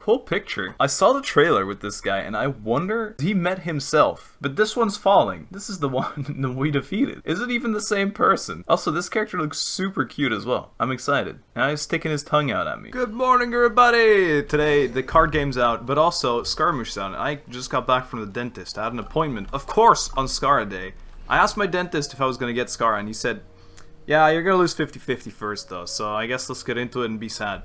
Cool picture. I saw the trailer with this guy and I wonder if he met himself. But this one's falling. This is the one that we defeated. Is it even the same person? Also, this character looks super cute as well. I'm excited. Now he's sticking his tongue out at me. Good morning, everybody! Today, the card game's out, but also Scaramouche's out. I just got back from the dentist. I had an appointment, of course, on Scara Day. I asked my dentist if I was gonna get Scara, and he said, yeah, you're gonna lose 50-50 first, though, so I guess let's get into it and be sad.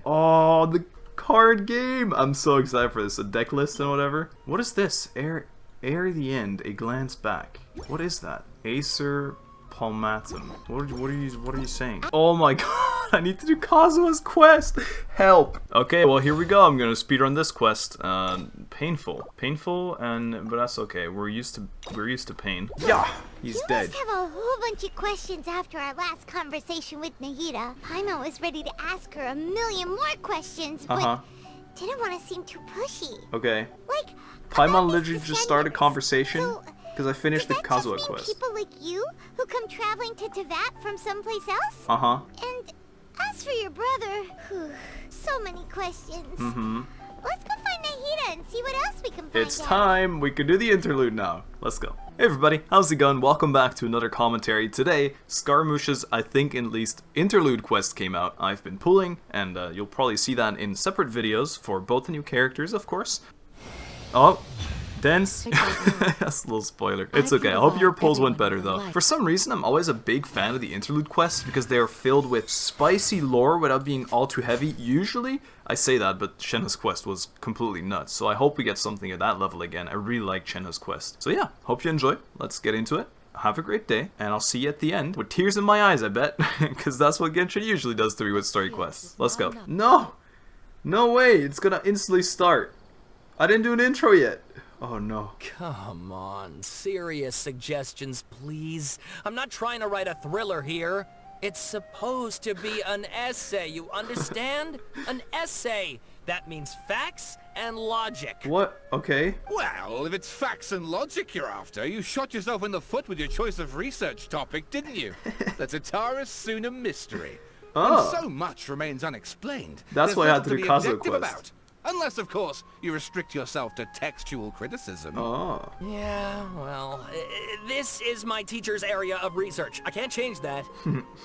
Oh, the card game! I'm so excited for this. A deck list and whatever. What is this? Air the end. A glance back. What is that? Acer palmatum. What are you saying? Oh my god! I need to do Kazuha's quest. Help. Okay, well here we go. I'm gonna speedrun this quest. Painful, but that's okay. We're used to pain. Yeah, he's dead. You must have a whole bunch of questions after our last conversation with Nahida. Paimon was ready to ask her a million more questions, but didn't want to seem too pushy. Okay. Like, Paimon literally just started a conversation because I finished the does that just Kazuha mean quest. people like you who come traveling to Teyvat from someplace else? And as for your brother, so many questions. Let's go find Nahida and see what else we can find It's time. We can do the interlude now. Let's go. Hey everybody, how's it going? Welcome back to another commentary. Today, Scaramouche's, I think at least, interlude quest came out. I've been pulling, and you'll probably see that in separate videos for both the new characters, of course. Oh. Dense? That's a little spoiler. It's okay. I hope your pulls went better though. For some reason, I'm always a big fan of the interlude quests because they are filled with spicy lore without being all too heavy. Usually, I say that, but Shenhe's quest was completely nuts. So I hope we get something at that level again. I really like Shenhe's quest. So yeah, hope you enjoy. Let's get into it. Have a great day, and I'll see you at the end with tears in my eyes, I bet. Because that's what Genshin usually does to me with story quests. Let's go. No! No way! It's gonna instantly start. I didn't do an intro yet. Oh no. Come on, serious suggestions, please. I'm not trying to write a thriller here. It's supposed to be an essay, you understand? An essay. That means facts and logic. What? Okay. Well, if it's facts and logic you're after, you shot yourself in the foot with your choice of research topic, didn't you? The Tataris Suna mystery. Oh. And so much remains unexplained. That's why I had to do Kazuha quest. About. Unless, of course, you restrict yourself to textual criticism. Oh. Yeah, well, this is my teacher's area of research. I can't change that.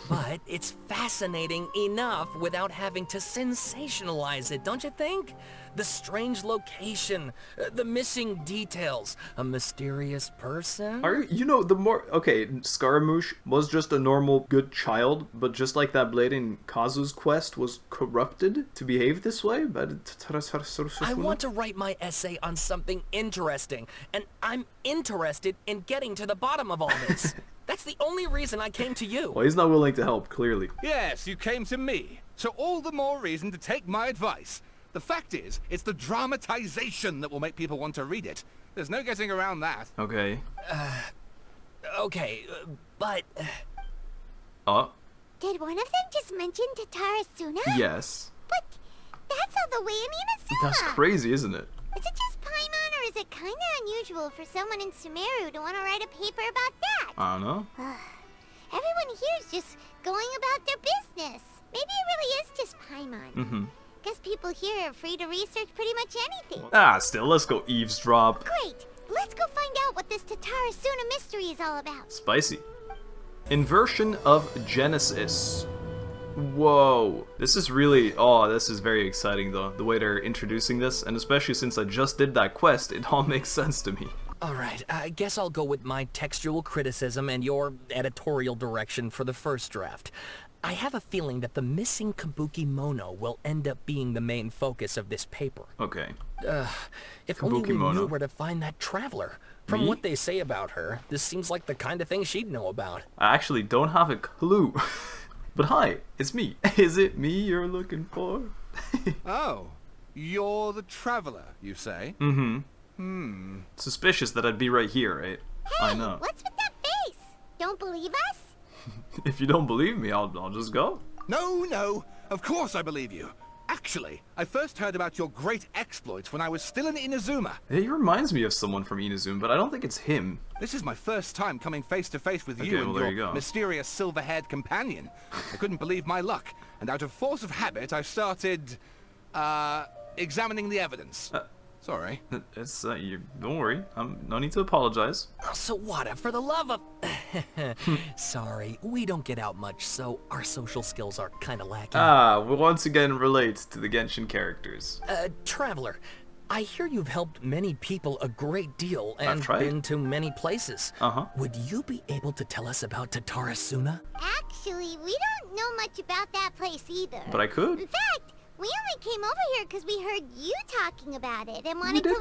But it's fascinating enough without having to sensationalize it, don't you think? The strange location, the missing details, a mysterious person. You know, the more... Okay, Scaramouche was just a normal good child, but just like that blade in Kazu's quest was corrupted to behave this way. I want to write my essay on something interesting, and I'm interested in getting to the bottom of all this. That's the only reason I came to you. Well, he's not willing to help, clearly. Yes, you came to me. So all the more reason to take my advice. The fact is, it's the dramatization that will make people want to read it. There's no getting around that. Okay. Okay, but... Did one of them just mention Tataris Suna? Yes. But that's all the way in Inazuma. That's crazy, isn't it? Is it just Paimon, or is it kind of unusual for someone in Sumeru to want to write a paper about that? I don't know. Everyone here is just going about their business. Maybe it really is just Paimon. Guess people here are free to research pretty much anything. Still, let's go eavesdrop. Great. Let's go find out what this Tataris Suna mystery is all about. Spicy. Inversion of Genesis. Whoa. This is really... Oh, this is very exciting, though. The way they're introducing this. And especially since I just did that quest, it all makes sense to me. Alright, I guess I'll go with my textual criticism and your editorial direction for the first draft. I have a feeling that the missing Kabuki Mono will end up being the main focus of this paper. Okay. If Kabuki only we Mono. knew where to find that traveler. From what they say about her, this seems like the kind of thing she'd know about. I actually don't have a clue. But hi, it's me. Is it me you're looking for? Oh, you're the traveler, you say? Suspicious that I'd be right here, right? Hey, I know. what's with that face? Don't believe us? If you don't believe me, I'll just go. No, of course I believe you. Actually, I first heard about your great exploits when I was still in Inazuma. He reminds me of someone from Inazuma, but I don't think it's him. This is my first time coming face to face with you well, and there your you go. mysterious silver-haired companion. I couldn't believe my luck, and out of force of habit, I started... examining the evidence. Sorry. It's, don't worry. No need to apologize. Oh, Sawada, for the love of... Sorry, we don't get out much, so our social skills are kinda lacking. We once again relate to the Genshin characters. Traveler, I hear you've helped many people a great deal and been to many places. Would you be able to tell us about Tatarasuna? Actually, we don't know much about that place either. But I could. In fact, we only came over here because we heard you talking about it and wanted to learn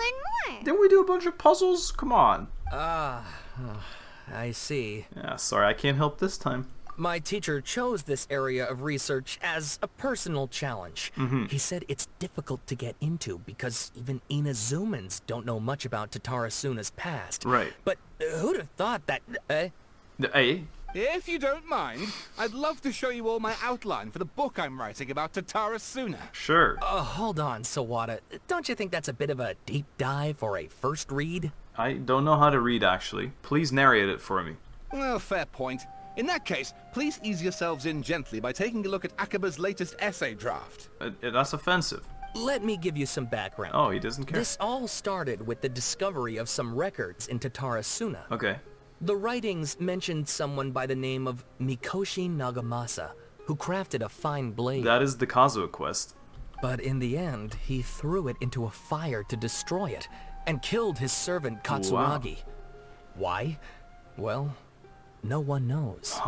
more. Didn't we do a bunch of puzzles? Come on. I see. Yeah, sorry, I can't help this time. My teacher chose this area of research as a personal challenge. He said it's difficult to get into because even Inazumans don't know much about Tatarasuna's past. Right. But who'd have thought that... If you don't mind, I'd love to show you all my outline for the book I'm writing about Tatarasuna. Sure. Hold on, Sawada. Don't you think that's a bit of a deep dive for a first read? I don't know how to read, actually. Please narrate it for me. Well, fair point. In that case, please ease yourselves in gently by taking a look at Akaba's latest essay draft. That's offensive. Let me give you some background. Oh, he doesn't care. This all started with the discovery of some records in Tatarasuna. Okay. The writings mentioned someone by the name of Mikoshi Nagamasa, who crafted a fine blade. That is the Kazuha quest. But in the end, he threw it into a fire to destroy it, and killed his servant Katsuragi. Wow. Why? Well, no one knows.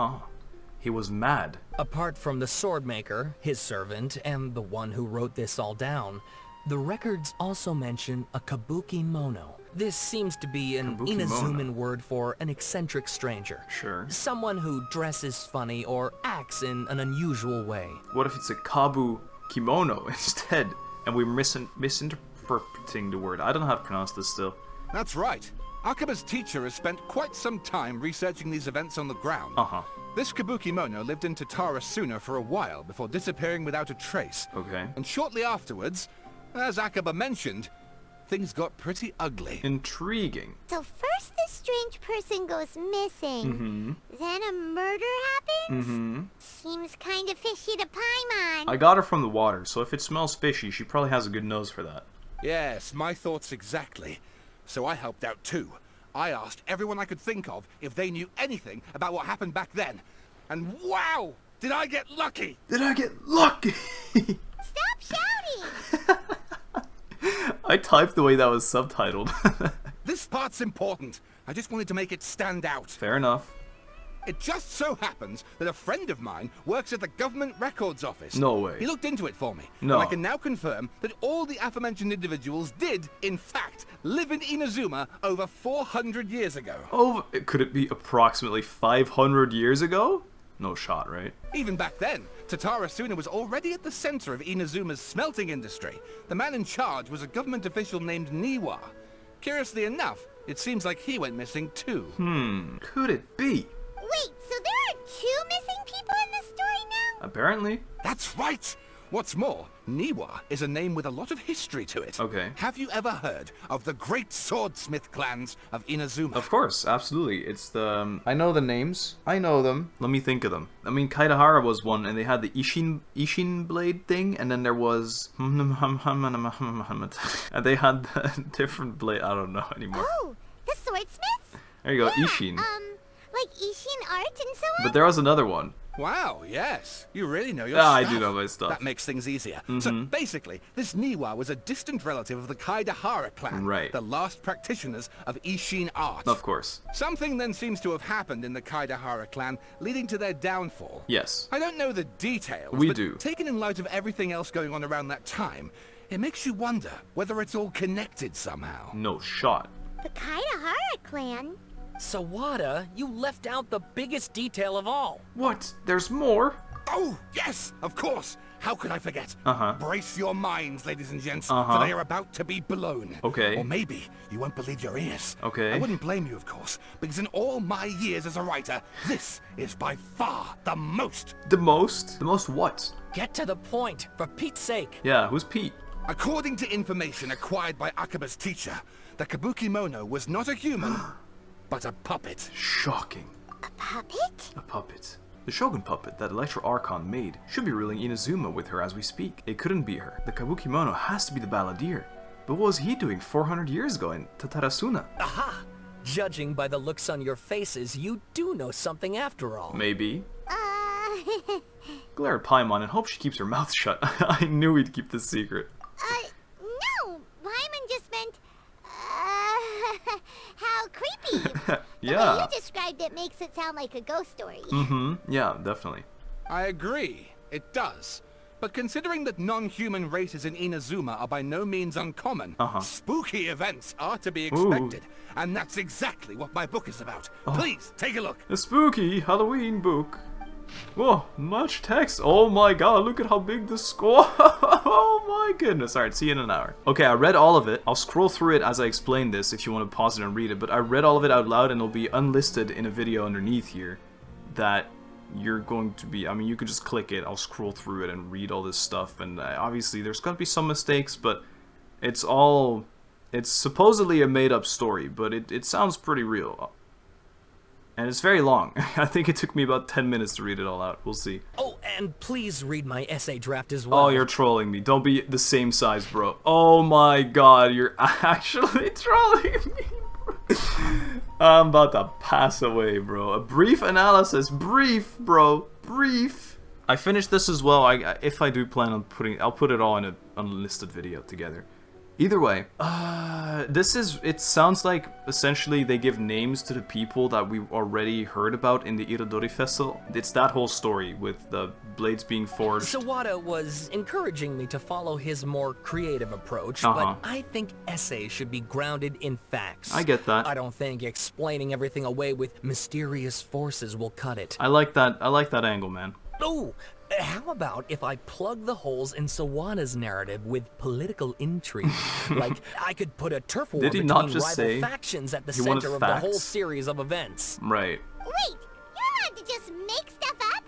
He was mad. Apart from the swordmaker, his servant, and the one who wrote this all down, the records also mention a kabuki mono. This seems to be an Inazuman word for an eccentric stranger. Sure. Someone who dresses funny or acts in an unusual way. What if it's a kabu kimono instead, and we're misinterpreting the word? I don't know how to pronounce this still. That's right. Akaba's teacher has spent quite some time researching these events on the ground. This kabuki mono lived in Tatarasuna for a while before disappearing without a trace. Okay. And shortly afterwards, as Akaba mentioned, things got pretty ugly. Intriguing. So first this strange person goes missing. Then a murder happens? Seems kind of fishy to Paimon. I got her from the water, so if it smells fishy, she probably has a good nose for that. Yes, my thoughts exactly. So I helped out too. I asked everyone I could think of if they knew anything about what happened back then. And wow! Did I get lucky! Did I get lucky? Stop shouting! I typed the way that was subtitled. This part's important. I just wanted to make it stand out. Fair enough. It just so happens that a friend of mine works at the government records office. No way. He looked into it for me. No. And I can now confirm that all the aforementioned individuals did, in fact, live in Inazuma over 400 years ago. Oh, could it be approximately 500 years ago? No shot, right? Even back then, Tatarasuna was already at the center of Inazuma's smelting industry. The man in charge was a government official named Niwa. Curiously enough, it seems like he went missing too. Could it be? Wait, so there are 2 missing people in this story now? Apparently. That's right! What's more, Niwa is a name with a lot of history to it. Okay. Have you ever heard of the great swordsmith clans of Inazuma? Of course, absolutely. It's the... I know the names. I know them. Let me think of them. I mean, Kaidahara was one, and they had the Ishin blade thing, and then there was... and they had the different blade. I don't know anymore. Oh, the swordsmiths? There you go, Yeah, Ishin. like Ishin art and so on? But there was another one. Wow, yes. You really know your stuff. I do know my stuff. That makes things easier. So basically, this Niwa was a distant relative of the Kaidahara clan. Right. The last practitioners of Ishin art. Of course. Something then seems to have happened in the Kaidahara clan, leading to their downfall. Yes. I don't know the details, We but do. taken in light of everything else going on around that time, it makes you wonder whether it's all connected somehow. No shot. The Kaidahara clan? Sawada, you left out the biggest detail of all. What? There's more? Oh, yes, of course. How could I forget? Brace your minds, ladies and gents, for they are about to be blown. Okay. Or maybe you won't believe your ears. Okay. I wouldn't blame you, of course, because in all my years as a writer, this is by far the most. The most? The most what? Get to the point, for Pete's sake. Yeah, who's Pete? According to information acquired by Akaba's teacher, the kabuki mono was not a human, but a puppet. Shocking. A puppet? A puppet. The Shogun puppet that Electro Archon made should be ruling Inazuma with her as we speak. It couldn't be her. The Kabukimono has to be the balladeer. But what was he doing 400 years ago in Tatarasuna? Aha! Judging by the looks on your faces, you do know something after all. Maybe. Glare at Paimon and hope she keeps her mouth shut. I knew he'd keep this secret. No. Paimon just meant, how creepy. Yeah. The way you described it makes it sound like a ghost story. Mm-hmm. Yeah, definitely. I agree. It does. But considering that non-human races in Inazuma are by no means uncommon, spooky events are to be expected. And that's exactly what my book is about. Please, take a look. A spooky Halloween book. Whoa, much text. Oh my god, look at how big the score. Oh my goodness. Alright, see you in an hour. Okay, I read all of it. I'll scroll through it as I explain this if you want to pause it and read it. But I read all of it out loud and it'll be unlisted in a video underneath here that you're going to be, I mean, you can just click it. I'll scroll through it and read all this stuff. And obviously there's going to be some mistakes, but it's supposedly a made-up story, but it sounds pretty real. And it's very long. I think it took me about 10 minutes to read it all out. We'll see. Oh, and please read my essay draft as well. Oh, you're trolling me. Don't be the same size, bro. Oh my god, you're actually trolling me. I'm about to pass away, bro. A brief analysis. Brief, bro. Brief. I finished this as well. If I do plan on I'll put it all in an unlisted video together. Either way, it sounds like essentially they give names to the people that we already heard about in the Irodori Festival. It's that whole story with the blades being forged. Sawada was encouraging me to follow his more creative approach, but I think essays should be grounded in facts. I get that. I don't think explaining everything away with mysterious forces will cut it. I like that angle, man. Oh, how about if I plug the holes in Sawada's narrative with political intrigue? Like, I could put a turf war between rival factions at the center of the whole series of events. Right. Wait, you're allowed to just make stuff up?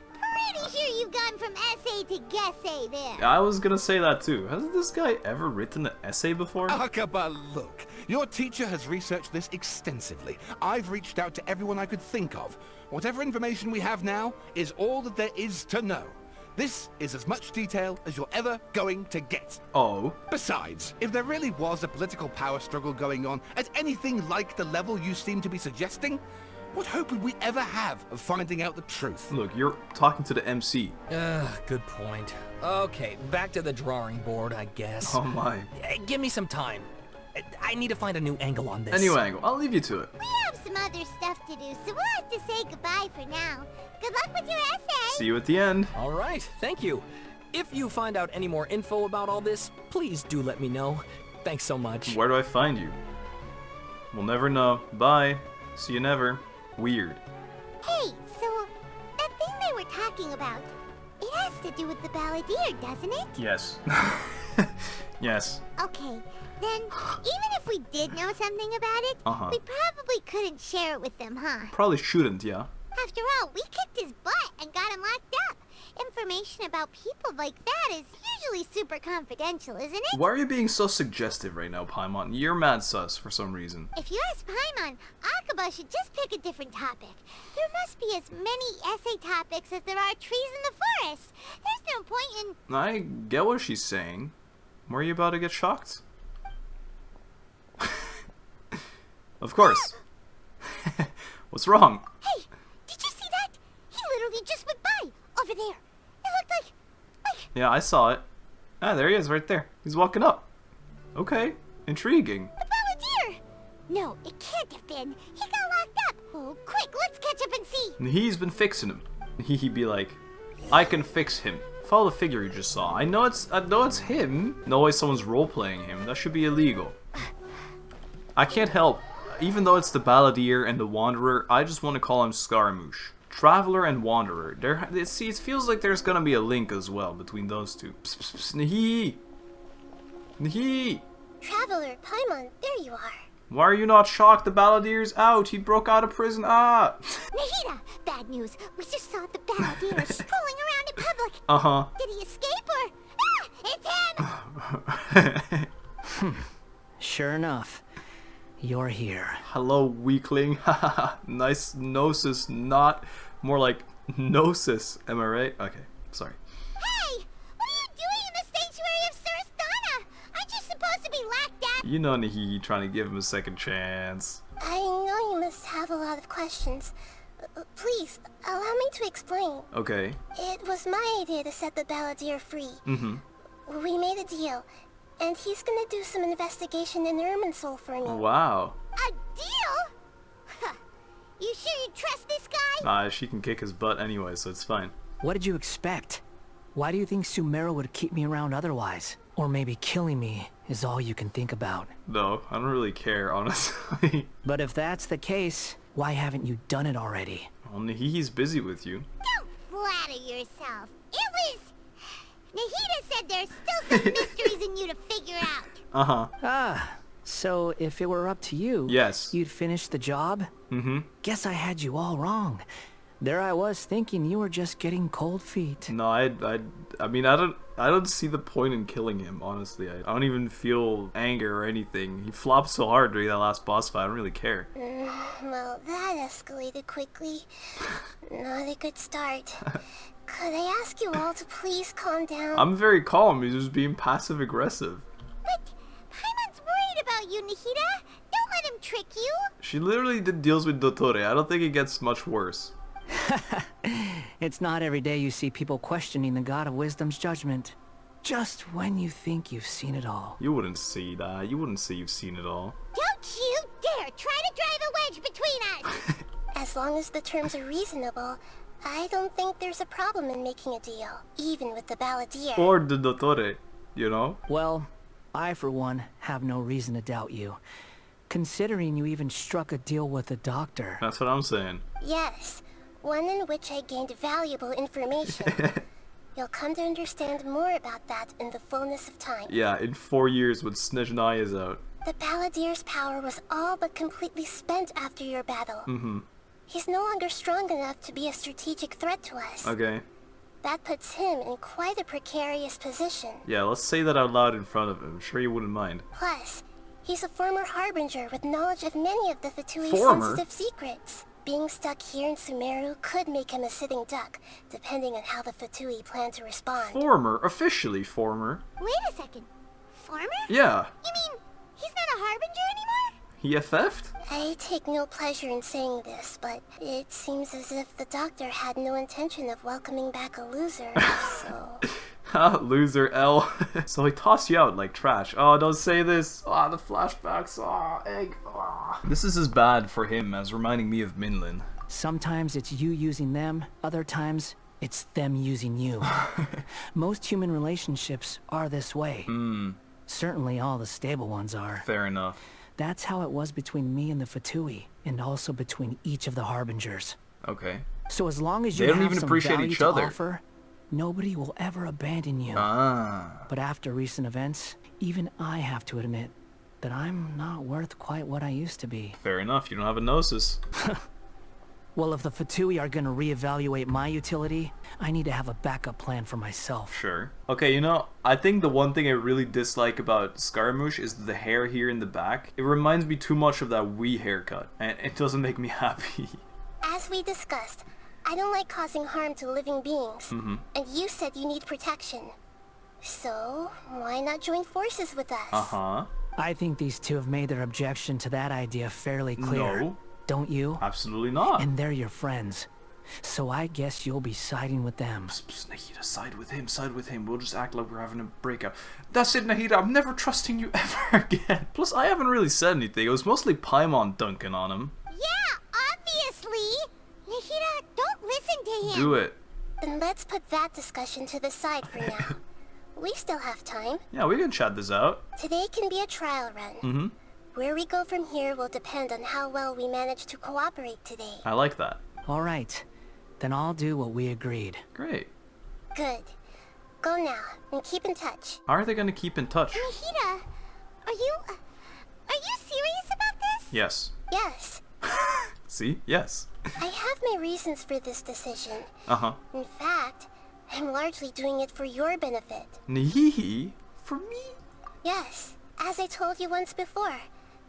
Pretty sure you've gone from essay to guessay there. I was gonna say that too. Hasn't this guy ever written an essay before? Akaba, look. Your teacher has researched this extensively. I've reached out to everyone I could think of. Whatever information we have now is all that there is to know. This is as much detail as you're ever going to get. Oh. Besides, if there really was a political power struggle going on at anything like the level you seem to be suggesting, what hope would we ever have of finding out the truth? Look, you're talking to the MC. Good point. Okay, back to the drawing board, I guess. Oh my. Give me some time. I need to find a new angle on this. A new angle. I'll leave you to it. We have some other stuff to do, so we'll have to say goodbye for now. Good luck with your essay. See you at the end. All right, thank you. If you find out any more info about all this, please do let me know. Thanks so much. Where do I find you? We'll never know. Bye. See you never. Weird. Hey, so that thing they were talking about, it has to do with the balladeer, doesn't it? Yes. Yes. Okay, then even if we did know something about it, we probably couldn't share it with them, huh? Probably shouldn't, yeah. After all, we kicked his butt and got him locked up. Information about people like that is usually super confidential, isn't it? Why are you being so suggestive right now, Paimon? You're mad sus for some reason. If you ask Paimon, Akaba should just pick a different topic. There must be as many essay topics as there are trees in the forest. There's no point in... I get what she's saying. Were you about to get shocked? Of course. What's wrong? Hey, did you see that? He literally just went by, over there. It looked like... Yeah, I saw it. Ah, there he is, right there. He's walking up. Okay, intriguing. The balladeer! No, it can't have been. He got locked up. Oh, quick, let's catch up and see. He's been fixing him. He'd be like, I can fix him. Follow the figure you just saw. I know it's him. No way someone's role-playing him. That should be illegal. I can't help. Even though it's the balladeer and the wanderer, I just want to call him Scaramouche. Traveler and wanderer. See, it feels like there's gonna be a link as well between those two. Psst, psst, psst, Nehe! Nehe! Traveler, Paimon, there you are. Why are you not shocked? The balladeer's out. He broke out of prison. Ah! Nahida, bad news. We just saw the balladeer strolling around in public. Did he escape or... Ah, it's him! Sure enough. You're here. Hello, weakling. Nice gnosis, not more like Gnosis, am I right? Okay, sorry. Hey! What are you doing in the sanctuary of Sarasthana? Aren't you supposed to be lacked out? You know Hehehe trying to give him a second chance. I know you must have a lot of questions. Please, allow me to explain. Okay. It was my idea to set the balladeer free. Mm-hmm. We made a deal, and he's gonna do some investigation in Irminsul for me. Wow. A deal? Huh. You sure you trust this guy? Nah, she can kick his butt anyway, so it's fine. What did you expect? Why do you think Sumeru would keep me around otherwise? Or maybe killing me is all you can think about. No, I don't really care, honestly. But if that's the case, why haven't you done it already? Well, Hehehe's busy with you. Don't flatter yourself. It was... Nahida said there's still some mysteries in you to figure out. Uh-huh. Ah, so if it were up to you, Yes. you'd finish the job? Mm-hmm. Guess I had you all wrong. There I was thinking you were just getting cold feet. No, I mean, I don't see the point in killing him, honestly. I don't even feel anger or anything. He flopped so hard during that last boss fight, I don't really care. Well, that escalated quickly. Not a good start. Could I ask you all to please calm down? I'm very calm, he's just being passive-aggressive. But Paimon's worried about you, Nahida. Don't let him trick you. She literally did deals with Dottore. I don't think it gets much worse. It's not every day you see people questioning the god of wisdom's judgment. Just when you think you've seen it all. You wouldn't see that. You wouldn't say you've seen it all. Don't you dare try to drive a wedge between us. As long as the terms are reasonable, I don't think there's a problem in making a deal, even with the balladeer. Or the Dottore, you know? Well, I for one have no reason to doubt you. Considering you even struck a deal with the doctor. That's what I'm saying. Yes, one in which I gained valuable information. You'll come to understand more about that in the fullness of time. Yeah, in 4 years when Snezhnaya is out. The balladeer's power was all but completely spent after your battle. Mm-hmm. He's no longer strong enough to be a strategic threat to us. Okay. That puts him in quite a precarious position. Yeah, let's say that out loud in front of him. I'm sure you wouldn't mind. Plus, he's a former harbinger with knowledge of many of the Fatui's Former? sensitive secrets. Being stuck here in Sumeru could make him a sitting duck, depending on how the Fatui plan to respond. Former? Officially former? Wait a second. Former? Yeah. You mean he's not a harbinger anymore? He theft? I take no pleasure in saying this, but it seems as if the doctor had no intention of welcoming back a loser, so... Ha, loser L. So he tossed you out like trash. Oh, don't say this. Ah, the flashbacks. Ah, egg. Ah. This is as bad for him as reminding me of Minlin. Sometimes it's you using them, other times it's them using you. Most human relationships are this way. Certainly all the stable ones are. Fair enough. That's how it was between me and the Fatui, and also between each of the harbingers. Okay. So as long as you They don't have even some appreciate value each to other. offer, nobody will ever abandon you. Ah. But after recent events, even I have to admit that I'm not worth quite what I used to be. Fair enough. You don't have a gnosis. Well, if the Fatui are gonna reevaluate my utility, I need to have a backup plan for myself. Sure. Okay, you know, I think the one thing I really dislike about Scaramouche is the hair here in the back. It reminds me too much of that wee haircut, and it doesn't make me happy. As we discussed, I don't like causing harm to living beings, and you said you need protection. So, why not join forces with us? Uh-huh. I think these two have made their objection to that idea fairly clear. No. Don't you? Absolutely not. And they're your friends. So I guess you'll be siding with them. Nahida, side with him. We'll just act like we're having a breakout. That's it, Nahida. I'm never trusting you ever again. Plus, I haven't really said anything. It was mostly Paimon dunking on him. Yeah, obviously. Nahida, don't listen to him. Do it. Then let's put that discussion to the side for now. We still have time. Yeah, we can chat this out. Today can be a trial run. Where we go from here will depend on how well we manage to cooperate today. I like that. All right. Then I'll do what we agreed. Great. Good. Go now, and keep in touch. How are they going to keep in touch? Nahida, are you serious about this? Yes. Yes, See? Yes. I have my reasons for this decision. Uh-huh. In fact, I'm largely doing it for your benefit. Hehehe? For me? Yes, as I told you once before,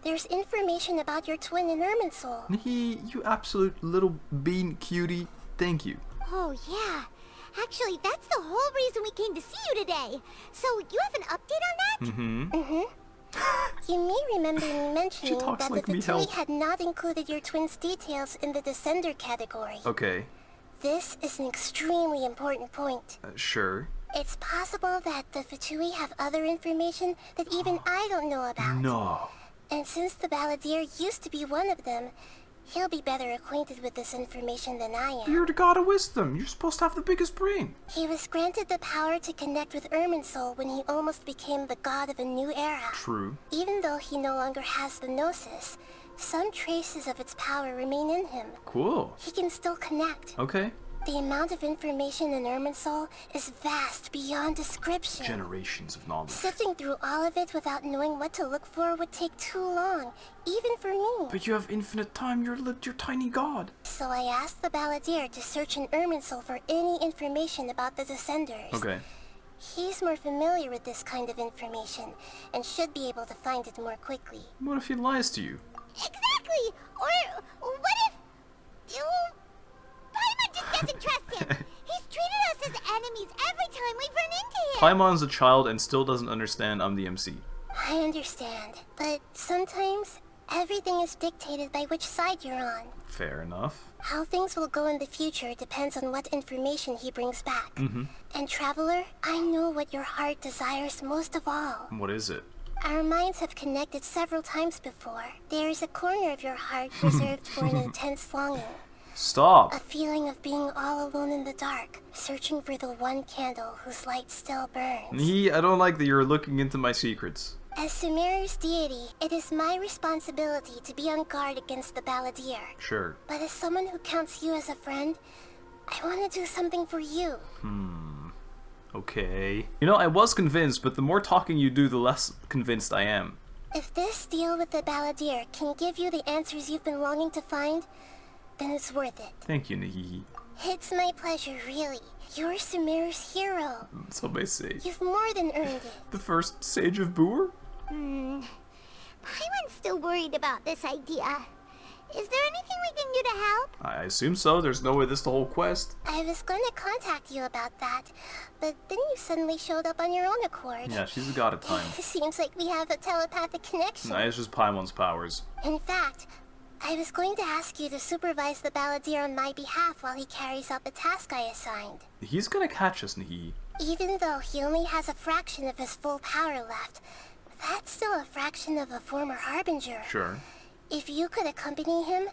there's information about your twin in Irminsul. You absolute little bean cutie. Thank you. Oh, yeah. Actually, that's the whole reason we came to see you today. So, you have an update on that? You may remember me mentioning talks that like the me Fatui help. had not included your twins' details in the Descender category. Okay. This is an extremely important point. Sure. It's possible that the Fatui have other information that even I don't know about. No. And since the Balladeer used to be one of them, he'll be better acquainted with this information than I am. You're the god of wisdom. You're supposed to have the biggest brain. He was granted the power to connect with Irminsul when he almost became the god of a new era. True. Even though he no longer has the Gnosis, some traces of its power remain in him. Cool. He can still connect. Okay. The amount of information in Irminsul is vast beyond description. Generations of knowledge. Sifting through all of it without knowing what to look for would take too long, even for me. But you have infinite time. You're tiny god. So I asked the Balladeer to search in Irminsul for any information about the Descenders. Okay. He's more familiar with this kind of information, and should be able to find it more quickly. What if he lies to you? Exactly! Or what if... Paimon just doesn't trust him. He's treated us as enemies every time we've run into him. Paimon's a child and still doesn't understand I'm the MC. I understand, but sometimes everything is dictated by which side you're on. Fair enough. How things will go in the future depends on what information he brings back. And Traveler, I know what your heart desires most of all. What is it? Our minds have connected several times before. There is a corner of your heart reserved for an intense longing. Stop. A feeling of being all alone in the dark, searching for the one candle whose light still burns. I don't like that you're looking into my secrets. As Sumeru's deity, it is my responsibility to be on guard against the Balladeer. Sure. But as someone who counts you as a friend, I want to do something for you. Okay. You know, I was convinced, but the more talking you do, the less convinced I am. If this deal with the Balladeer can give you the answers you've been longing to find, then it's worth it. Thank you, Hehehe. It's my pleasure, really. You're Sumeru's hero. So may say. You've more than earned it. The first sage of Boor? Paimon's still worried about this idea. Is there anything we can do to help? I assume so. There's no way this the whole quest. I was going to contact you about that, but then you suddenly showed up on your own accord. Yeah, she's a god of time. Seems like we have a telepathic connection. Nah, it's just Paimon's powers. In fact, I was going to ask you to supervise the Balladeer on my behalf while he carries out the task I assigned. He's gonna catch us, Hehehe. Even though he only has a fraction of his full power left, that's still a fraction of a former Harbinger. Sure. If you could accompany him,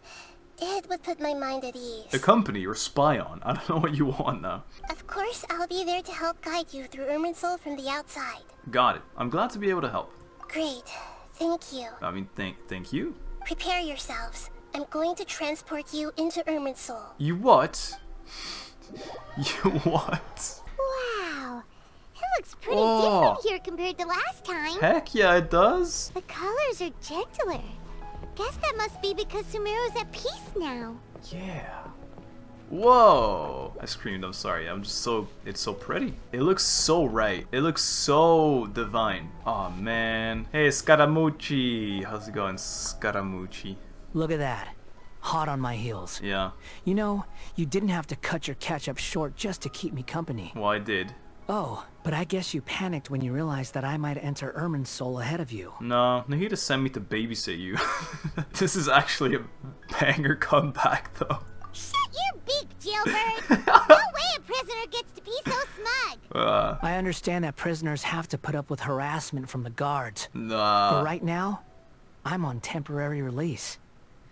it would put my mind at ease. Accompany or spy on? I don't know what you want now. Of course, I'll be there to help guide you through Irminsul from the outside. Got it. I'm glad to be able to help. Great. Thank you. I mean, thank you. Prepare yourselves. I'm going to transport you into Irminsul. You what? You what? Wow. It looks pretty different here compared to last time. Heck yeah, it does. The colors are gentler. Guess that must be because Sumeru's at peace now. Yeah. Whoa! I screamed, I'm sorry. It's so pretty. It looks so right. It looks so divine. Oh man. Hey, SCARAMOUCHE. How's it going, SCARAMOUCHE? Look at that. Hot on my heels. Yeah. You know, you didn't have to cut your catch-up short just to keep me company. Well, I did. Oh, but I guess you panicked when you realized that I might enter Irminsul ahead of you. No, Nahida sent me to babysit you. This is actually a banger comeback, though. Shut your beak, jailbird! No way a prisoner gets to be so smug! I understand that prisoners have to put up with harassment from the guards. Nah. But right now, I'm on temporary release.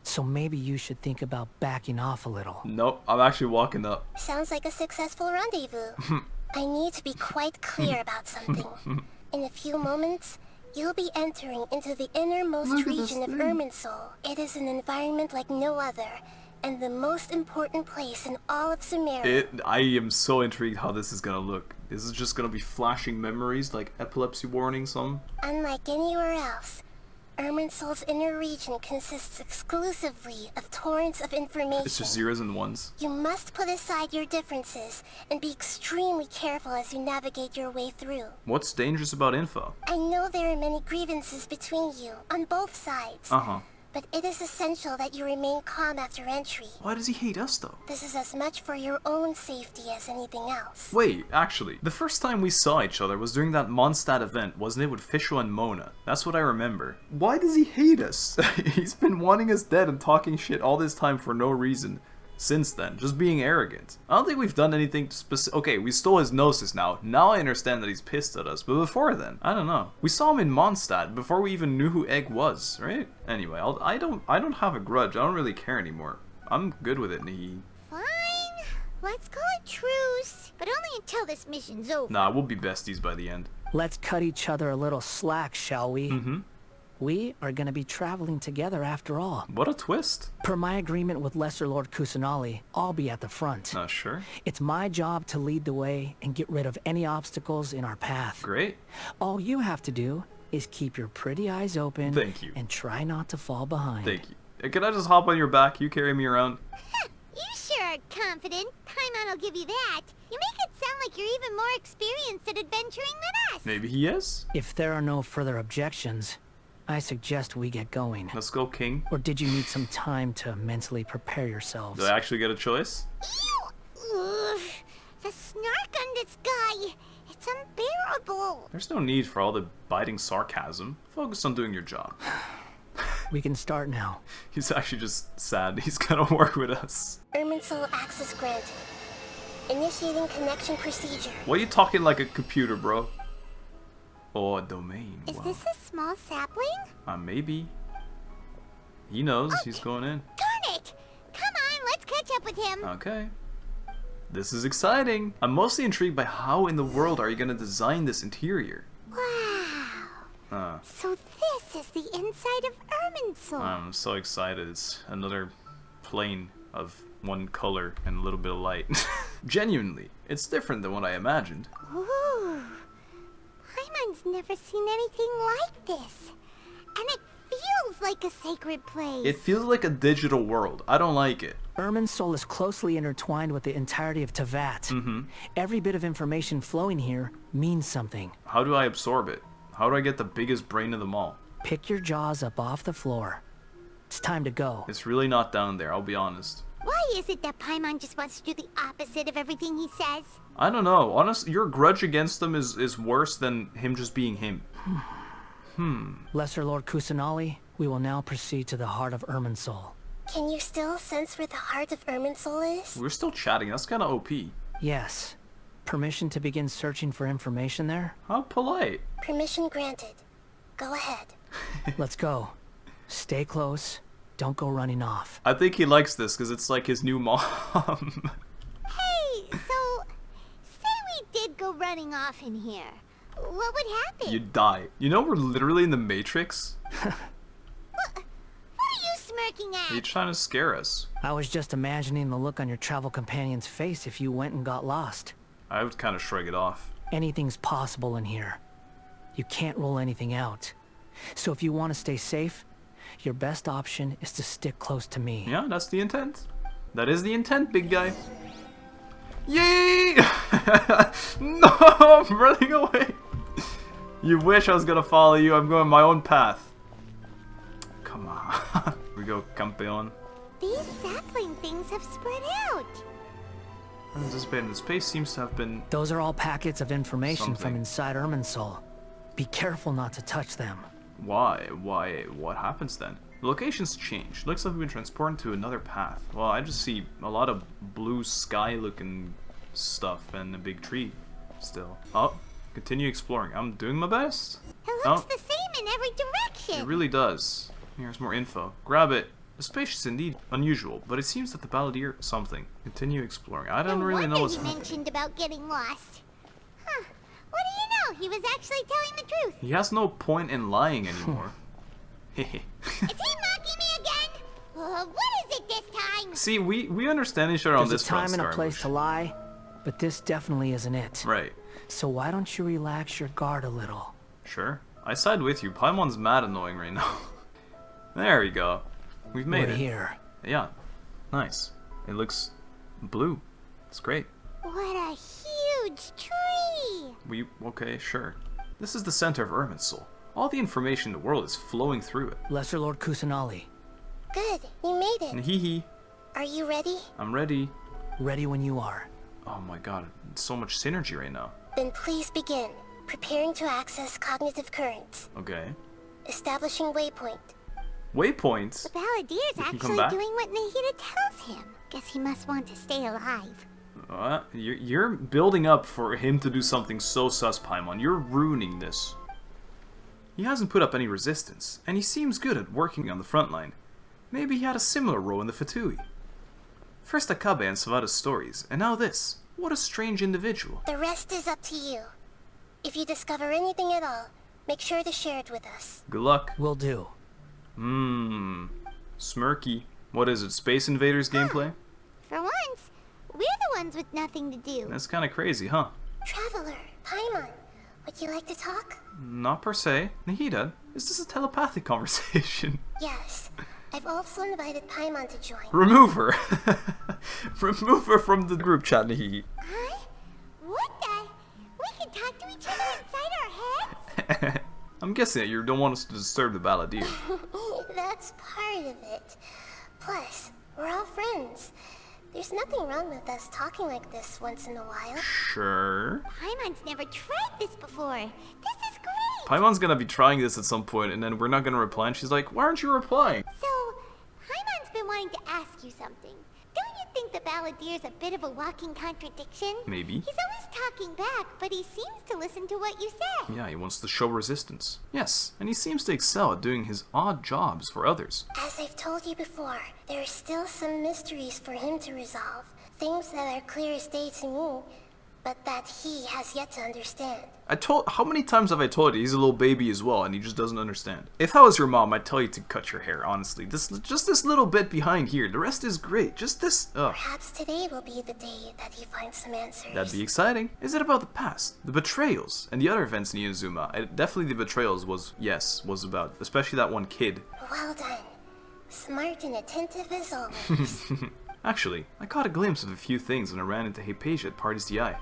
So maybe you should think about backing off a little. Nope, I'm actually walking up. Sounds like a successful rendezvous. I need to be quite clear about something. In a few moments, you'll be entering into the innermost region of Irminsul. It is an environment like no other, and the most important place in all of Sumeru. I am so intrigued how this is gonna look. Is it just gonna be flashing memories like epilepsy warning some? Unlike anywhere else, Irminsul's inner region consists exclusively of torrents of information. It's just zeros and ones. You must put aside your differences and be extremely careful as you navigate your way through. What's dangerous about info? I know there are many grievances between you, on both sides. Uh-huh. but it is essential that you remain calm after entry. Why does he hate us, though? This is as much for your own safety as anything else. Wait, actually, the first time we saw each other was during that Mondstadt event, wasn't it, with Fisho and Mona? That's what I remember. Why does he hate us? He's been wanting us dead and talking shit all this time for no reason. Since then, just being arrogant. I don't think we've done anything specific. Okay, we stole his gnosis now. Now I understand that he's pissed at us. But before then, I don't know. We saw him in Mondstadt before we even knew who Egg was, right? Anyway, I don't have a grudge. I don't really care anymore. I'm good with it, Nihi. Fine. Let's call it truce. But only until this mission's over. Nah, we'll be besties by the end. Let's cut each other a little slack, shall we? Mm-hmm. We are going to be traveling together after all. What a twist. Per my agreement with Lesser Lord Kusanali, I'll be at the front. Sure. It's my job to lead the way and get rid of any obstacles in our path. Great. All you have to do is keep your pretty eyes open. Thank you. And try not to fall behind. Thank you. Can I just hop on your back? You carry me around? You sure are confident. Paimon will give you that. You make it sound like you're even more experienced at adventuring than us. Maybe he is? If there are no further objections, I suggest we get going. Let's go, King. Or did you need some time to mentally prepare yourselves? Do I actually get a choice? Ew! Ugh. The snark on this guy. It's unbearable. There's no need for all the biting sarcasm. Focus on doing your job. We can start now. He's actually just sad. He's gonna work with us. Irminsul access granted. Initiating connection procedure. Why are you talking like a computer, bro? Oh, a domain. Is Wow. this a small sapling? Maybe. He knows. He's going in. Darn it! Come on, let's catch up with him. Okay. This is exciting. I'm mostly intrigued by how in the world are you gonna design this interior? Wow. So this is the inside of Irminsul. I'm so excited. It's another plane of one color and a little bit of light. Genuinely, it's different than what I imagined. Ooh. Paimon's never seen anything like this. And it feels like a sacred place. It feels like a digital world. I don't like it. Irminsul is closely intertwined with the entirety of Teyvat. Every bit of information flowing here means something. How do I absorb it? How do I get the biggest brain of them all? Pick your jaws up off the floor. It's time to go. It's really not down there, I'll be honest. Why is it that Paimon just wants to do the opposite of everything he says? I don't know. Honestly, your grudge against them is worse than him just being him. Lesser Lord Kusanali, we will now proceed to the heart of Irminsul. Can you still sense where the heart of Irminsul is? We're still chatting. That's kind of OP. Yes. Permission to begin searching for information there? How polite. Permission granted. Go ahead. Let's go. Stay close. Don't go running off. I think he likes this because it's like his new mom. Hey, so say we did go running off in here. What would happen? You'd die. You know we're literally in the Matrix? What are you smirking at? Are you trying to scare us? I was just imagining the look on your travel companion's face if you went and got lost. I would kind of shrug it off. Anything's possible in here. You can't rule anything out. So if you want to stay safe, your best option is to stick close to me. Yeah, that's the intent. That is the intent, big guy. Yay! No, I'm running away. You wish I was gonna follow you. I'm going my own path. Come on. Here we go, campeon. These sapling things have spread out. Anticipating the space seems to have been... Those are all packets of information Something. from inside Irminsul. Be careful not to touch them. Why? What happens then? The location's changed. Looks like we've been transported to another path. Well, I just see a lot of blue sky looking stuff and a big tree still. Oh, continue exploring. I'm doing my best. It looks the same in every It direction. really does. Here's more info. Grab it. The space is indeed unusual, but it seems that the balladeer something. Continue exploring. I don't really know what's he happening. mentioned about getting lost. Huh. What do you know? He was actually telling the truth. He has no point in lying anymore. Hehe. Is he mocking me again? What is it this time? See, we understand each other on There's this a time front, and a place to Scaramouche. lie, but this definitely isn't it. Right. So why don't you relax your guard a little? Sure. I side with you. Paimon's mad annoying right now. There we go. We've made We're it. here. Yeah. Nice. It looks blue. It's great. What a huge tree! Okay, sure. This is the center of Irminsul. All the information in the world is flowing through it. Lesser Lord Kusanali, Good, you made it. Hehehe. Are you ready? I'm ready. Ready when you are. Oh my god, so much synergy right now. Then please begin. Preparing to access cognitive currents. Okay. Establishing waypoint. Waypoints? The Balladeer's come actually back? doing what Nahida tells him. Guess he must want to stay alive. You're building up for him to do something so sus, Paimon. You're ruining this. He hasn't put up any resistance, and he seems good at working on the front line. Maybe he had a similar role in the Fatui. First Akabe and Savada's stories, and now this. What a strange individual. The rest is up to you. If you discover anything at all, make sure to share it with us. Good luck. Will do. Smirky. What is it, Space Invaders gameplay? For once, we're the ones with nothing to do. That's kind of crazy, huh? Traveler, Paimon, would you like to talk? Not per se. Nahida, is this a telepathic conversation? Yes. I've also invited Paimon to join. Remove her. Remove her from the group chat, Nahida. Huh? What the? We can talk to each other inside our heads? I'm guessing that you don't want us to disturb the Balladeer. That's part of it. Plus, we're all friends. There's nothing wrong with us talking like this once in a while. Sure. Paimon's never tried this before. This is great. Paimon's gonna be trying this at some point, and then we're not gonna reply, and she's like, why aren't you replying? So, Paimon's been wanting to ask you something. Don't you think the Balladeer's a bit of a walking contradiction? Maybe. He's always talking back, but he seems to listen to what you say. Yeah, he wants to show resistance. Yes, and he seems to excel at doing his odd jobs for others. As I've told you before, there are still some mysteries for him to resolve. Things that are clear as day to me, but that he has yet to understand. How many times have I told you he's a little baby as well, and he just doesn't understand? If I was your mom, I'd tell you to cut your hair, honestly. Just this little bit behind here. The rest is great. Just this, Perhaps today will be the day that he finds some answers. That'd be exciting. Is it about the past, the betrayals, and the other events in Inazuma? Definitely the betrayals was about, especially that one kid. Well done. Smart and attentive as always. Actually, I caught a glimpse of a few things when I ran into Hypatia at Party's DI.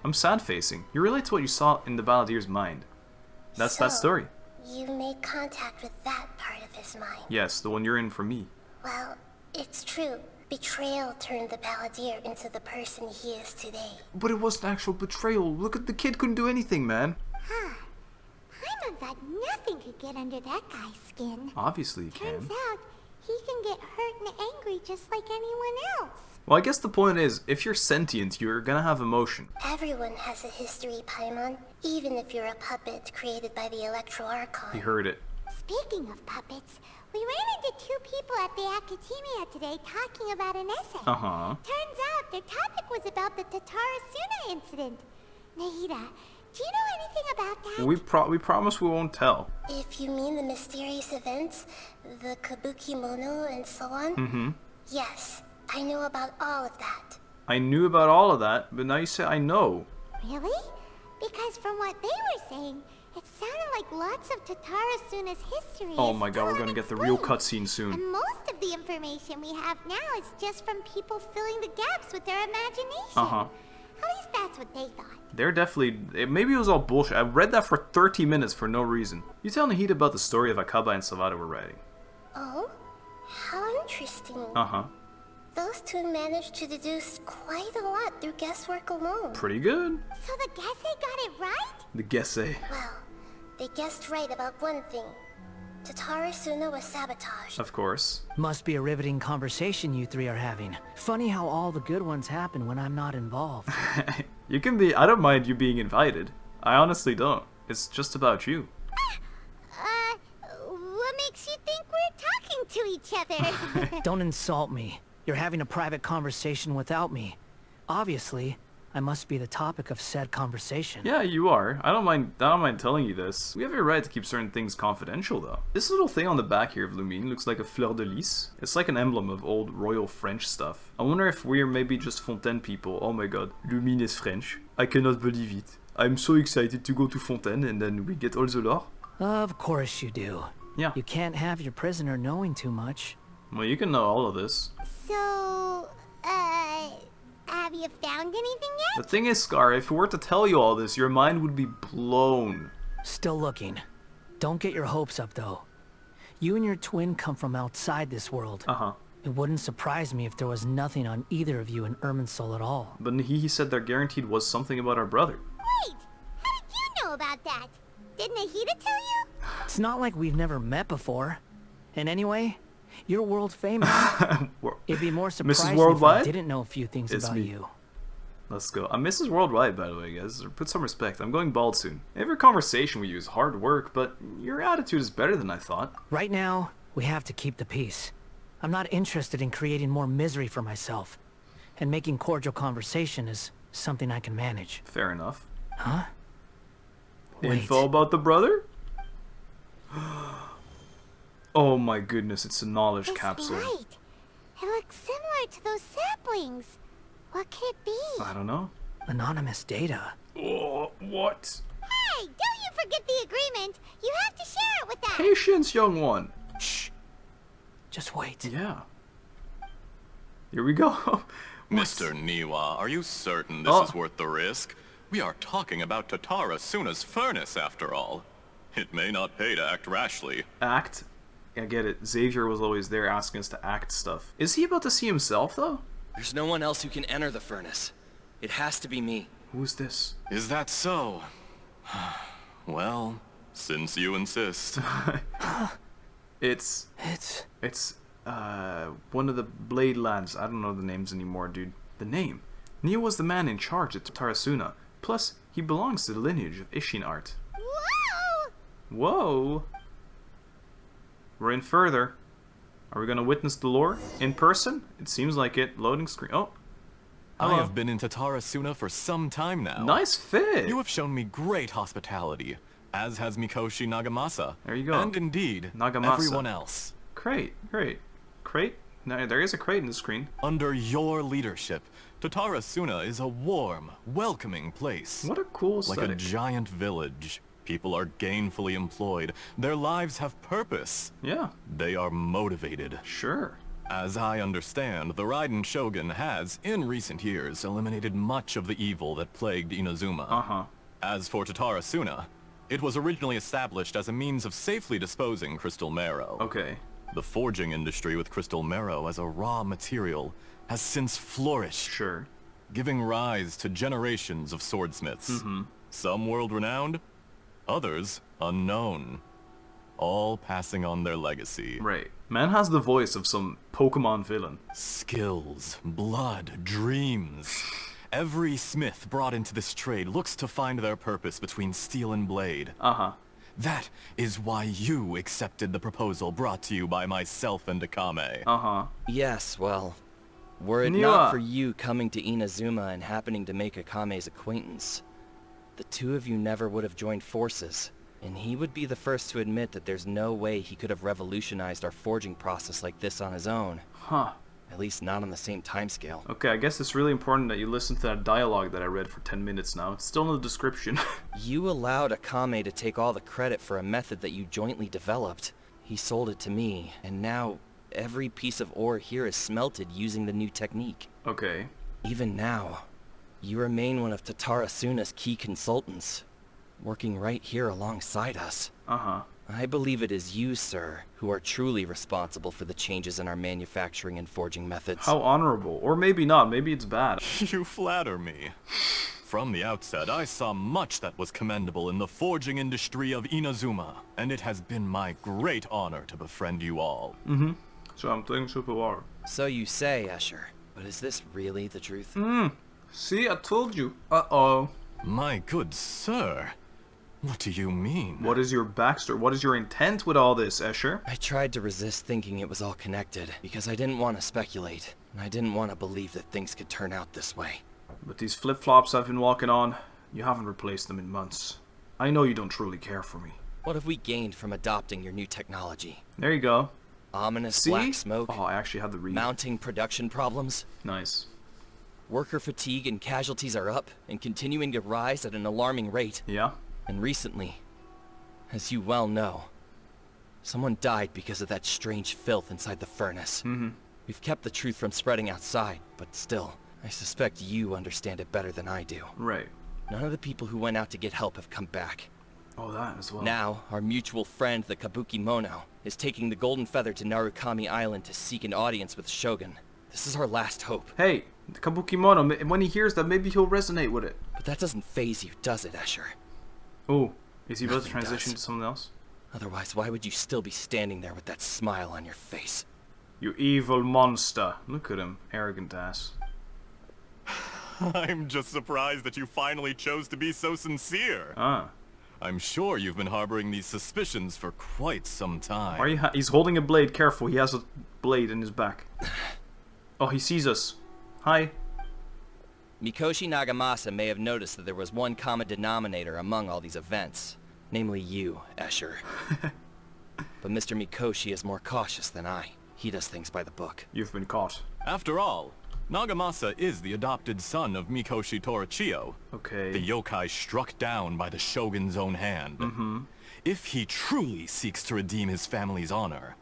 I'm sad-facing. You relate to what you saw in the Balladeer's mind. That's that story. You made contact with that part of his mind. Yes, the one you're in for me. Well, it's true. Betrayal turned the Balladeer into the person he is today. But it wasn't actual betrayal. Look at the kid couldn't do anything, man. Huh. Paimon thought nothing could get under that guy's skin. Obviously he can. Turns out, he can get hurt and angry just like anyone else. Well, I guess the point is, if you're sentient, you're gonna have emotion. Everyone has a history, Paimon. Even if you're a puppet created by the Electro Archon. He heard it. Speaking of puppets, we ran into two people at the Academia today talking about an essay. Turns out their topic was about the Tatarasuna incident. Nahida, do you know anything about that? We promise we won't tell. If you mean the mysterious events, the Kabuki Mono and so on? Yes, I know about all of that. I knew about all of that, but now you say I know. Really? Because from what they were saying, it sounded like lots of Tatarasuna's history. Oh my god, we're gonna get the real cutscene soon. And most of the information we have now is just from people filling the gaps with their imagination. At least that's what they thought. They're definitely... Maybe it was all bullshit. I read that for 30 minutes for no reason. You tell Nahida about the story of Akabe and Savada were writing. Oh? How interesting. Those two managed to deduce quite a lot through guesswork alone. Pretty good. So the Gesse got it right? The Gesse. Well, they guessed right about one thing. Tatarasuna was sabotaged. Of course. Must be a riveting conversation you three are having. Funny how all the good ones happen when I'm not involved. You can be... I don't mind you being invited. I honestly don't. It's just about you. What makes you think we're talking to each other? Don't insult me. You're having a private conversation without me. Obviously, I must be the topic of said conversation. Yeah, you are. I don't mind telling you this. We have a right to keep certain things confidential, though. This little thing on the back here of Lumine looks like a fleur de lis. It's like an emblem of old royal French stuff. I wonder if we're maybe just Fontaine people. Oh my god, Lumine is French. I cannot believe it. I'm so excited to go to Fontaine and then we get all the lore. Of course you do. Yeah. You can't have your prisoner knowing too much. Well, you can know all of this. So, have you found anything yet? The thing is, Scar, if we were to tell you all this, your mind would be blown. Still looking. Don't get your hopes up, though. You and your twin come from outside this world. It wouldn't surprise me if there was nothing on either of you in Irminsul at all. But he said there guaranteed was something about our brother. Wait, how did you know about that? Did Nahida tell you? It's not like we've never met before. And anyway, you're world famous. It'd be more surprising if I didn't know a few things about you. Let's go. I'm Mrs. Worldwide, by the way, guys. Put some respect. I'm going bald soon. Every conversation we use hard work, but your attitude is better than I thought. Right now, we have to keep the peace. I'm not interested in creating more misery for myself. And making cordial conversation is something I can manage. Fair enough. Huh? Info about the brother? Oh my goodness, it's a knowledge capsule. Right. It looks similar to those saplings. What could it be? I don't know. Anonymous data. Oh, what? Hey, don't you forget the agreement. You have to share it with us. Patience, young one. Shh. Just wait. Yeah. Here we go. Mr. Niwa, are you certain this is worth the risk? We are talking about Tatara Suna's furnace, after all. It may not pay to act rashly. Act? I get it. Xavier was always there asking us to act stuff. Is he about to see himself, though? There's no one else who can enter the furnace. It has to be me. Who's this? Is that so? Well, since you insist. It's one of the Blade lads. I don't know the names anymore, dude. The name. Neo was the man in charge at Tarasuna. Plus, he belongs to the lineage of Ishin art. Whoa! Whoa! We're in further. Are we gonna witness the lore in person? It seems like it. Loading screen. Oh. I have been in Tatara for some time now. Nice fit. You have shown me great hospitality, as has Mikoshi Nagamasa. There you go. And indeed, Nagamasa. everyone else. Crate. Crate? No, there is a crate in the screen. Under your leadership, Tatara is a warm, welcoming place. What a cool aesthetic. Like a giant village. People are gainfully employed. Their lives have purpose. Yeah. They are motivated. Sure. As I understand, the Raiden Shogun has, in recent years, eliminated much of the evil that plagued Inazuma. As for Tatara it was originally established as a means of safely disposing crystal marrow. Okay. The forging industry with crystal marrow as a raw material has since flourished. Sure. Giving rise to generations of swordsmiths. Some world-renowned, others unknown. All passing on their legacy. Right. Man has the voice of some Pokemon villain. Skills, blood, dreams. Every smith brought into this trade looks to find their purpose between steel and blade. That is why you accepted the proposal brought to you by myself and Akame. Yes, well, were it not for you coming to Inazuma and happening to make Akame's acquaintance, the two of you never would have joined forces. And he would be the first to admit that there's no way he could have revolutionized our forging process like this on his own. At least not on the same timescale. Okay, I guess it's really important that you listen to that dialogue that I read for 10 minutes now. It's still in the description. You allowed Akame to take all the credit for a method that you jointly developed. He sold it to me, and now every piece of ore here is smelted using the new technique. Okay. Even now, you remain one of Tatara key consultants, working right here alongside us. I believe it is you, sir, who are truly responsible for the changes in our manufacturing and forging methods. How honorable. Or maybe not. Maybe it's bad. You flatter me. From the outset, I saw much that was commendable in the forging industry of Inazuma, and it has been my great honor to befriend you all. Something super war. So you say, Escher, but is this really the truth? See, I told you. Uh-oh. My good sir. What do you mean? What is your backstory? What is your intent with all this, Escher? I tried to resist thinking it was all connected, because I didn't want to speculate, and I didn't want to believe that things could turn out this way. But these flip-flops I've been walking on, you haven't replaced them in months. I know you don't truly care for me. What have we gained from adopting your new technology? There you go. Ominous black smoke? Oh, I actually had the read. Mounting production problems? Nice. Worker fatigue and casualties are up, and continuing to rise at an alarming rate. Yeah? And recently, as you well know, someone died because of that strange filth inside the furnace. We've kept the truth from spreading outside, but still, I suspect you understand it better than I do. Right. None of the people who went out to get help have come back. Oh, that as well. Now, our mutual friend, the Kabuki Mono, is taking the Golden Feather to Narukami Island to seek an audience with the Shogun. This is our last hope. Hey, the Kabuki Mono, when he hears that, maybe he'll resonate with it. But that doesn't faze you, does it, Escher? Oh, is he about to Nothing transition does. to someone else? Otherwise, why would you still be standing there with that smile on your face? You evil monster. Look at him, arrogant ass. I'm just surprised that you finally chose to be so sincere. Ah. I'm sure you've been harboring these suspicions for quite some time. Why are you he's holding a blade, careful, he has a blade in his back. Oh, he sees us. Hi. Mikoshi Nagamasa may have noticed that there was one common denominator among all these events. Namely you, Escher. But Mr. Mikoshi is more cautious than I. He does things by the book. You've been caught. After all, Nagamasa is the adopted son of Mikoshi Torichio, Okay. the yokai struck down by the Shogun's own hand. If he truly seeks to redeem his family's honor,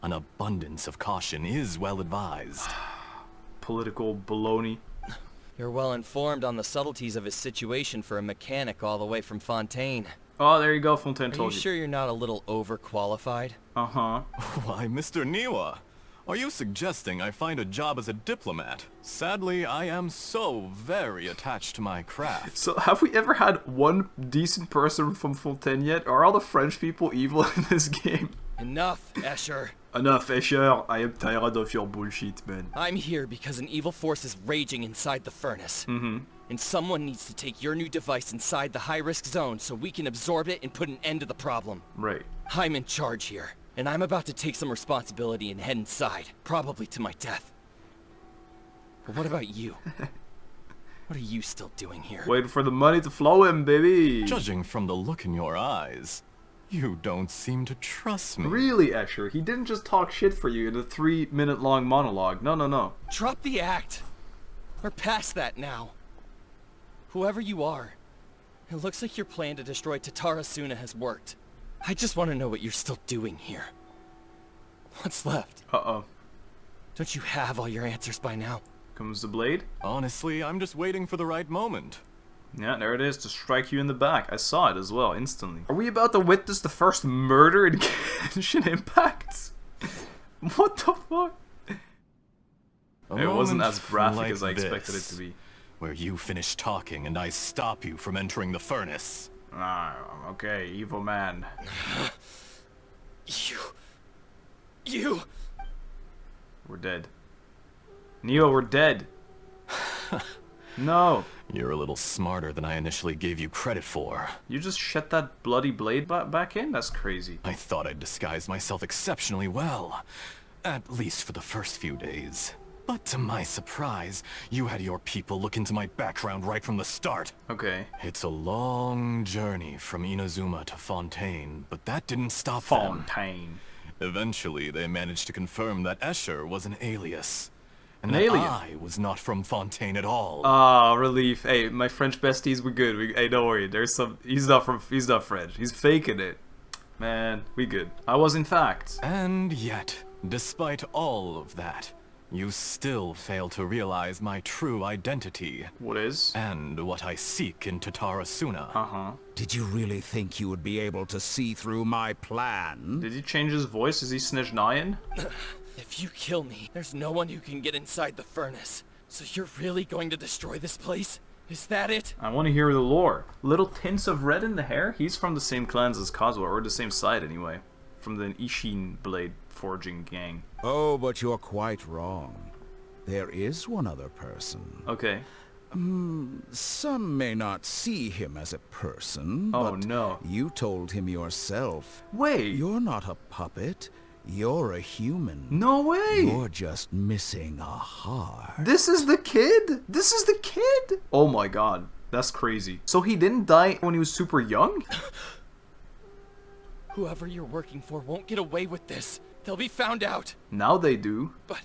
an abundance of caution is well advised. Political baloney. You're well informed on the subtleties of his situation for a mechanic all the way from Fontaine. Oh, there you go, Fontaine Are you told you. sure you're not a little overqualified? Uh-huh. Why, Mr. Niwa, are you suggesting I find a job as a diplomat? Sadly, I am so very attached to my craft. So, have we ever had one decent person from Fontaine yet? Are all the French people evil in this game? Enough, Escher. Enough, Escher. I am tired of your bullshit, man. I'm here because an evil force is raging inside the furnace. And someone needs to take your new device inside the high-risk zone so we can absorb it and put an end to the problem. Right. I'm in charge here, and I'm about to take some responsibility and head inside, probably to my death. But what about you? What are you still doing here? Waiting for the money to flow in, baby. Judging from the look in your eyes, you don't seem to trust me. Really, Escher? He didn't just talk shit for you in a 3-minute-long monologue. No, no, no. Drop the act. We're past that now. Whoever you are, it looks like your plan to destroy Tatarasuna has worked. I just want to know what you're still doing here. What's left? Uh-oh. Don't you have all your answers by now? Comes the blade. Honestly, I'm just waiting for the right moment. Yeah, there it is, to strike you in the back. I saw it as well, instantly. Are we about to witness the first murder in Genshin Impact? What the fuck? It wasn't as graphic like as I expected it this, to be. Where you finish talking and I stop you from entering the furnace. Ah, okay, evil man. You... We're dead. Neo, we're dead. No. You're a little smarter than I initially gave you credit for. You just shut that bloody blade back in? That's crazy. I thought I'd disguised myself exceptionally well. At least for the first few days. But to my surprise, you had your people look into my background right from the start. Okay. It's a long journey from Inazuma to Fontaine, but that didn't stop them. Fontaine. Eventually, they managed to confirm that Escher was an alias. And An that alien? I was not from Fontaine at all. Ah, relief. Hey, my French besties, we're good. Hey, don't worry. There's some. He's not French. He's faking it. Man, we good. I was in fact. And yet, despite all of that, you still fail to realize my true identity. What is? And what I seek in Tatarasuna. Uh-huh. Did you really think you would be able to see through my plan? Did he change his voice? Is he Snezhnayan? If you kill me, there's no one who can get inside the furnace. So you're really going to destroy this place? Is that it? I want to hear the lore. Little tints of red in the hair? He's from the same clans as Kazuha, or the same side anyway. From the Ishin blade forging gang. Oh, but you're quite wrong. There is one other person. Okay. Some may not see him as a person, Oh, but no. you told him yourself. Wait. You're not a puppet. You're a human. No way. You're just missing a heart. This is the kid? This is the kid? Oh my god. That's crazy. So he didn't die when he was super young? Whoever you're working for won't get away with this. They'll be found out. Now they do. But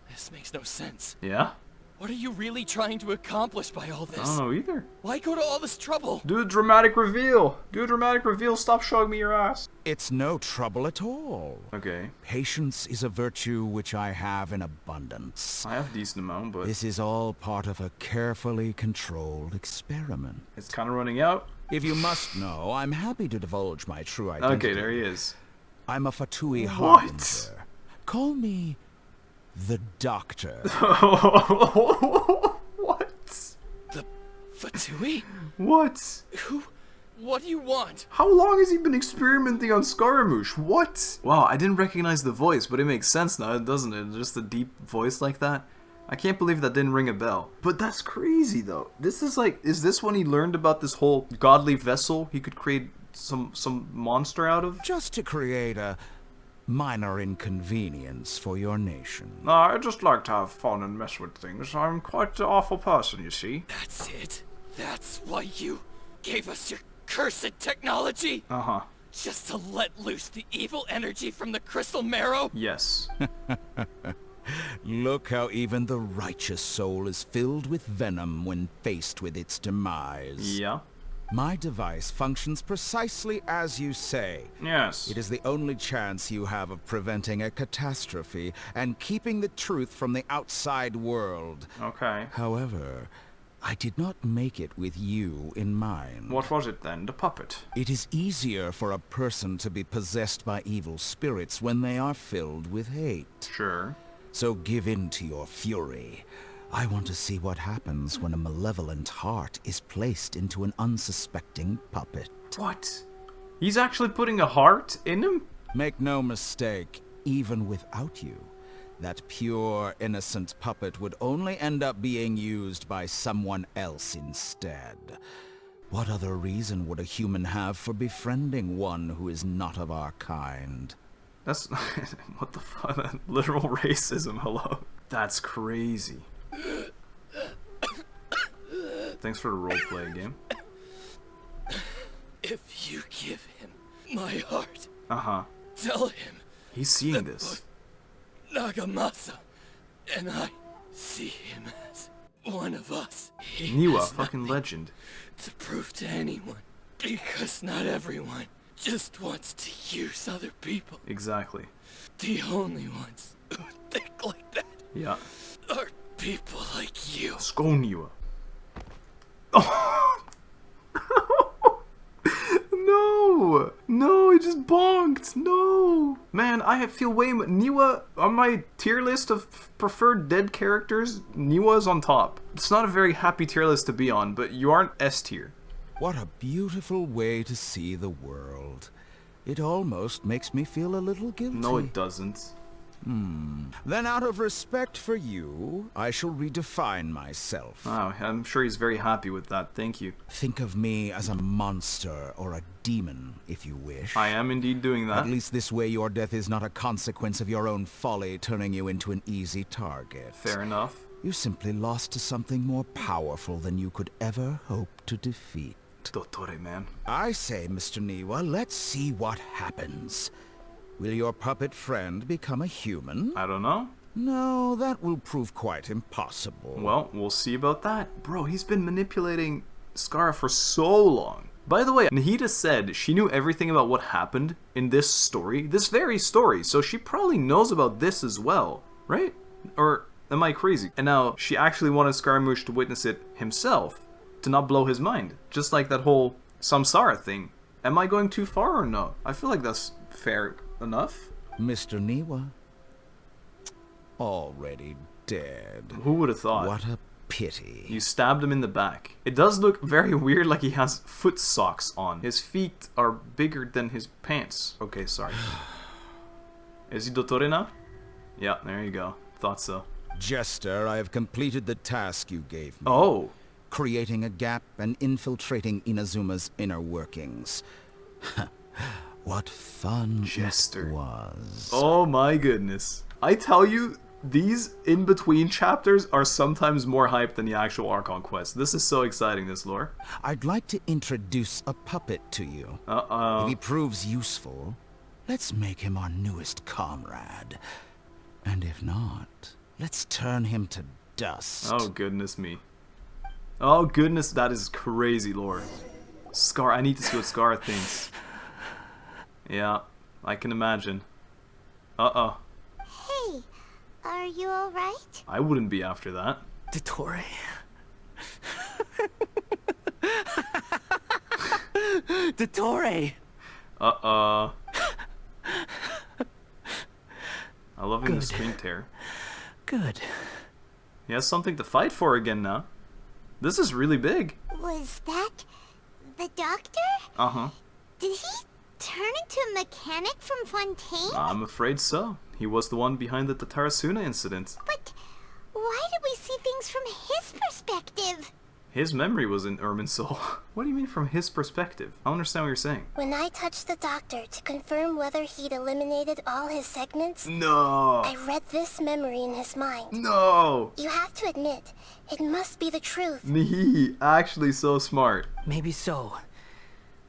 this makes no sense. Yeah? What are you really trying to accomplish by all this? I don't know either. Why go to all this trouble? Do a dramatic reveal. Do a dramatic reveal. Stop showing me your ass. It's no trouble at all. Okay. Patience is a virtue which I have in abundance. I have a decent amount, but... This is all part of a carefully controlled experiment. It's kind of running out. If you must know, I'm happy to divulge my true identity. Okay, there he is. I'm a Fatui What? harbinger. Call me the Doctor. What? The Fatui? What? Who? What do you want? How long has he been experimenting on Scaramouche? What? Wow, I didn't recognize the voice, but it makes sense now, doesn't it? Just a deep voice like that. I can't believe that didn't ring a bell. But that's crazy, though. This is like, is this when he learned about this whole godly vessel he could create some monster out of? Just to create a minor inconvenience for your nation. I just like to have fun and mess with things. I'm quite the awful person, you see. That's it. That's why you gave us your cursed technology? Uh-huh. Just to let loose the evil energy from the crystal marrow? Yes. Look how even the righteous soul is filled with venom when faced with its demise. Yeah. My device functions precisely as you say. Yes. It is the only chance you have of preventing a catastrophe and keeping the truth from the outside world. Okay. However, I did not make it with you in mind. What was it then? The puppet? It is easier for a person to be possessed by evil spirits when they are filled with hate. Sure. So give in to your fury. I want to see what happens when a malevolent heart is placed into an unsuspecting puppet. What? He's actually putting a heart in him? Make no mistake, even without you, that pure, innocent puppet would only end up being used by someone else instead. What other reason would a human have for befriending one who is not of our kind? That's... what the fuck? Literal racism, hello? That's crazy. Thanks for the roleplay game. If you give him my heart, tell him he's seeing this. Nagamasa and I see him as one of us. Niwa, fucking legend. To prove to anyone, because not everyone just wants to use other people. Exactly. The only ones who think like that are people like you. Sko Niwa. Oh. No! No, he just bonked! No! Man, I feel way more... Niwa, on my tier list of preferred dead characters, Niwa's on top. It's not a very happy tier list to be on, but you aren't S tier. What a beautiful way to see the world. It almost makes me feel a little guilty. No, it doesn't. Then out of respect for you, I shall redefine myself. Oh, I'm sure he's very happy with that. Thank you. Think of me as a monster or a demon, if you wish. I am indeed doing that. At least this way your death is not a consequence of your own folly turning you into an easy target. Fair enough. You simply lost to something more powerful than you could ever hope to defeat. Dottore, man. I say, Mr. Niwa, let's see what happens. Will your puppet friend become a human? I don't know. No, that will prove quite impossible. Well, we'll see about that. Bro, he's been manipulating Scara for so long. By the way, Nahida said she knew everything about what happened in this story, this very story, so she probably knows about this as well, right? Or am I crazy? And now she actually wanted Scaramouche to witness it himself, to not blow his mind, just like that whole Samsara thing. Am I going too far or no? I feel like that's fair enough. Mr. Niwa, already dead. Who would have thought? What a pity. You stabbed him in the back. It does look very weird, like he has foot socks on. His feet are bigger than his pants. Okay, sorry. Is he Dottore now? Yeah, there you go. Thought so. Jester, I have completed the task you gave me. Oh. Creating a gap and infiltrating Inazuma's inner workings. What fun Jester it was. Oh my goodness. I tell you, these in-between chapters are sometimes more hype than the actual Archon quest. This is so exciting, this lore. I'd like to introduce a puppet to you. Uh-oh. If he proves useful, let's make him our newest comrade. And if not, let's turn him to dust. Oh, goodness me. Oh, goodness, that is crazy lore. Scar, I need to see what Scar thinks. Yeah, I can imagine. Uh-oh. Hey, are you alright? I wouldn't be after that. Dottore. Dottore. Uh-oh. I love him Good. the screen tear. Good. He has something to fight for again now. This is really big. Was that the doctor? Uh-huh. Did he turn into a mechanic from Fontaine? I'm afraid so. He was the one behind the Tatarasuna incident. But why did we see things from his perspective? His memory was in Irminsul. What do you mean from his perspective? I don't understand what you're saying. When I touched the doctor to confirm whether he'd eliminated all his segments, No! I read this memory in his mind. No! You have to admit, it must be the truth. He actually so smart. Maybe so.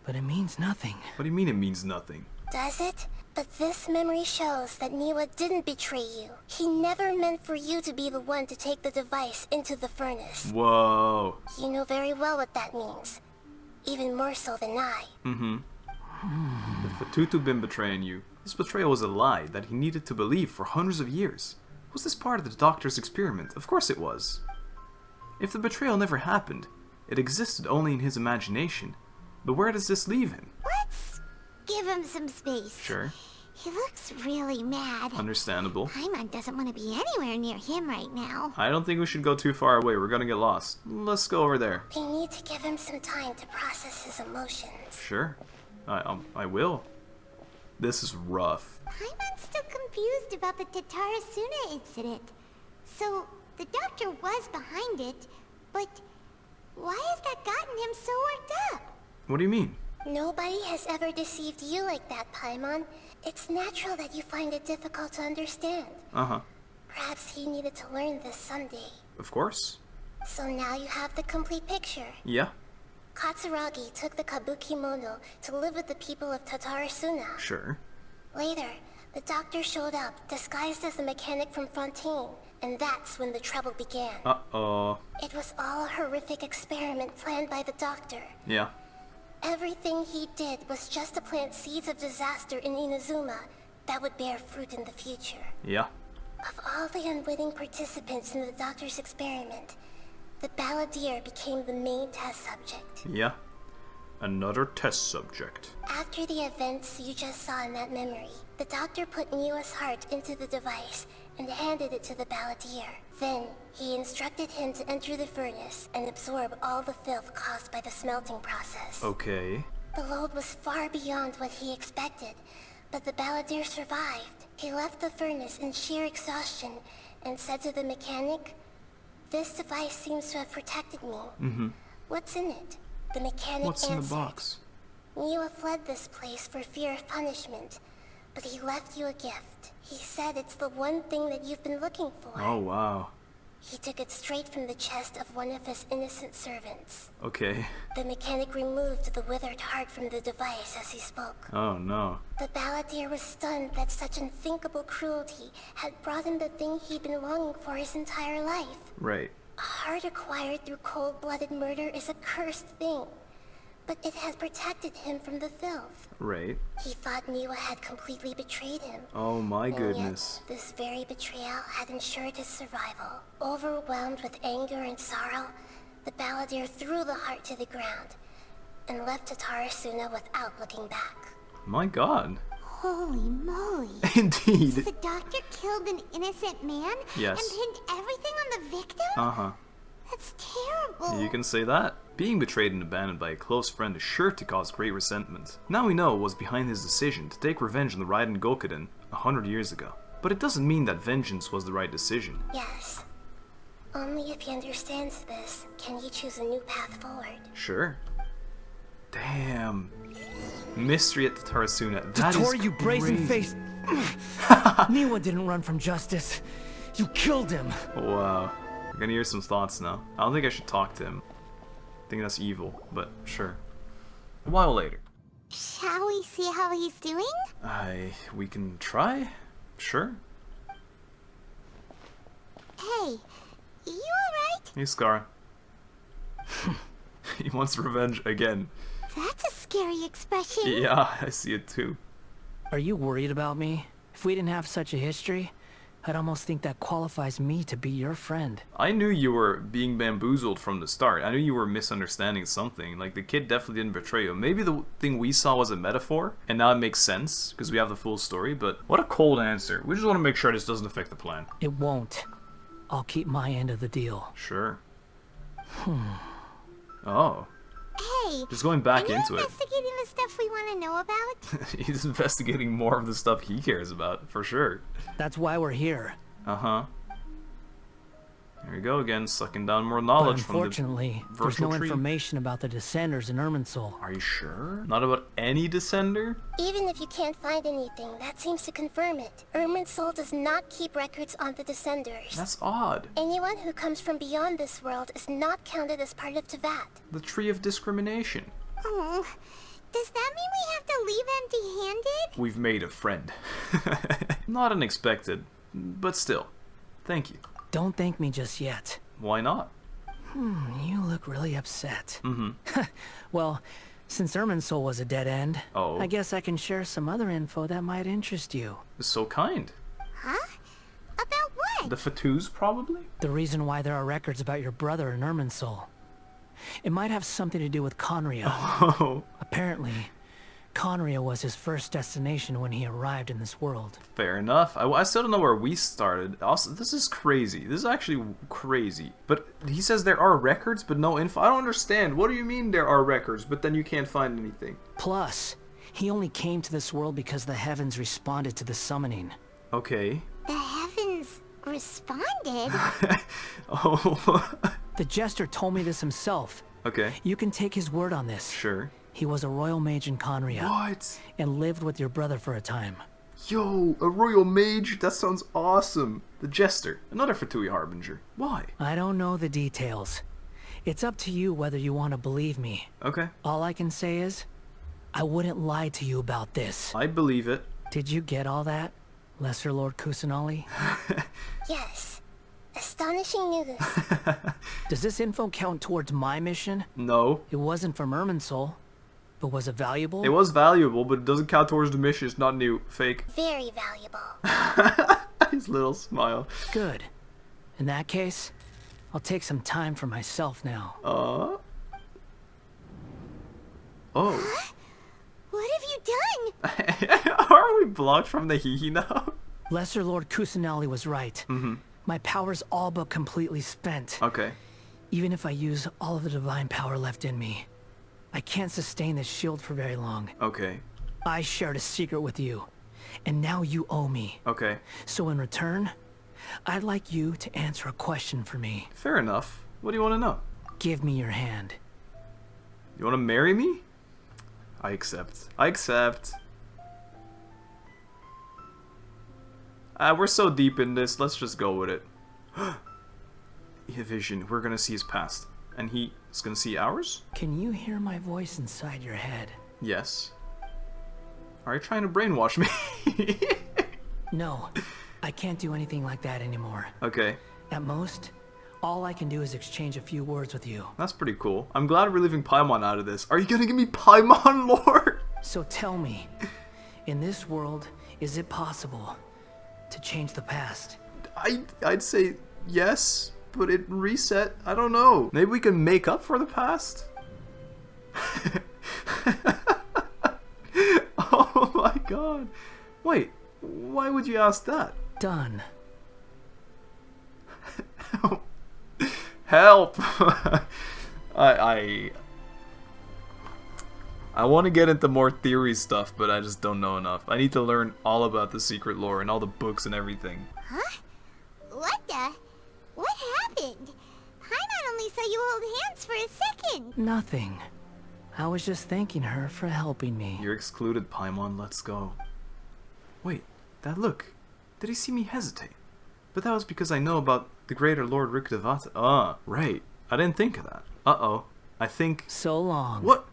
But it means nothing. What do you mean it means nothing? Does it? But this memory shows that Niwa didn't betray you. He never meant for you to be the one to take the device into the furnace. Whoa. You know very well what that means. Even more so than I. Mm-hmm. If Fatutu been betraying you, this betrayal was a lie that he needed to believe for hundreds of years. Was this part of the doctor's experiment? Of course it was. If the betrayal never happened, it existed only in his imagination. But where does this leave him? Let's give him some space. Sure. He looks really mad. Understandable. Paimon doesn't want to be anywhere near him right now. I don't think we should go too far away. We're gonna get lost. Let's go over there. We need to give him some time to process his emotions. Sure. I will. This is rough. Paimon's still confused about the Tatarasuna incident. So, the doctor was behind it, but why has that gotten him so worked up? What do you mean? Nobody has ever deceived you like that, Paimon. It's natural that you find it difficult to understand. Uh-huh. Perhaps he needed to learn this someday. Of course. So now you have the complete picture. Yeah. Katsuragi took the Kabuki Mono to live with the people of Tatarasuna. Sure. Later, the doctor showed up, disguised as a mechanic from Fontaine, and that's when the trouble began. Uh-oh. It was all a horrific experiment planned by the doctor. Yeah. Everything he did was just to plant seeds of disaster in Inazuma that would bear fruit in the future. Yeah. Of all the unwitting participants in the doctor's experiment, the balladeer became the main test subject. Yeah. Another test subject. After the events you just saw in that memory, the doctor put Niwa's heart into the device and handed it to the balladeer. Then, he instructed him to enter the furnace and absorb all the filth caused by the smelting process. Okay. The load was far beyond what he expected, but the balladeer survived. He left the furnace in sheer exhaustion and said to the mechanic, "This device seems to have protected me. Mm-hmm. What's in it?" The mechanic What's answered, in the box? "Niwa fled this place for fear of punishment, but he left you a gift. He said it's the one thing that you've been looking for." Oh, wow. He took it straight from the chest of one of his innocent servants. Okay. The mechanic removed the withered heart from the device as he spoke. Oh, no. The balladeer was stunned that such unthinkable cruelty had brought him the thing he'd been longing for his entire life. Right. A heart acquired through cold-blooded murder is a cursed thing, but it had protected him from the filth. Right. He thought Niwa had completely betrayed him. Oh, my And goodness. yet, this very betrayal had ensured his survival. Overwhelmed with anger and sorrow, the balladeer threw the heart to the ground and left Tatarasuna without looking back. My god. Holy moly. Indeed. So the doctor killed an innocent man? Yes. And pinned everything on the victim? Uh-huh. That's terrible. You can say that. Being betrayed and abandoned by a close friend is sure to cause great resentment. Now we know what was behind his decision to take revenge on the Raiden Gokuden 100 years ago. But it doesn't mean that vengeance was the right decision. Yes. Only if he understands this can he choose a new path forward. Sure. Damn. Mystery at Tatarasuna. That Dottore, is you brazen crazy. face. Niwa didn't run from justice. You killed him. Wow. We're gonna hear some thoughts now. I don't think I should talk to him. I think that's evil, but sure. A while later. Shall we see how he's doing? We can try? Sure. Hey, you Hey, Scara. He wants revenge again. That's a scary expression. Yeah, I see it too. Are you worried about me? If we didn't have such a history, I'd almost think that qualifies me to be your friend. I knew you were being bamboozled from the start. I knew you were misunderstanding something. Like, the kid definitely didn't betray you. Maybe the thing we saw was a metaphor, and now it makes sense, because we have the full story, but what a cold answer. We just want to make sure this doesn't affect the plan. It won't. I'll keep my end of the deal. Sure. Oh. Hey, Just going back are you into it. investigating the stuff we want to know about? He's investigating more of the stuff he cares about, for sure. That's why we're here. Uh-huh. Here we go again, sucking down more knowledge But from the unfortunately, there's virtual no tree. information about the Descenders in Irminsul. Are you sure? Not about any Descender? Even if you can't find anything, that seems to confirm it. Irminsul does not keep records on the Descenders. That's odd. Anyone who comes from beyond this world is not counted as part of Tevat. The tree of discrimination. Oh, does that mean we have to leave empty-handed? We've made a friend. Not unexpected, but still. Thank you. Don't thank me just yet. Why not? You look really upset. Mm-hmm. Well, since Irminsul was a dead end, Oh. I guess I can share some other info that might interest you. So kind. Huh? About what? The Fatus, probably? The reason why there are records about your brother in Irminsul. It might have something to do with Conria. Oh, Apparently, Conria was his first destination when he arrived in this world. fair enough. I still don't know where we started. Also, this is crazy. This is actually crazy. But he says there are records, but no info. I don't understand. What do you mean there are records, but then you can't find anything? Plus, he only came to this world because the heavens responded to the summoning. Okay. The heavens responded? Oh. The Jester told me this himself. Okay. You can take his word on this. Sure. He was a royal mage in Conria. What? And lived with your brother for a time. Yo, a royal mage? That sounds awesome. The Jester. Another Fatui Harbinger. Why? I don't know the details. It's up to you whether you want to believe me. Okay. All I can say is, I wouldn't lie to you about this. I believe it. Did you get all that, Lesser Lord Kusanali? Yes. Astonishing news. Does this info count towards my mission? No. It wasn't from Irminsul. But was it valuable? It was valuable, but it doesn't count towards the mission. It's not new. Fake. Very valuable. His little smile. Good. In that case, I'll take some time for myself now. Oh. What have you done? Are we blocked from the hehe now? Lesser Lord Kusanali was right. My power's all but completely spent. Okay. Even if I use all of the divine power left in me, I can't sustain this shield for very long. Okay. I shared a secret with you, and now you owe me. Okay. So in return, I'd like you to answer a question for me. Fair enough. What do you want to know? Give me your hand. You want to marry me? I accept. I accept. We're so deep in this. Let's just go with it. A vision. We're gonna see his past. And he is gonna see ours? Can you hear my voice inside your head? Yes. Are you trying to brainwash me? No, I can't do anything like that anymore. Okay. At most, all I can do is exchange a few words with you. That's pretty cool. I'm glad we're leaving Paimon out of this. Are you gonna give me Paimon lore? So tell me, in this world, is it possible to change the past? I'd say yes, but it reset. I don't know. Maybe we can make up for the past? Oh my god. Wait, why would you ask that? Done. Help! I want to get into more theory stuff, but I just don't know enough. I need to learn all about the secret lore and all the books and everything. Huh? What happened? Paimon only saw you hold hands for a second. Nothing. I was just thanking her for helping me. You're excluded, Paimon. Let's go. Wait, that look. Did he see me hesitate? But that was because I know about the greater Lord Rikdavata. Ah, right. I didn't think of that. Uh-oh. I think... So long. What?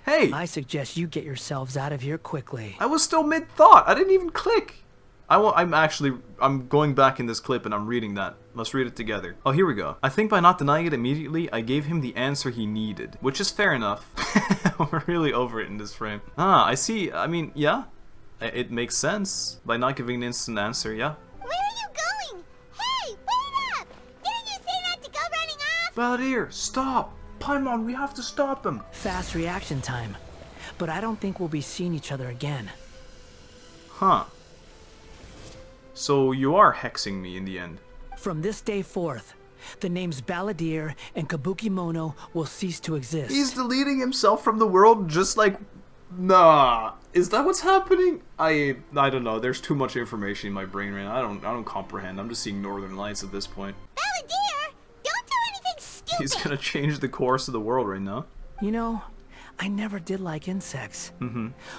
Hey! I suggest you get yourselves out of here quickly. I was still mid-thought. I didn't even click. I'm going back in this clip and I'm reading that. Let's read it together. Oh, here we go. I think by not denying it immediately, I gave him the answer he needed. Which is fair enough. We're really over it in this frame. Ah, I see. I mean, yeah. It makes sense. By not giving an instant answer, yeah. Where are you going? Hey, wait up! Didn't you say not to go running off? Balladeer, stop! Paimon, we have to stop him. Fast reaction time. But I don't think we'll be seeing each other again. Huh. So you are hexing me in the end. From this day forth, the names Balladeer and Kabukimono will cease to exist. He's deleting himself from the world just like... Nah. Is that what's happening? I don't know. There's too much information in my brain right now. I don't comprehend. I'm just seeing Northern Lights at this point. Balladeer, don't do anything stupid! He's gonna change the course of the world right now. You know, I never did like insects.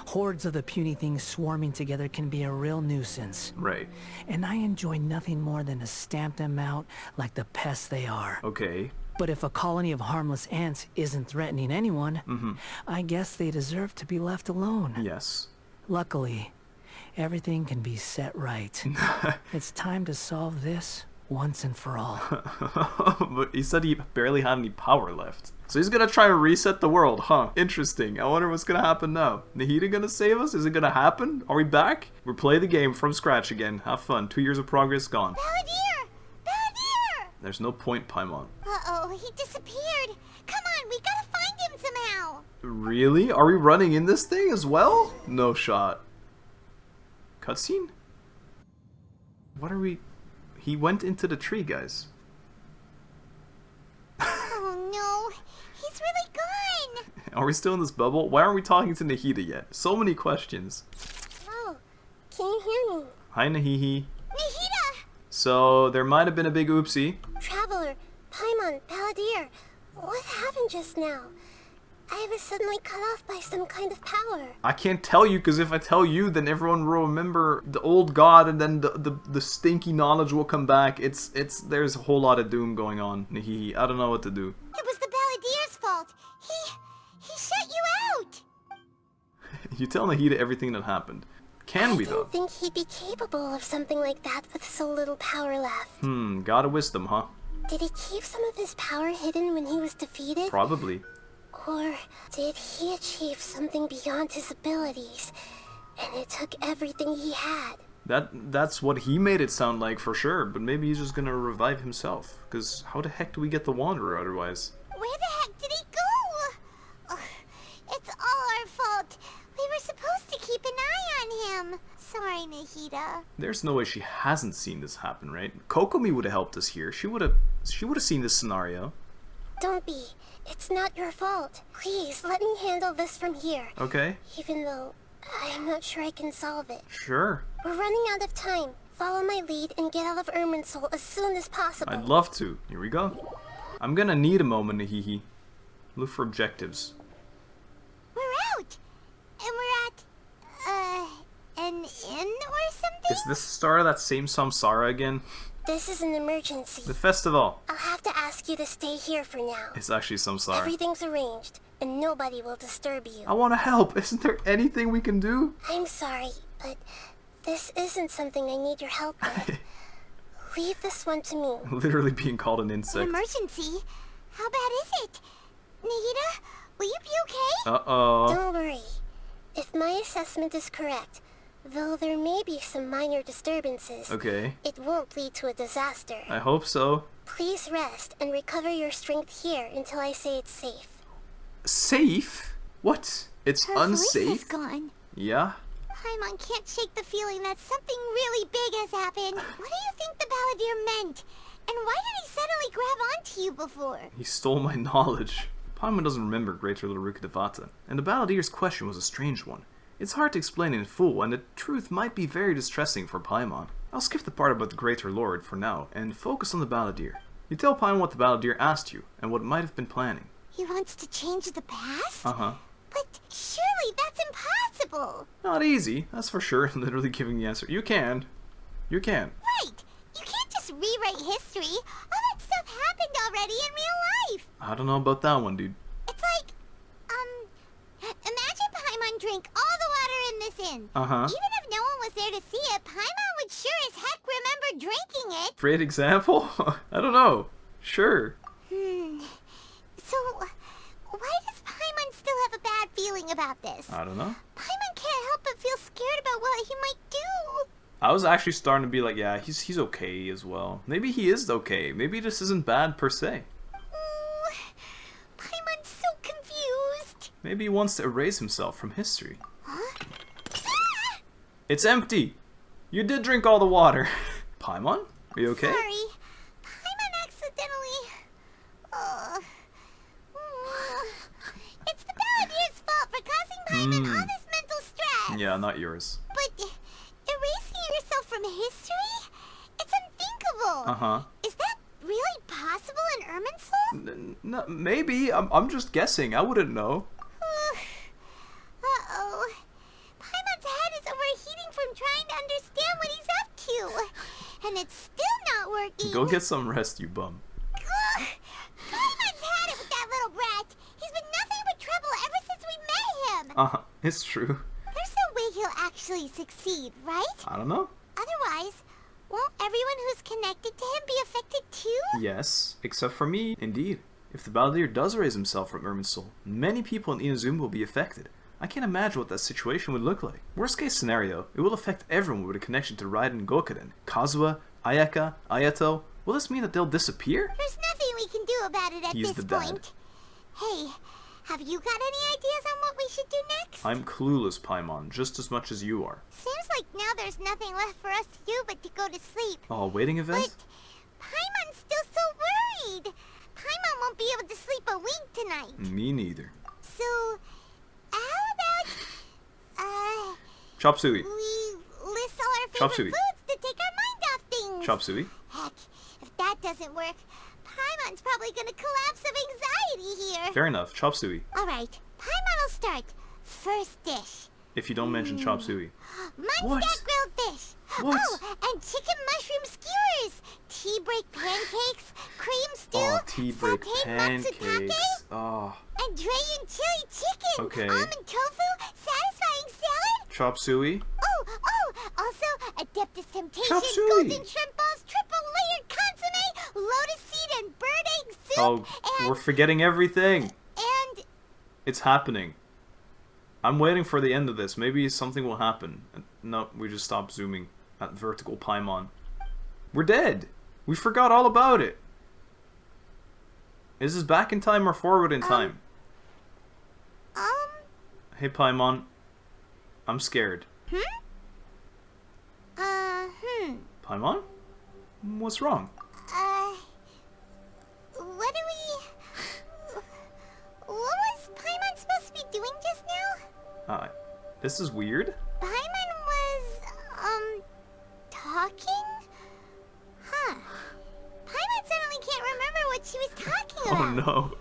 Hordes of the puny things swarming together can be a real nuisance. Right. And I enjoy nothing more than to stamp them out like the pests they are. Okay. But if a colony of harmless ants isn't threatening anyone, I guess they deserve to be left alone. Yes. Luckily, everything can be set right. It's time to solve this once and for all. But he said he barely had any power left. So he's gonna try to reset the world, huh? Interesting. I wonder what's gonna happen now. Nahida gonna save us? Is it gonna happen? Are we back? We play the game from scratch again. Have fun. 2 years of progress gone. Balladeer! Balladeer! There's no point, Paimon. Uh-oh, he disappeared. Come on, we gotta find him somehow. Really? Are we running in this thing as well? No shot. Cutscene? What are we... He went into the tree, guys. Oh no, he's really gone. Are we still in this bubble? Why aren't we talking to Nahida yet? So many questions. Oh, can you hear me? Hi, Nahihi. Nahida! So, there might have been a big oopsie. Traveler, Paimon, Balladeer, what happened just now? I was suddenly cut off by some kind of power. I can't tell you, because if I tell you, then everyone will remember the old god, and then the stinky knowledge will come back. There's a whole lot of doom going on, Nahihi. I don't know what to do. It was the Balladeer's fault. He shut you out. You tell Nahida everything that happened. Can we, I though? don't think he'd be capable of something like that with so little power left. God of wisdom, huh? Did he keep some of his power hidden when he was defeated? Probably. Or did he achieve something beyond his abilities, and it took everything he had? That's what he made it sound like for sure, but maybe he's just gonna revive himself. Because how the heck do we get the Wanderer otherwise? Where the heck did he go? Ugh, it's all our fault. We were supposed to keep an eye on him. Sorry, Nahida. There's no way she hasn't seen this happen, right? Kokomi would have helped us here. She would have seen this scenario. Don't be. It's not your fault. Please, let me handle this from here. Okay. Even though I'm not sure I can solve it. Sure. We're running out of time. Follow my lead and get out of Irminsul as soon as possible. I'd love to. Here we go. I'm gonna need a moment, Nahihi. Look for objectives. We're out! And we're at, an inn or something? Is this the start of that same samsara again? This is an emergency. The festival. I'll have to ask you to stay here for now. It's actually samsara. Everything's arranged, and nobody will disturb you. I want to help. Isn't there anything we can do? I'm sorry, but this isn't something I need your help with. Leave this one to me. Literally being called an insect. An emergency? How bad is it? Nahida, will you be okay? Uh-oh. Don't worry. If my assessment is correct, though there may be some minor disturbances, okay, it won't lead to a disaster. I hope so. Please rest and recover your strength here until I say it's safe. Safe? What? It's Her unsafe? voice is gone. Yeah? Paimon can't shake the feeling that something really big has happened. What do you think the Balladeer meant? And why did he suddenly grab onto you before? He stole my knowledge. Paimon doesn't remember Greater Lurukadevata, and the Balladeer's question was a strange one. It's hard to explain in full, and the truth might be very distressing for Paimon. I'll skip the part about the Greater Lord for now, and focus on the Balladeer. You tell Paimon what the Balladeer asked you, and what it might have been planning. He wants to change the past? Uh-huh. But surely that's impossible! Not easy, that's for sure. Literally giving the answer. You can. You can. Right! You can't just rewrite history! All that stuff happened already in real life! I don't know about that one, dude. It's like, imagine Paimon drank all the water in this inn. Uh-huh. Even if no one was there to see it, Paimon would drinking it. Great example? I don't know. Sure. So, why does Paimon still have a bad feeling about this? I don't know. Paimon can't help but feel scared about what he might do. I was actually starting to be like, yeah, he's okay as well. Maybe he is okay. Maybe this isn't bad per se. Paimon's so confused. Maybe he wants to erase himself from history. Huh? It's empty. You did drink all the water. Paimon, are you okay? Sorry. Paimon accidentally... It's the Balladeer's fault for causing Paimon all this mental stress. Yeah, not yours. But erasing yourself from history? It's unthinkable. Is that really possible in Irminsul? No, maybe. I'm just guessing. I wouldn't know. Uh-oh. Paimon's head is overheating from trying to understand what he's up to. And it's still not working. Go get some rest, you bum. Paimon's had it with that little brat. He's been nothing but trouble ever since we met him. It's true. There's no way he'll actually succeed, right? I don't know. Otherwise, won't everyone who's connected to him be affected too? Yes, except for me, indeed. If the Balladeer does raise himself from Irminsul, many people in Inazuma will be affected. I can't imagine what that situation would look like. Worst case scenario, it will affect everyone with a connection to Raiden and Gokuden. Kazuha, Ayaka, Ayato. Will this mean that they'll disappear? There's nothing we can do about it at He's this the dad. point. Hey, have you got any ideas on what we should do next? I'm clueless, Paimon, just as much as you are. Seems like now there's nothing left for us to do but to go to sleep. Oh, waiting event? But Paimon's still so worried. Paimon won't be able to sleep a wink tonight. Me neither. So, how about, Chop suey. we list all our Chop favorite suey. foods to take our mind off things? Chop suey. Heck, if that doesn't work, Paimon's probably gonna collapse of anxiety here. Fair enough, chop suey. Alright, Paimon will start. First dish. If you don't mention chop suey. Munchak grilled fish. What? Oh, and chicken mushroom skewers. Tea break pancakes. Cream stew. Oh, tea break sauteed pancakes. matsutake, Oh. and Dragon chili chicken. Okay. Almond tofu. Satisfying salad. Chop suey. Oh, also Adeptus Temptation. Chop suey. Golden shrimp balls. Triple layered consomme. Lotus seed and bird egg soup. Oh, and, we're forgetting everything. and It's happening. I'm waiting for the end of this. Maybe something will happen. No, we just stopped zooming at vertical Paimon. We're dead. We forgot all about it. Is this back in time or forward in time? Hey Paimon. I'm scared. Paimon? What's wrong? What was Paimon supposed to be doing just now? This is weird. Paimon was, talking? Huh. Paimon suddenly can't remember what she was talking about. Oh no.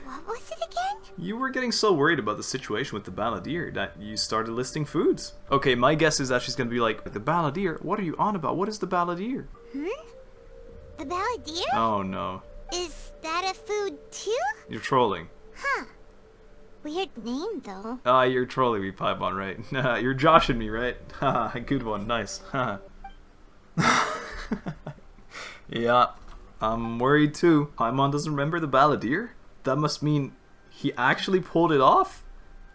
What was it again? You were getting so worried about the situation with the Balladeer that you started listing foods. Okay, my guess is that she's gonna be like, the Balladeer? What are you on about? What is the Balladeer? The Balladeer? Oh no. Is that a food too? You're trolling. Huh. Weird name though. You're trolling me, Paimon, right? You're joshing me, right? Haha, good one, nice. Yeah, I'm worried too. Paimon doesn't remember the Balladeer? That must mean he actually pulled it off?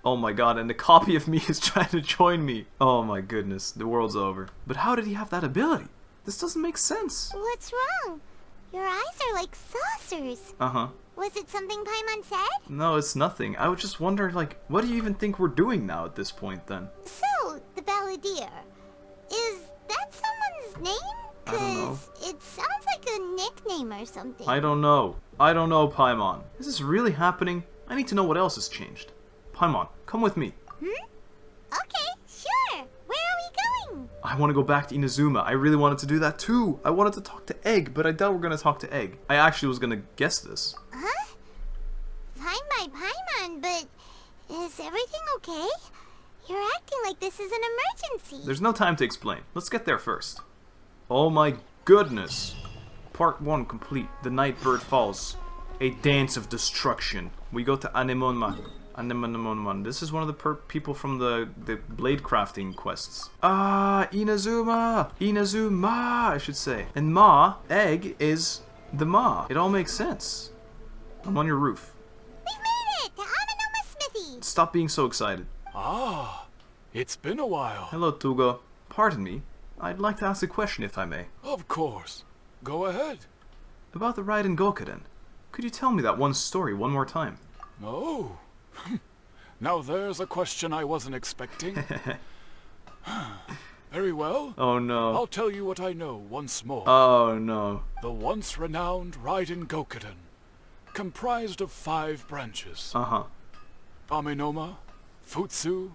Oh my god, and the copy of me is trying to join me. Oh my goodness, the world's over. But how did he have that ability? This doesn't make sense. What's wrong? Your eyes are like saucers. Was it something Paimon said? No, it's nothing. I would just wonder, like, what do you even think we're doing now at this point then? So, the Balladeer. Is that someone's name? I don't know. 'Cause it sounds like a nickname or something. I don't know. I don't know, Paimon. Is this really happening? I need to know what else has changed. Paimon, come with me. Okay, sure. Where are we going? I want to go back to Inazuma. I really wanted to do that too. I wanted to talk to Egg, but I doubt we're going to talk to Egg. I actually was going to guess this. Huh? Fine by Paimon, but is everything okay? You're acting like this is an emergency. There's no time to explain. Let's get there first. Oh my goodness. Part 1 complete. The Night Bird Falls. A dance of destruction. We go to Anemone This is one of the people from the blade crafting quests. Ah, Inazuma! Inazuma, I should say. And Ma, egg, is the Ma. It all makes sense. I'm on your roof. We made it! To Amanoma Smithy! Stop being so excited. Ah, it's been a while. Hello, Tugo. Pardon me. I'd like to ask a question, if I may. Of course. Go ahead. About the Raiden Gokuden. Could you tell me that one story one more time? Oh. Now there's a question I wasn't expecting. Very well. Oh no. I'll tell you what I know once more. Oh no. The once renowned Raiden Gokuden, comprised of 5 branches. Amenoma, Futsu,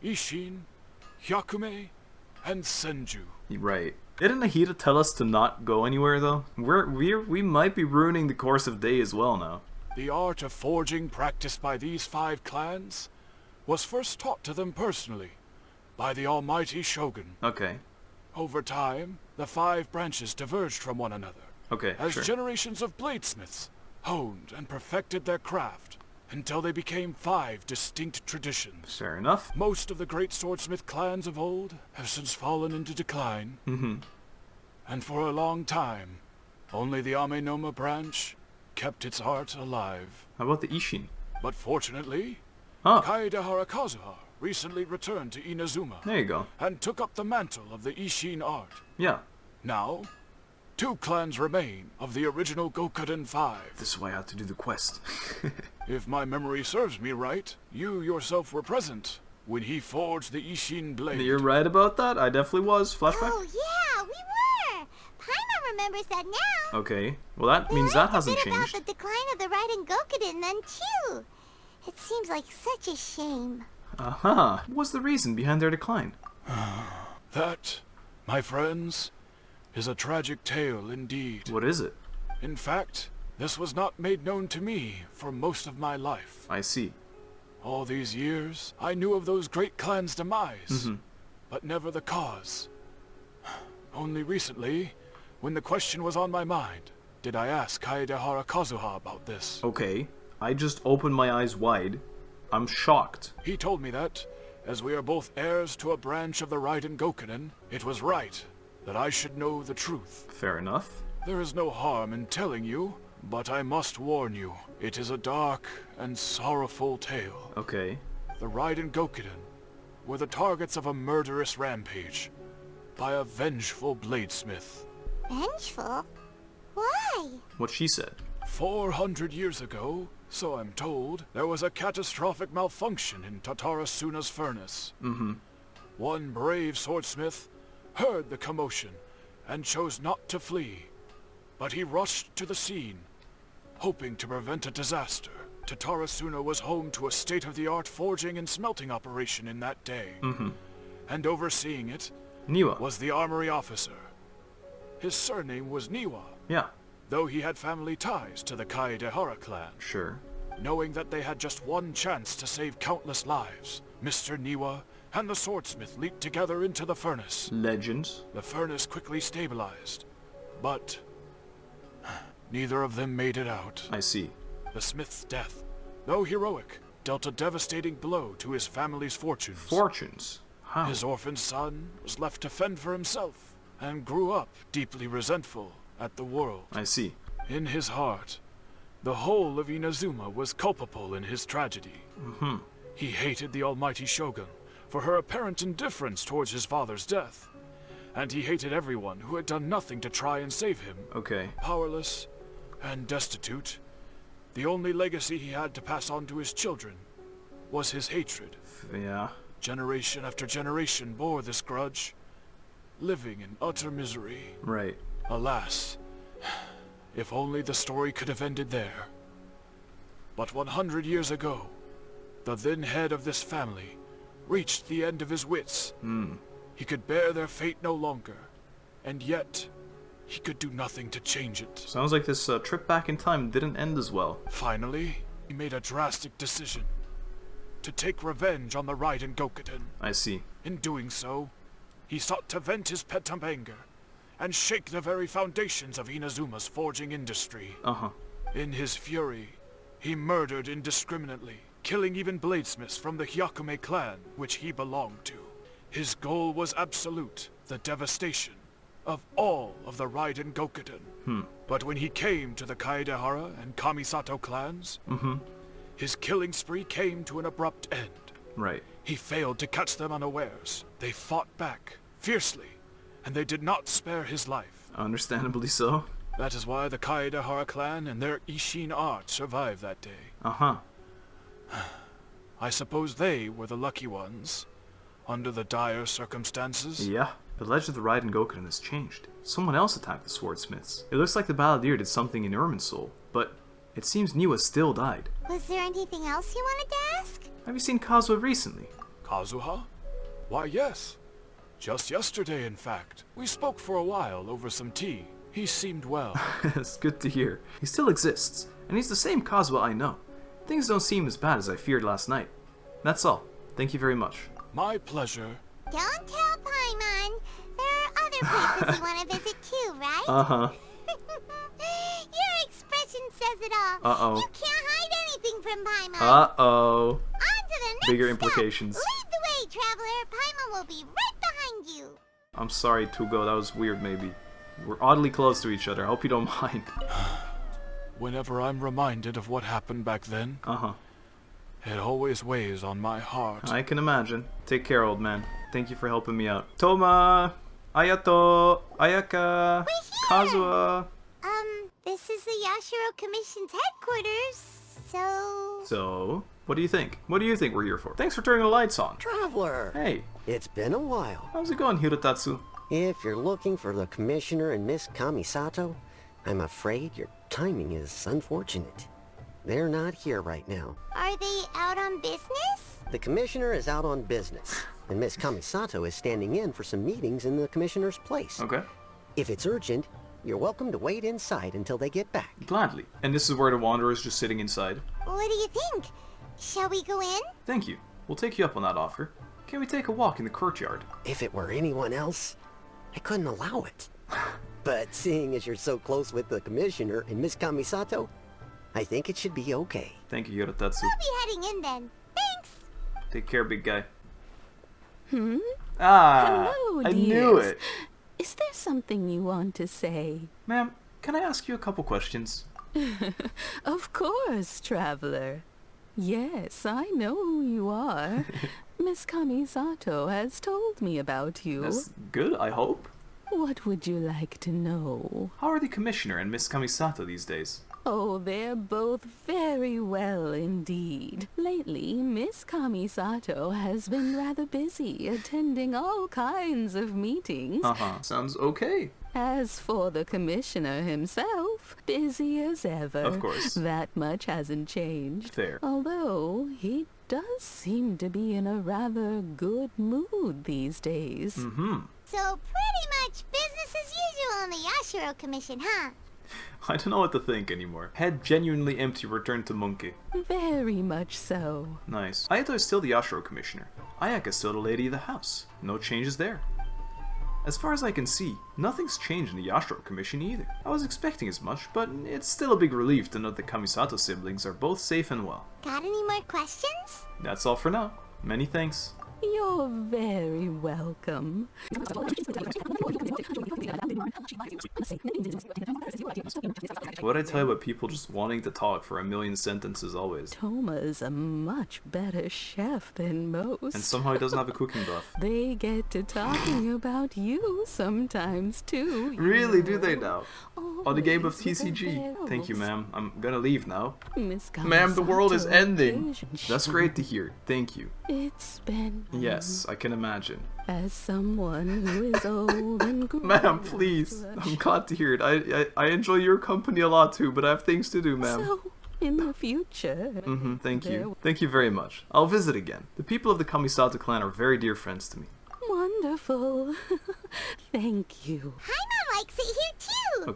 Ishin, Hyakume, and Senju. Right. Didn't Nahida tell us to not go anywhere though? We might be ruining the course of day as well now. The art of forging practiced by these 5 clans was first taught to them personally by the almighty Shogun. Okay. Over time, the 5 branches diverged from one another. Okay, as sure. generations of bladesmiths honed and perfected their craft until they became 5 distinct traditions. Fair enough. Most of the great swordsmith clans of old have since fallen into decline. And for a long time, only the Amenoma branch kept its art alive. How about the Ishin? But fortunately, Kaedehara Kazuha recently returned to Inazuma. There you go. And took up the mantle of the Ishin art. Yeah. Now, 2 clans remain of the original Gokuden 5. This is why I had to do the quest. If my memory serves me right, you yourself were present when he forged the Ishin blade. You're right about that. I definitely was. Flashback? Oh yeah, we were! Paimon remembers that now. Okay. Well, that means that hasn't changed. About the decline of the Raiden Gokuden then too. It seems like such a shame. What was the reason behind their decline? That, my friends, is a tragic tale indeed. What is it? In fact, this was not made known to me for most of my life. I see. All these years, I knew of those great clans' demise, but never the cause. Only recently, when the question was on my mind, did I ask Kaedehara Kazuha about this. Okay. I just opened my eyes wide. I'm shocked. He told me that, as we are both heirs to a branch of the Raiden Gokuden, it was right that I should know the truth. Fair enough. There is no harm in telling you, but I must warn you, it is a dark and sorrowful tale. Okay. The Raiden Gokuden were the targets of a murderous rampage by a vengeful bladesmith. Vengeful? Why? What she said. 400 years ago, so I'm told, there was a catastrophic malfunction in Tatarasuna's furnace. One brave swordsmith heard the commotion and chose not to flee, but he rushed to the scene, hoping to prevent a disaster. Tatarasuna was home to a state-of-the-art forging and smelting operation in that day, and overseeing it Niwa was the armory officer. His surname was Niwa. Yeah. Though he had family ties to the Kaedehara clan. Sure. Knowing that they had just one chance to save countless lives, Mr. Niwa and the swordsmith leaped together into the furnace. Legends. The furnace quickly stabilized, but neither of them made it out. I see. The smith's death, though heroic, dealt a devastating blow to his family's fortunes. Fortunes? How? His orphan son was left to fend for himself, and grew up deeply resentful at the world. I see. In his heart, the whole of Inazuma was culpable in his tragedy. He hated the almighty Shogun for her apparent indifference towards his father's death, and he hated everyone who had done nothing to try and save him. Okay. Powerless and destitute, the only legacy he had to pass on to his children was his hatred. Yeah. Generation after generation bore this grudge, living in utter misery. Right. Alas, if only the story could have ended there. But 100 years ago, the then head of this family reached the end of his wits. He could bear their fate no longer, and yet he could do nothing to change it. Sounds like this trip back in time didn't end as well. Finally, he made a drastic decision to take revenge on the Raiden Gokuden. I see. In doing so, he sought to vent his pent-up anger and shake the very foundations of Inazuma's forging industry. In his fury, he murdered indiscriminately, killing even bladesmiths from the Hyakume clan, which he belonged to. His goal was absolute, the devastation of all of the Raiden Gokuden. But when he came to the Kaedehara and Kamisato clans, his killing spree came to an abrupt end. Right. He failed to catch them unawares. They fought back, fiercely, and they did not spare his life. Understandably so. That is why the Kaedehara clan and their Ishin art survived that day. I suppose they were the lucky ones, under the dire circumstances. Yeah. The legend of the Raiden Gokuden has changed. Someone else attacked the swordsmiths. It looks like the Balladeer did something in Irminsul, but it seems Niwa still died. Was there anything else you wanted to ask? Have you seen Kazuha recently? Kazuha? Why, yes. Just yesterday, in fact. We spoke for a while over some tea. He seemed well. It's good to hear. He still exists, and he's the same Kazuha I know. Things don't seem as bad as I feared last night. That's all. Thank you very much. My pleasure. Don't tell Paimon. There are other places you want to visit too, right? Your expression says it all. You can't hide anything from Paimon. On to the next Bigger stop. implications. Lead the way, traveler. Paimon will be right behind you. I'm sorry, Tugo. That was weird, maybe. We're oddly close to each other. I hope you don't mind. Whenever I'm reminded of what happened back then, it always weighs on my heart. I can imagine. Take care, old man. Thank you for helping me out. Toma! Ayato! Ayaka! Kazuha! This is the Yashiro Commission's headquarters, so... So, what do you think? What do you think we're here for? Thanks for turning the lights on. Traveler! Hey. It's been a while. How's it going, Hirotatsu? If you're looking for the Commissioner and Miss Kamisato, I'm afraid your timing is unfortunate. They're not here right now. Are they out on business? The Commissioner is out on business, and Miss Kamisato is standing in for some meetings in the Commissioner's place. Okay. If it's urgent, you're welcome to wait inside until they get back. Gladly. And this is where the Wanderer is just sitting inside. What do you think? Shall we go in? Thank you. We'll take you up on that offer. Can we take a walk in the courtyard? If it were anyone else, I couldn't allow it. But seeing as you're so close with the Commissioner and Miss Kamisato, I think it should be okay. Thank you, Hirotatsu. We'll be heading in then. Thanks! Take care, big guy. Hello, I dears. knew it! Is there something you want to say? Ma'am, can I ask you a couple questions? Of course, traveler. Yes, I know who you are. Miss Kamisato has told me about you. That's good, I hope. What would you like to know? How are the Commissioner and Miss Kamisato these days? Oh, they're both very well indeed. Lately, Miss Kamisato has been rather busy attending all kinds of meetings. Sounds okay. As for the Commissioner himself, busy as ever. Of course. That much hasn't changed. Fair. Although, he does seem to be in a rather good mood these days. So pretty much business as usual in the Yashiro Commission, huh? I don't know what to think anymore. Head genuinely empty, return to Monkey. Very much so. Nice. Ayato is still the Yashiro Commissioner. Ayaka is still the lady of the house. No changes there. As far as I can see, nothing's changed in the Yashiro Commission either. I was expecting as much, but it's still a big relief to know the Kamisato siblings are both safe and well. Got any more questions? That's all for now. Many thanks. You're very welcome. What'd I tell you about people just wanting to talk for a million sentences always? Toma's a much better chef than most. And somehow he doesn't have a cooking buff. They get to talking about you sometimes too. Really, do they now? On the game of TCG. Thank you, ma'am. I'm gonna leave now. Ma'am, the world is ending. That's great to hear. Thank you. It's been... Yes, I can imagine. As someone who is old and grown. Ma'am, please. I'm glad to hear it. I enjoy your company a lot too, but I have things to do, ma'am. So, in the future... thank you. Thank you very much. I'll visit again. The people of the Kamisato clan are very dear friends to me. Wonderful. Thank you. Paimon likes it here too.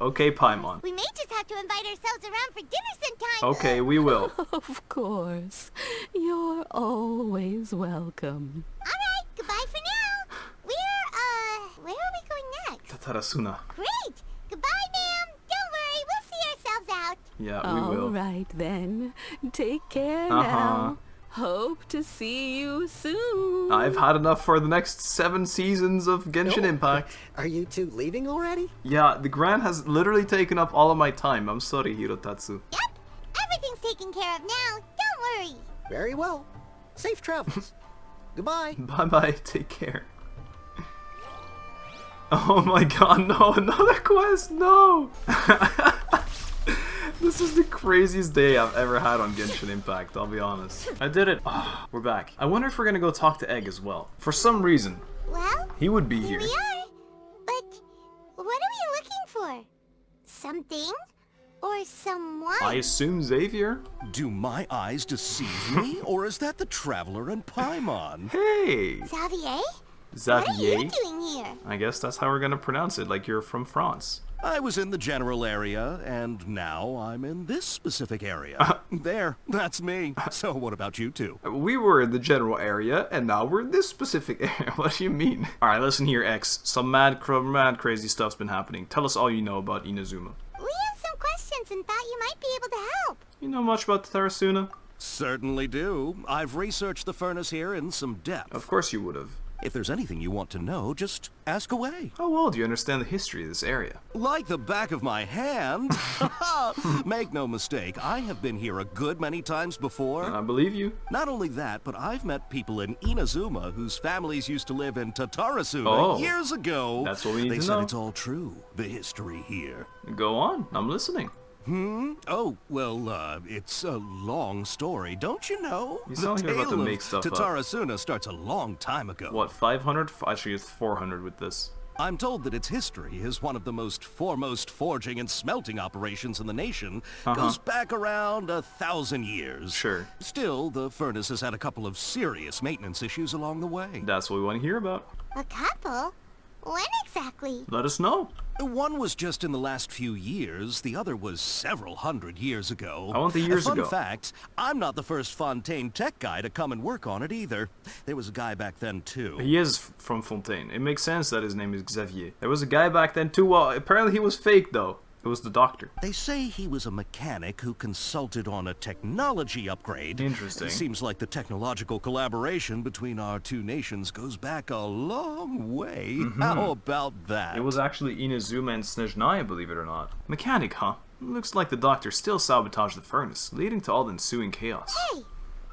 Okay, Paimon. We may just have to invite ourselves around for dinner sometime. Okay, we will. Of course. You're always welcome. Alright, goodbye for now. Where are we going next? Tatarasuna. Great. Goodbye, ma'am. Don't worry, we'll see ourselves out. Yeah, we will. All right then. Take care now. Hope to see you soon. I've had enough for the next 7 seasons of Genshin Impact. Are you two leaving already? Yeah, the Grand has literally taken up all of my time. I'm sorry, Hirotatsu. Yep, everything's taken care of now. Don't worry. Very well. Safe travels. Goodbye. Bye-bye, take care. Oh my god, no, another quest, no! This is the craziest day I've ever had on Genshin Impact, I'll be honest. I did it. Oh, we're back. I wonder if we're gonna go talk to Egg as well. For some reason, Well, he would be here. we are. But what are we looking for? Something? Or someone? I assume Xavier? Do my eyes deceive me, or is that the Traveler and Paimon? Hey! Xavier? Xavier? What are you doing here? I guess that's how we're gonna pronounce it, like you're from France. I was in the general area, and now I'm in this specific area. There, that's me. So what about you two? We were in the general area, and now we're in this specific area. What do you mean? Alright, listen here, X. Some mad crazy stuff's been happening. Tell us all you know about Inazuma. We have some questions and thought you might be able to help. You know much about Tarasuna? Certainly do. I've researched the furnace here in some depth. Of course you would have. If there's anything you want to know, just ask away. How well do you understand the history of this area? Like the back of my hand. Make no mistake, I have been here a good many times before. I believe you. Not only that, but I've met people in Inazuma whose families used to live in Tatarasuna years ago. That's what we need to know. They said it's all true, the history here. Go on, I'm listening. Oh, well, it's a long story, don't you know? You sound like you're about to make stuff up. Tatarasuna starts a long time ago. What, 500? Actually, it's 400 with this. I'm told that its history is one of the most foremost forging and smelting operations in the nation. Goes back around 1,000 years. Sure. Still, the furnace has had a couple of serious maintenance issues along the way. That's what we want to hear about. A couple? When exactly? Let us know. One was just in the last few years, the other was several hundred years ago. I want the years ago. Fun fact, I'm not the first Fontaine tech guy to come and work on it either. There was a guy back then too. He is from Fontaine. It makes sense that his name is Xavier. There was a guy back then too. Well, apparently he was fake though. It was the doctor. They say he was a mechanic who consulted on a technology upgrade. Interesting. It seems like the technological collaboration between our two nations goes back a long way. How about that? It was actually Inazuma and Snezhnaya, believe it or not. Mechanic, huh? Looks like the doctor still sabotaged the furnace, leading to all the ensuing chaos. Hey,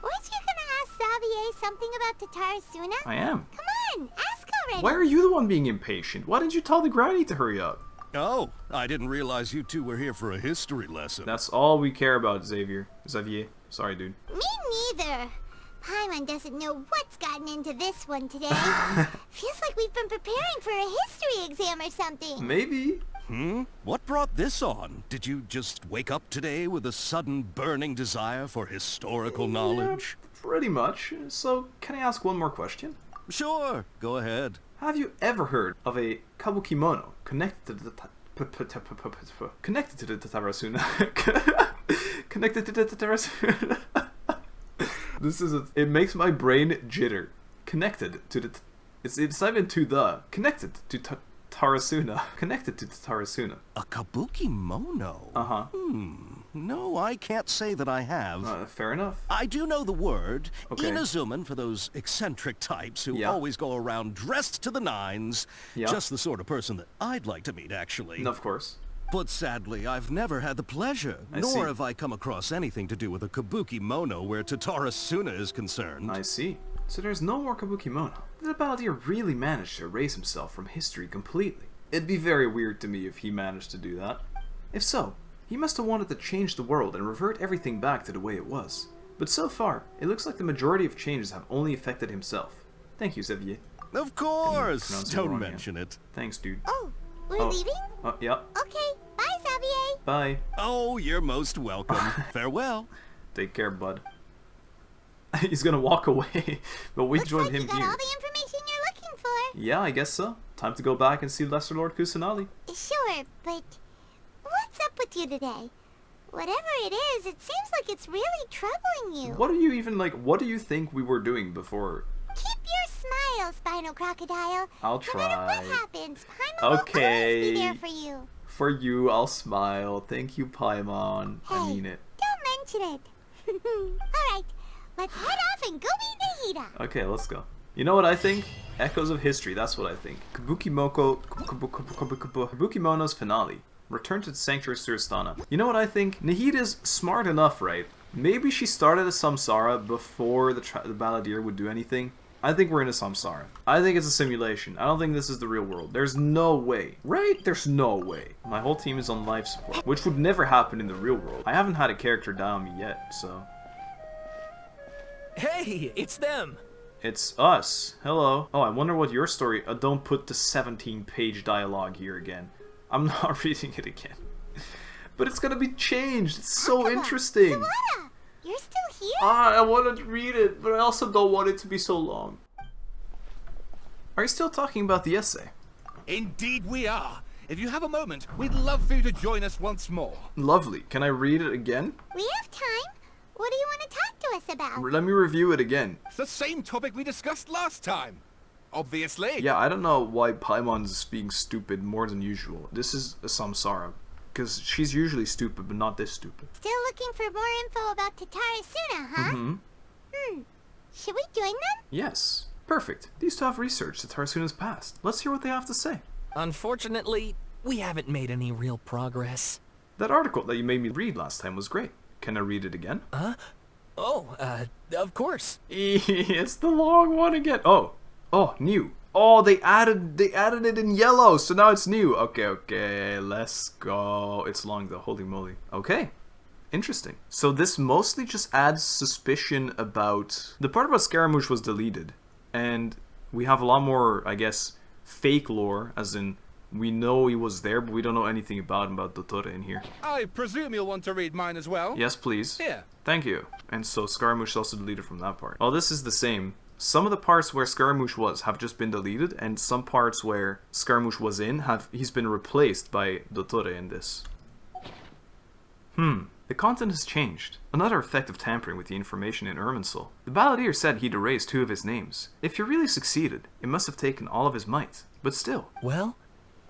weren't you gonna ask Xavier something about the Tatarasuna? I am. Come on, ask already. Why are you the one being impatient? Why didn't you tell the granny to hurry up? Oh, I didn't realize you two were here for a history lesson. That's all we care about, Xavier. Xavier. Sorry, dude. Me neither. Paimon doesn't know what's gotten into this one today. Feels like we've been preparing for a history exam or something. Maybe. What brought this on? Did you just wake up today with a sudden burning desire for historical knowledge? Pretty much. So, can I ask one more question? Sure, go ahead. Have you ever heard of a kabukimono connected to the Tatarasuna? Connected to the Tatarasuna. It makes my brain jitter. Connected to the. It's not even to the. Connected to Tarasuna. Connected to Tarasuna. A kabukimono? No, I can't say that I have. Fair enough. I do know the word. Okay. Inazuman for those eccentric types who always go around dressed to the nines. Just the sort of person that I'd like to meet, actually. Of course. But sadly, I've never had the pleasure, nor have I come across anything to do with a kabukimono where Tatarasuna is concerned. I see. So there's no more kabukimono. The Balladeer really managed to erase himself from history completely. It'd be very weird to me if he managed to do that. If so, he must have wanted to change the world and revert everything back to the way it was. But so far, it looks like the majority of changes have only affected himself. Thank you, Xavier. Of course! Don't mention it. Thanks, dude. Oh, we're leaving? Yep. Okay, bye, Xavier. Bye. Oh, you're most welcome. Farewell. Take care, bud. He's gonna walk away, but we joined him you got here. all the information you're looking for. Yeah, I guess so. Time to go back and see Lesser Lord Kusanali. Sure, but what's up with you today? Whatever it is, it seems like it's really troubling you. What are you even like? What do you think we were doing before? Keep your smile, Spinal Crocodile. I'll try. No matter what happens, Paimon will always be there for you. For you, I'll smile. Thank you, Paimon. Hey, I mean it. Don't mention it. Alright, let's head off and go meet Nahida. Okay, let's go. You know what I think? Echoes of History, that's what I think. Kabukimono's finale. Return to Sanctuary Surastana. You know what I think? Nahida's smart enough, right? Maybe she started a samsara before the balladeer would do anything. I think we're in a samsara. I think it's a simulation. I don't think this is the real world. There's no way. Right? There's no way. My whole team is on life support, which would never happen in the real world. I haven't had a character die on me yet, so... Hey, it's them! It's us. Hello. Oh, I wonder what your story... don't put the 17-page dialogue here again. I'm not reading it again. But it's gonna be changed. It's so interesting. Sawada, you're still here? I want to read it, but I also don't want it to be so long. Are you still talking about the essay? Indeed we are. If you have a moment, we'd love for you to join us once more. Lovely. Can I read it again? We have time. What do you want to talk to us about? Let me review it again. It's the same topic we discussed last time. Obviously. Yeah, I don't know why Paimon's being stupid more than usual. This is a samsara. Because she's usually stupid, but not this stupid. Still looking for more info about Tatara Suna, huh? Should we join them? Yes. Perfect. These two have researched Tatara Suna's past. Let's hear what they have to say. Unfortunately, we haven't made any real progress. That article that you made me read last time was great. Can I read it again? Huh? Oh, of course. It's the long one again. Oh, new. Oh, they added it in yellow, so now it's new. Okay, let's go. It's long though, holy moly. Okay, interesting. So this mostly just adds suspicion about... The part about Scaramouche was deleted, and we have a lot more, I guess, fake lore, as in, we know he was there, but we don't know anything about him, about Dottore in here. I presume you'll want to read mine as well? Yes, please. Here. Thank you. And so Scaramouche is also deleted from that part. Oh, this is the same. Some of the parts where Scaramouche was have just been deleted, and some parts where Scaramouche was in he's been replaced by Dottore in this. The content has changed. Another effect of tampering with the information in Irminsul. The balladeer said he'd erased 2 of his names. If he really succeeded, it must have taken all of his might. But still. Well,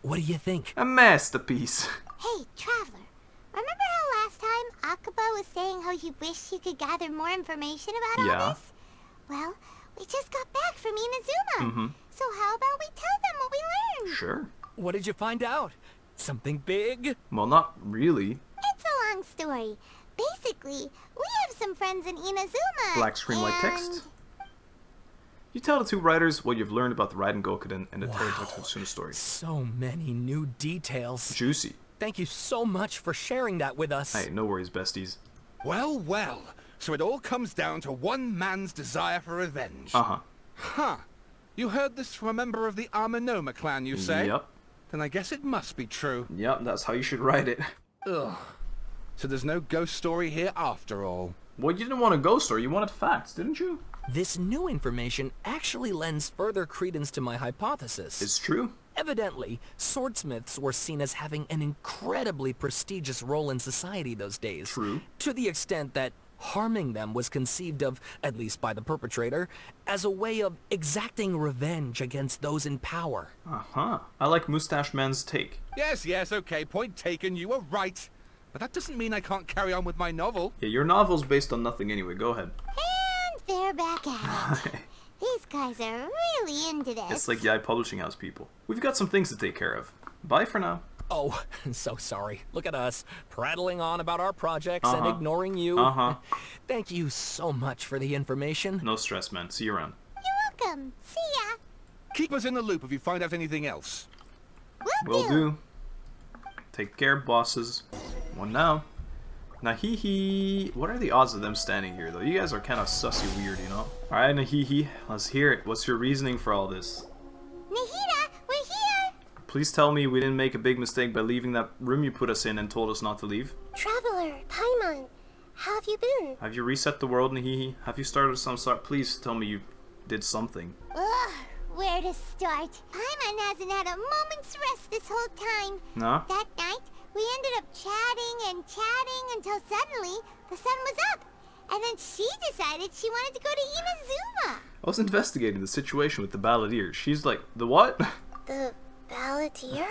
what do you think? A masterpiece. Hey, Traveler. Remember how last time Akaba was saying how you wish you could gather more information about all this? Well, we just got back from Inazuma. So how about we tell them what we learned? Sure. What did you find out? Something big? Well, not really. It's a long story. Basically, we have some friends in Inazuma. Black screen white text. You tell the 2 writers what you've learned about the Raiden Gokuden and the Tatara Suna story. So many new details. Juicy. Thank you so much for sharing that with us. Hey, no worries, besties. Well. So it all comes down to one man's desire for revenge. Huh. You heard this from a member of the Amanoma clan, you say? Yep. Then I guess it must be true. Yep, that's how you should write it. Ugh. So there's no ghost story here after all. Well, you didn't want a ghost story, you wanted facts, didn't you? This new information actually lends further credence to my hypothesis. It's true. Evidently, swordsmiths were seen as having an incredibly prestigious role in society those days. True. To the extent that harming them was conceived of, at least by the perpetrator, as a way of exacting revenge against those in power. I like Mustache Man's take. Yes, okay, point taken, you were right. But that doesn't mean I can't carry on with my novel. Yeah, your novel's based on nothing anyway, go ahead. And they're back at it. These guys are really into this. It's like the Publishing House people. We've got some things to take care of. Bye for now. Oh, so sorry. Look at us, prattling on about our projects and ignoring you. Thank you so much for the information. No stress, man. See you around. You're welcome. See ya. Keep us in the loop if you find out anything else. Will do. Take care, bosses. One now. Nahihi. What are the odds of them standing here, though? You guys are kind of sussy weird, you know? Alright, Nahihi. Let's hear it. What's your reasoning for all this? Nahida, we're here! Please tell me we didn't make a big mistake by leaving that room you put us in and told us not to leave. Traveler, Paimon, how have you been? Have you reset the world, Nahihi? Have you started some sort? Please tell me you did something. Ugh, where to start? Paimon hasn't had a moment's rest this whole time. No? That night, we ended up chatting until suddenly the sun was up. And then she decided she wanted to go to Inazuma. I was investigating the situation with the balladeer. She's like, the what? The balladeer?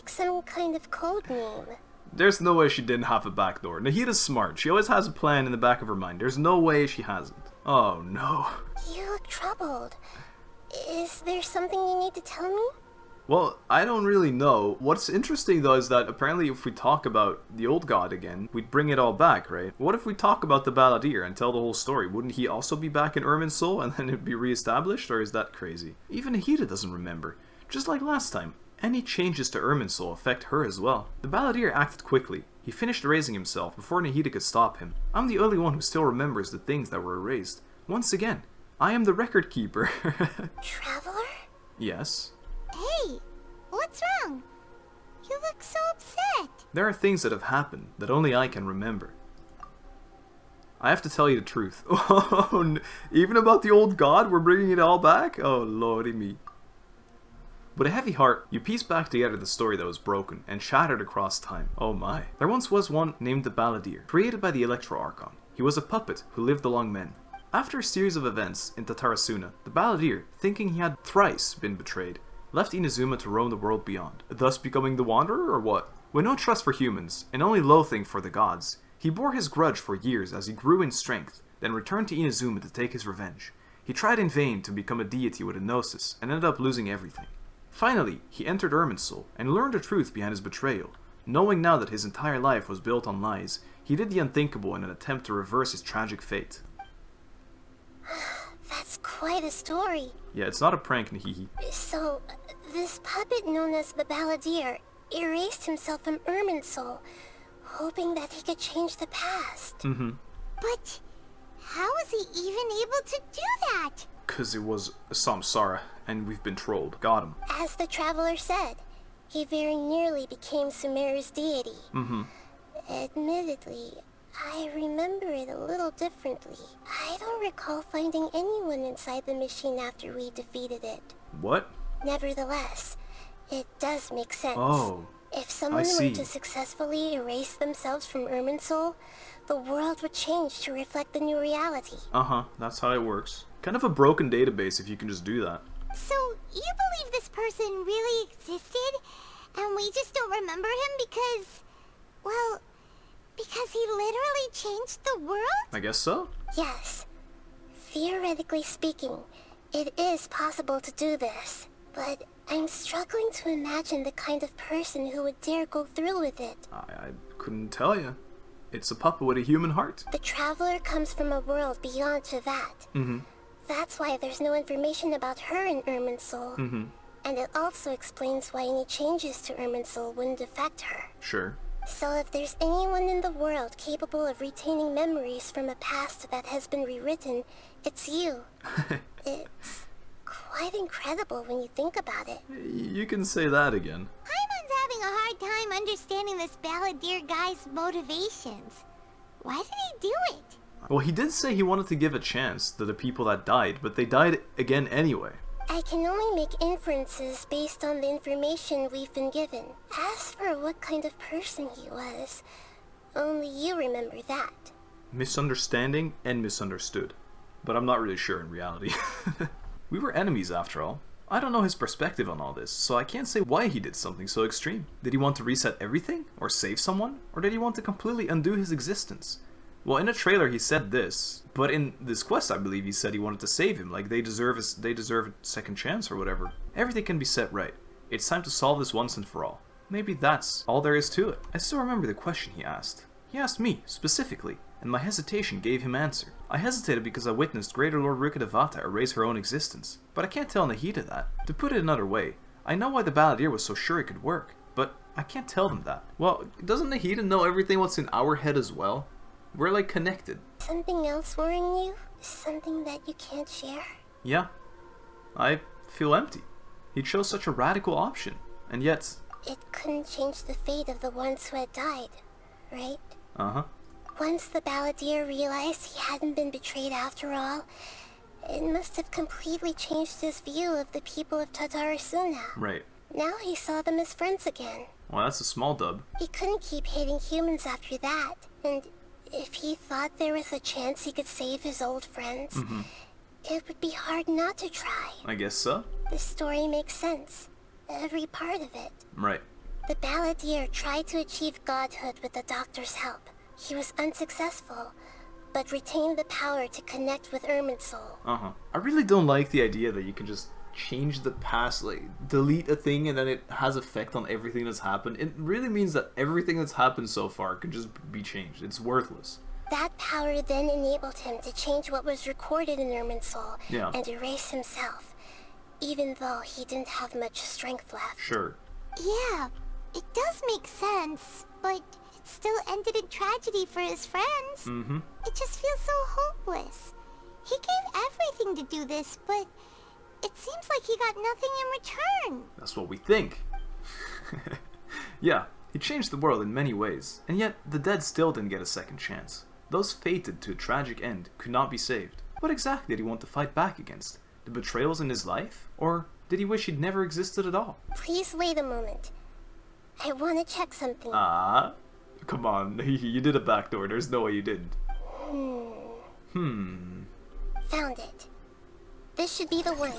like some kind of code name. There's no way she didn't have a backdoor. Nahida's smart. She always has a plan in the back of her mind. There's no way she hasn't. Oh no. You look troubled. Is there something you need to tell me? Well, I don't really know. What's interesting though is that apparently if we talk about the old god again, we'd bring it all back, right? What if we talk about the Balladeer and tell the whole story? Wouldn't he also be back in Irminsul and then it'd be reestablished? Or is that crazy? Even Nahida doesn't remember. Just like last time. Any changes to Irminsul affect her as well. The Balladeer acted quickly. He finished erasing himself before Nahida could stop him. I'm the only one who still remembers the things that were erased. Once again, I am the record keeper. Traveler? Yes. Hey, what's wrong? You look so upset. There are things that have happened that only I can remember. I have to tell you the truth. Oh, even about the old god, we're bringing it all back? Oh, lordy me. With a heavy heart, you piece back together the story that was broken and shattered across time. Oh my. There once was one named the Balladeer, created by the Electro Archon. He was a puppet who lived among men. After a series of events in Tatarasuna, the Balladeer, thinking he had thrice been betrayed, left Inazuma to roam the world beyond, thus becoming the Wanderer or what? With no trust for humans, and only loathing for the gods, he bore his grudge for years as he grew in strength, then returned to Inazuma to take his revenge. He tried in vain to become a deity with a gnosis, and ended up losing everything. Finally, he entered Irminsul, and learned the truth behind his betrayal. Knowing now that his entire life was built on lies, he did the unthinkable in an attempt to reverse his tragic fate. That's quite a story. Yeah, it's not a prank, Nahihi. So, this puppet known as the Balladeer erased himself from Irminsul, hoping that he could change the past. But how was he even able to do that? 'Cause it was Samsara, and we've been trolled. Got him. As the traveler said, he very nearly became Sumeru's deity. Admittedly, I remember it a little differently. I don't recall finding anyone inside the machine after we defeated it. What? Nevertheless, it does make sense. Oh, if someone were to successfully erase themselves from Irminsul, the world would change to reflect the new reality. That's how it works. Kind of a broken database if you can just do that. So, you believe this person really existed, and we just don't remember him because, well, because he literally changed the world? I guess so. Yes. Theoretically speaking, it is possible to do this. But I'm struggling to imagine the kind of person who would dare go through with it. I couldn't tell you. It's a puppet with a human heart. The traveler comes from a world beyond Tevat. That's why there's no information about her in Irminsul. And it also explains why any changes to Irminsul wouldn't affect her. Sure. So if there's anyone in the world capable of retaining memories from a past that has been rewritten, it's you. It's quite incredible when you think about it. You can say that again. Paimon's having a hard time understanding this Balladeer guy's motivations. Why did he do it? Well, he did say he wanted to give a chance to the people that died, but they died again anyway. I can only make inferences based on the information we've been given. As for what kind of person he was, only you remember that. Misunderstanding and misunderstood. But I'm not really sure in reality. We were enemies after all. I don't know his perspective on all this, so I can't say why he did something so extreme. Did he want to reset everything? Or save someone? Or did he want to completely undo his existence? Well, in a trailer he said this, but in this quest I believe he said he wanted to save him, like they deserve a second chance or whatever. Everything can be set right. It's time to solve this once and for all. Maybe that's all there is to it. I still remember the question he asked. He asked me, specifically, and my hesitation gave him answer. I hesitated because I witnessed Greater Lord Rukkhadevata erase her own existence, but I can't tell Nahida that. To put it another way, I know why the Balladeer was so sure it could work, but I can't tell them that. Well, doesn't Nahida know everything what's in our head as well? We're like connected. Something else worrying you? Something that you can't share? Yeah. I feel empty. He chose such a radical option, and yet... It couldn't change the fate of the ones who had died, right? Once the Balladeer realized he hadn't been betrayed after all, it must have completely changed his view of the people of Tatarasuna. Right. Now he saw them as friends again. Well, that's a small dub. He couldn't keep hating humans after that, and if he thought there was a chance he could save his old friends, it would be hard not to try. I guess so. The story makes sense. Every part of it. Right. The balladeer tried to achieve godhood with the doctor's help. He was unsuccessful, but retained the power to connect with Irminsul. I really don't like the idea that you can just change the past, like delete a thing and then it has effect on everything that's happened. It really means that everything that's happened so far can just be changed. It's worthless. That power then enabled him to change what was recorded in Irminsul and erase himself, even though he didn't have much strength left. Sure. Yeah, it does make sense, but it still ended in tragedy for his friends. It just feels so hopeless. He gave everything to do this, but it seems like he got nothing in return. That's what we think. Yeah, he changed the world in many ways, and yet the dead still didn't get a second chance. Those fated to a tragic end could not be saved. What exactly did he want to fight back against? The betrayals in his life? Or did he wish he'd never existed at all? Please wait a moment. I want to check something. Come on, you did a backdoor. There's no way you didn't. Found it. This should be the one.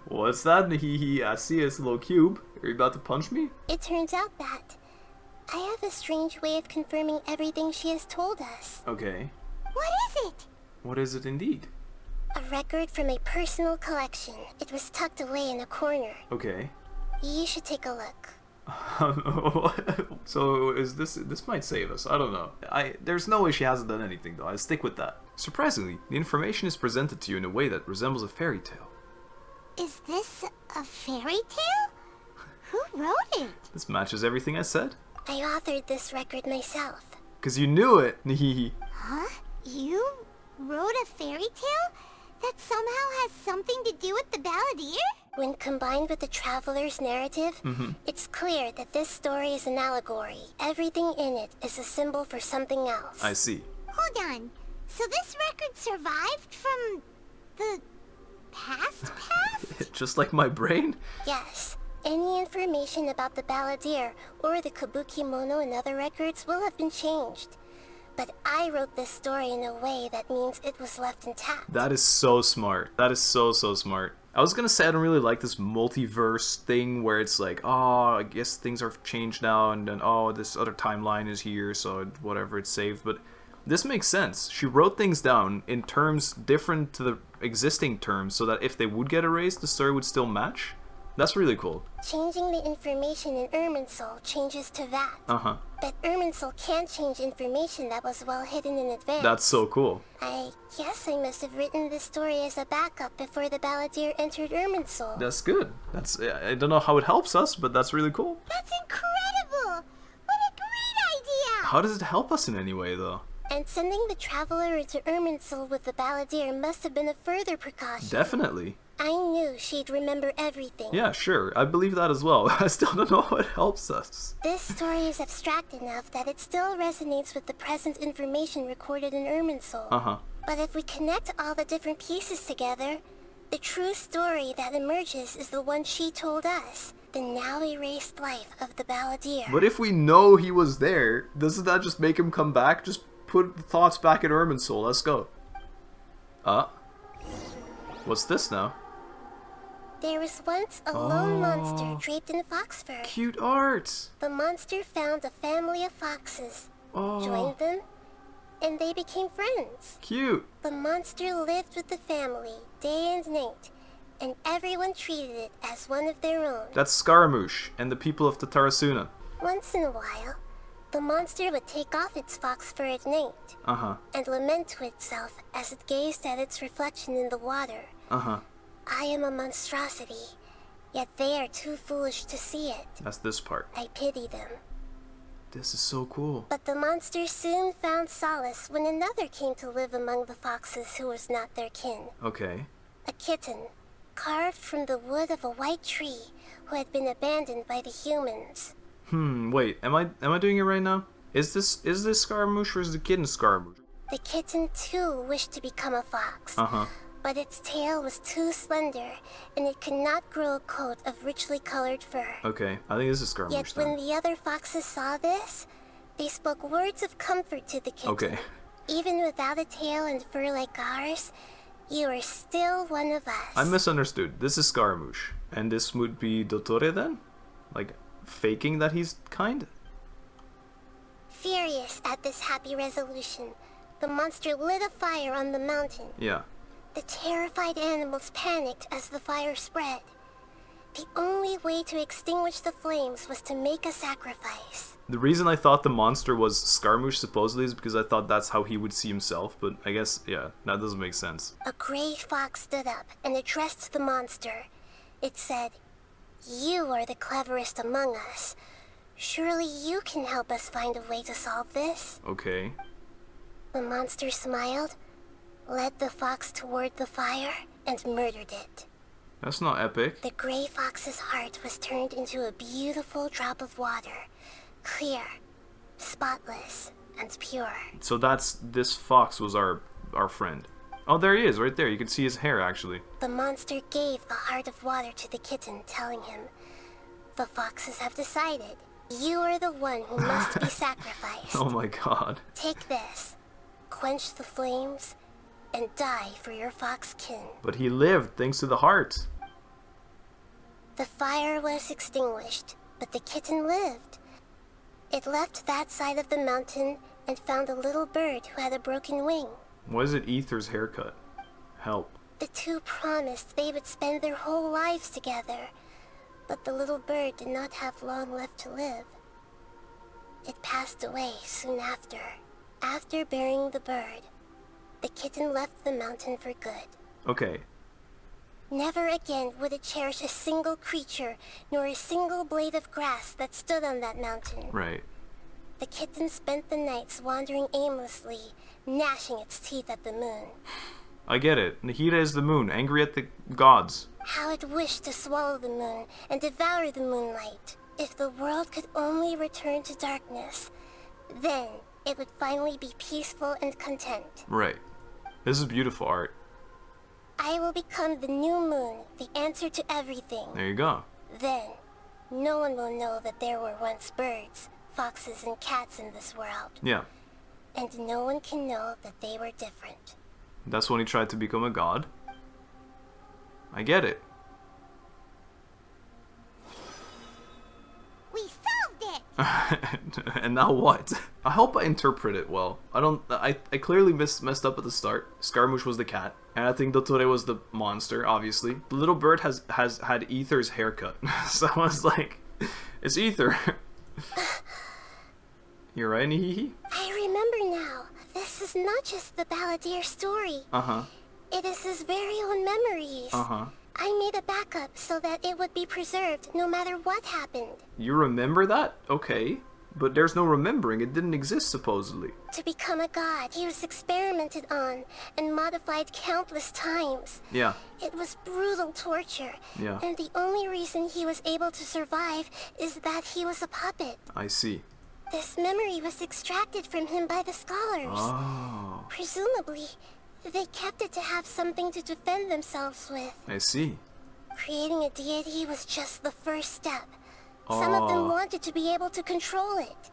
What's that? I see it's a little cube. Are you about to punch me? It turns out that I have a strange way of confirming everything she has told us. Okay. What is it? What is it indeed? A record from a personal collection. It was tucked away in a corner. Okay. You should take a look. So is this might save us. I don't know. There's no way she hasn't done anything though. I stick with that. Surprisingly, the information is presented to you in a way that resembles a fairy tale. Is this a fairy tale? Who wrote it? This matches everything I said. I authored this record myself. 'Cause you knew it. Huh? You wrote a fairy tale that somehow has something to do with the balladeer? When combined with the traveler's narrative, it's clear that this story is an allegory. Everything in it is a symbol for something else. I see. Hold on. So this record survived from the past? Just like my brain? Yes. Any information about the balladeer or the kabuki mono in other records will have been changed. But I wrote this story in a way that means it was left intact. That is so smart. That is so smart. I was gonna say I don't really like this multiverse thing where it's like, oh, I guess things are changed now, and then, oh, this other timeline is here, so whatever, it's saved. But this makes sense. She wrote things down in terms different to the existing terms so that if they would get erased, the story would still match. That's really cool. Changing the information in Irminsul changes to that. But Irminsul can't change information that was well hidden in advance. That's so cool. I guess I must have written this story as a backup before the balladeer entered Irminsul. That's good. I don't know how it helps us, but that's really cool. That's incredible! What a great idea! How does it help us in any way, though? And sending the traveler into Irminsul with the balladeer must have been a further precaution. Definitely. I knew she'd remember everything. Yeah, sure. I believe that as well. I still don't know how it helps us. This story is abstract enough that it still resonates with the present information recorded in Irminsul. But if we connect all the different pieces together, the true story that emerges is the one she told us. The now erased life of the balladeer. But if we know he was there, doesn't that just make him come back? Just put the thoughts back in Irminsul. Let's go. What's this now? There was once a lone monster draped in fox fur. Cute art. The monster found a family of foxes, joined them, and they became friends. Cute. The monster lived with the family day and night, and everyone treated it as one of their own. That's Scaramouche and the people of Tatarasuna. Once in a while, the monster would take off its fox fur at night and lament to itself as it gazed at its reflection in the water. I am a monstrosity, yet they are too foolish to see it. That's this part. I pity them. This is so cool. But the monster soon found solace when another came to live among the foxes who was not their kin. Okay. A kitten, carved from the wood of a white tree, who had been abandoned by the humans. Wait, am I doing it right now? Is this Scaramouche or is the kitten Scaramouche? The kitten too wished to become a fox. But its tail was too slender, and it could not grow a coat of richly colored fur. Okay, I think this is Scaramouche. Yet when the other foxes saw this, they spoke words of comfort to the kitten. Okay. Even without a tail and fur like ours, you are still one of us. I misunderstood. This is Scaramouche. And this would be Dottore then? Like, faking that he's kind? Furious at this happy resolution, the monster lit a fire on the mountain. Yeah. The terrified animals panicked as the fire spread. The only way to extinguish the flames was to make a sacrifice. The reason I thought the monster was Scaramouche supposedly is because I thought that's how he would see himself, but I guess, yeah, that doesn't make sense. A gray fox stood up and addressed the monster. It said, "You are the cleverest among us. Surely you can help us find a way to solve this." Okay. The monster smiled, led the fox toward the fire, and murdered it. That's not epic. The gray fox's heart was turned into a beautiful drop of water, clear, spotless, and pure. So this fox was our friend. Oh, there he is, right there. You can see his hair, actually. The monster gave the heart of water to the kitten, telling him, "The foxes have decided. You are the one who must be sacrificed. Oh my god. Take this, quench the flames, and die for your fox kin." But he lived thanks to the heart. The fire was extinguished, but the kitten lived. It left that side of the mountain and found a little bird who had a broken wing. Why is it Ether's haircut? Help. The two promised they would spend their whole lives together, but the little bird did not have long left to live. It passed away soon after. After burying the bird, the kitten left the mountain for good. Okay. Never again would it cherish a single creature, nor a single blade of grass that stood on that mountain. Right. The kitten spent the nights wandering aimlessly, gnashing its teeth at the moon. I get it. Nahida is the moon, angry at the gods. How it wished to swallow the moon and devour the moonlight. If the world could only return to darkness, then it would finally be peaceful and content. Right. This is beautiful art. I will become the new moon, the answer to everything. There you go. Then, no one will know that there were once birds, foxes, and cats in this world. Yeah. And no one can know that they were different. That's when he tried to become a god. I get it. We solved it! And now what? I hope I interpret it well. I clearly messed up at the start. Scaramouche was the cat. And I think Dottore was the monster, obviously. The little bird has had Ether's haircut. So I was like, it's Ether. You're right, hehehe? I remember now. This is not just the balladeer story. Uh-huh. It is his very own memories. Uh-huh. I made a backup so that it would be preserved no matter what happened. You remember that? Okay. But there's no remembering. It didn't exist, supposedly. To become a god, he was experimented on and modified countless times. Yeah. It was brutal torture. Yeah. And the only reason he was able to survive is that he was a puppet. I see. This memory was extracted from him by the scholars. Oh. Presumably, they kept it to have something to defend themselves with. I see. Creating a deity was just the first step. Some of them wanted to be able to control it.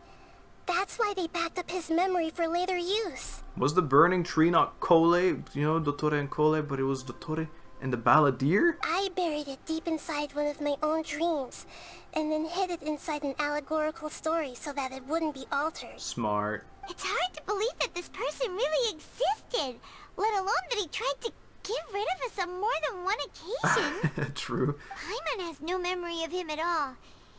That's why they backed up his memory for later use. Was the burning tree not Cole, you know, Dottore and Cole, but it was Dottore and the balladeer? I buried it deep inside one of my own dreams, and then hid it inside an allegorical story so that it wouldn't be altered. Smart. It's hard to believe that this person really existed, let alone that he tried to get rid of us on more than one occasion. True. Paimon has no memory of him at all.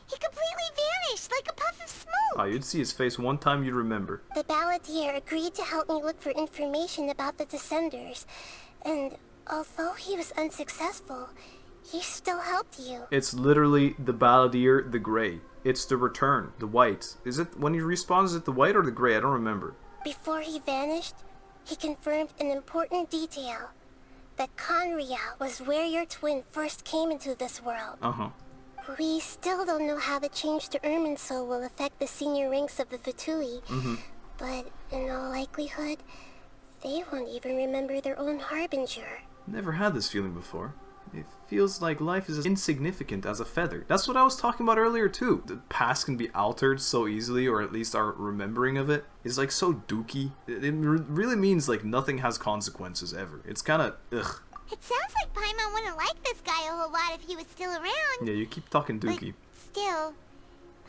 He completely vanished like a puff of smoke. Oh, you'd see his face one time, you'd remember. The balladeer agreed to help me look for information about the Descenders, and although he was unsuccessful, he still helped you. It's literally the balladeer, the gray. It's the return, the white. Is it, when he respawns, is it the white or the gray? I don't remember. Before he vanished, he confirmed an important detail. That Conria was where your twin first came into this world. Uh-huh. We still don't know how the change to Irminsul will affect the senior ranks of the Fatui, but in all likelihood, they won't even remember their own harbinger. Never had this feeling before. It feels like life is as insignificant as a feather. That's what I was talking about earlier too. The past can be altered so easily, or at least our remembering of it is like so dookie. It really means like nothing has consequences ever. It's kind of ugh. It sounds like Paimon wouldn't like this guy a whole lot if he was still around. Yeah, you keep talking dookie. But still,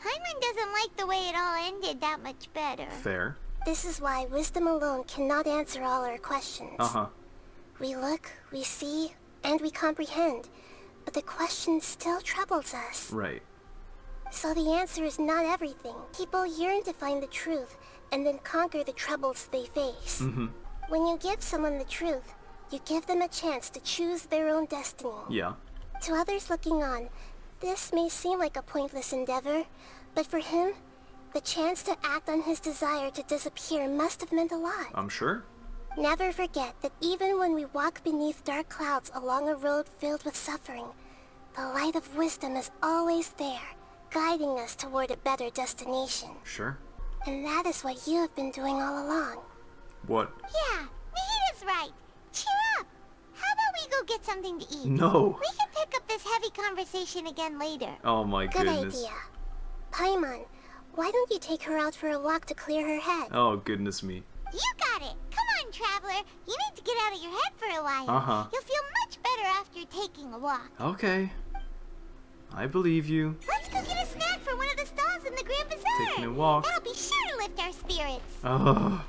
Paimon doesn't like the way it all ended that much better. Fair. This is why wisdom alone cannot answer all our questions. We look, we see, and we comprehend, but the question still troubles us. Right. So the answer is not everything. People yearn to find the truth, and then conquer the troubles they face. When you give someone the truth, you give them a chance to choose their own destiny. Yeah. To others looking on, this may seem like a pointless endeavor, but for him, the chance to act on his desire to disappear must have meant a lot. I'm sure. Never forget that even when we walk beneath dark clouds along a road filled with suffering, the light of wisdom is always there, guiding us toward a better destination. Sure. And that is what you have been doing all along. What? Yeah, Nahida's right. Cheer up. How about we go get something to eat? No. We can pick up this heavy conversation again later. Oh my Good goodness. idea. Paimon, why don't you take her out for a walk to clear her head? Oh goodness me. You got it. Come on, traveler. You need to get out of your head for a while. You'll feel much better after taking a walk. Okay. I believe you. Let's go get a snack from one of the stalls in the Grand Bazaar. Taking a walk. That'll be sure to lift our spirits. Oh.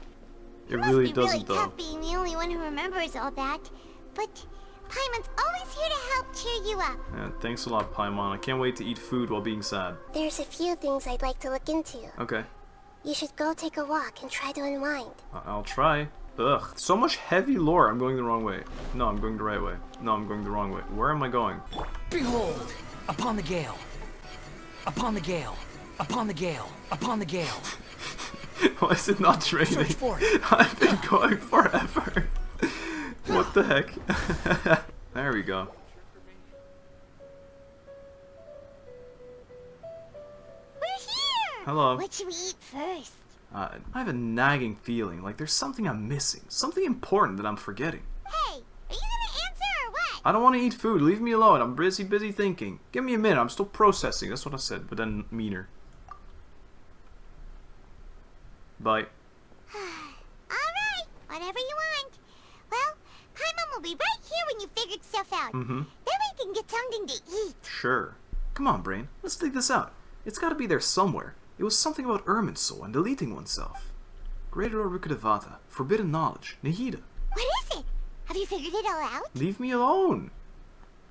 It must really be doesn't really though. tough being the only one who remembers all that. But Paimon's always here to help cheer you up. Yeah, thanks a lot, Paimon. I can't wait to eat food while being sad. There's a few things I'd like to look into. Okay. You should go take a walk and try to unwind. I'll try. Ugh, so much heavy lore. I'm going the wrong way. No, I'm going the right way. No, I'm going the wrong way. Where am I going? Behold, upon the gale. Upon the gale. Upon the gale. Upon the gale. Why is it not training? Search for it. I've been going forever. What the heck? There we go. We're here! Hello. What should we eat first? I have a nagging feeling like there's something I'm missing. Something important that I'm forgetting. Hey, are you gonna answer or what? I don't want to eat food. Leave me alone. I'm busy thinking. Give me a minute. I'm still processing. That's what I said, but then meaner. Bye. Alright, whatever you want. Well, Paimon will be right here when you figured stuff out. Then we can get something to eat. Sure. Come on, brain. Let's dig this out. It's gotta be there somewhere. It was something about Irminsul and deleting oneself. Greater Rukadavata, forbidden knowledge, Nahida. What is it? Have you figured it all out? Leave me alone.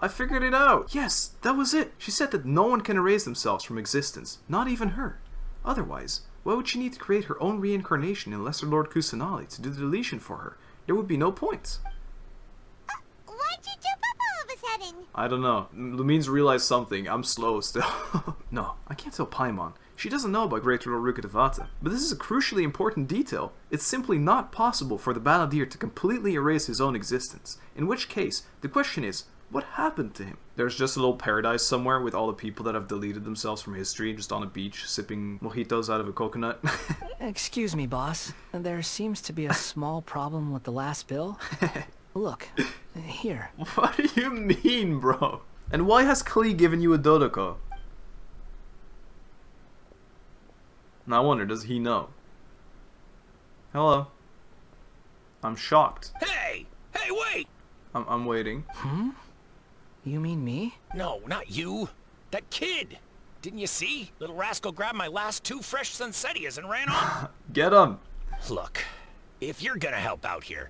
I figured it out. Yes, that was it. She said that no one can erase themselves from existence, not even her. Otherwise, why would she need to create her own reincarnation in Lesser Lord Kusanali to do the deletion for her? There would be no point. Why'd you jump up all of a sudden? I don't know. Lumines realized something. I'm slow still. No, I can't tell Paimon. She doesn't know about Greater Lord Rukadavata. But this is a crucially important detail. It's simply not possible for the Balladeer to completely erase his own existence. In which case, the question is, what happened to him? There's just a little paradise somewhere with all the people that have deleted themselves from history, just on a beach, sipping mojitos out of a coconut. Excuse me, boss. There seems to be a small problem with the last bill. Look, here. What do you mean, bro? And why has Klee given you a Dodoko? Now I wonder, does he know? Hello? I'm shocked. Hey! Hey, wait! I'm waiting. You mean me? No, not you. That kid! Didn't you see? Little rascal grabbed my last 2 fresh Sunsettias and ran off. Get him! Look, if you're gonna help out here,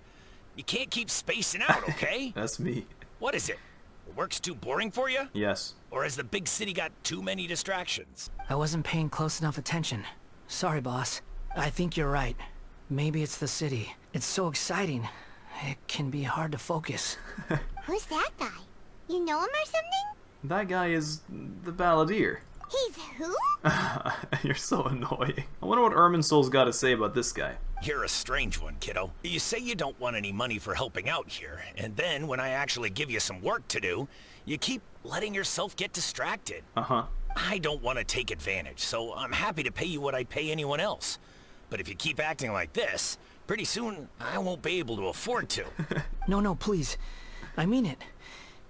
you can't keep spacing out, okay? That's me. What is it? The work's too boring for you? Yes. Or has the big city got too many distractions? I wasn't paying close enough attention. Sorry, boss. I think you're right. Maybe it's the city. It's so exciting. It can be hard to focus. Who's that guy? You know him or something? That guy is the Balladeer. He's who? You're so annoying. I wonder what Irminsul's got to say about this guy. You're a strange one, kiddo. You say you don't want any money for helping out here, and then when I actually give you some work to do, you keep letting yourself get distracted. I don't want to take advantage, so I'm happy to pay you what I'd pay anyone else. But if you keep acting like this, pretty soon I won't be able to afford to. No, please. I mean it.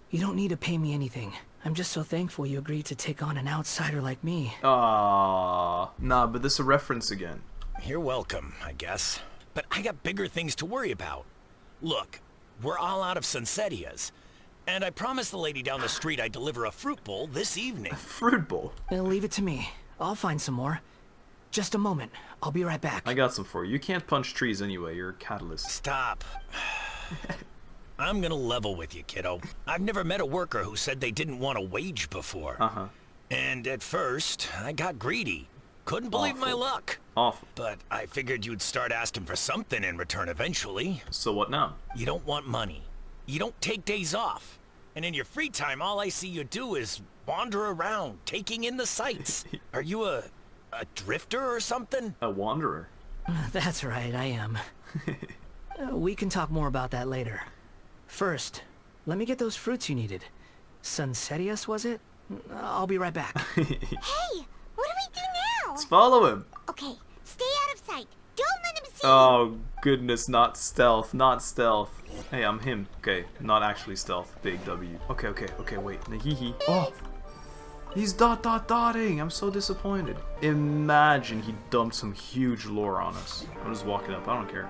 You don't need to pay me anything. I'm just so thankful you agreed to take on an outsider like me. Nah, but this is a reference again. You're welcome, I guess. But I got bigger things to worry about. Look, we're all out of Sunsettias. And I promised the lady down the street I'd deliver a fruit bowl this evening. A fruit bowl? Leave it to me. I'll find some more. Just a moment. I'll be right back. I got some for you. You can't punch trees anyway. You're a catalyst. Stop. I'm gonna level with you, kiddo. I've never met a worker who said they didn't want a wage before. And at first, I got greedy. Couldn't believe my luck. Awful. But I figured you'd start asking for something in return eventually. So what now? You don't want money. You don't take days off. And in your free time, all I see you do is wander around, taking in the sights. Are you a drifter or something? A wanderer. That's right, I am. We can talk more about that later. First, let me get those fruits you needed. Sunsetius, was it? I'll be right back. Hey, what do we do now? Let's follow him. Okay, stay out of sight. Don't let him see Oh, goodness, not stealth, not stealth. Hey, I'm him. Okay, not actually stealth. Big W. Okay, wait. Hehehe. Oh, he's dotting. I'm so disappointed. Imagine he dumped some huge lore on us. I'm just walking up. I don't care.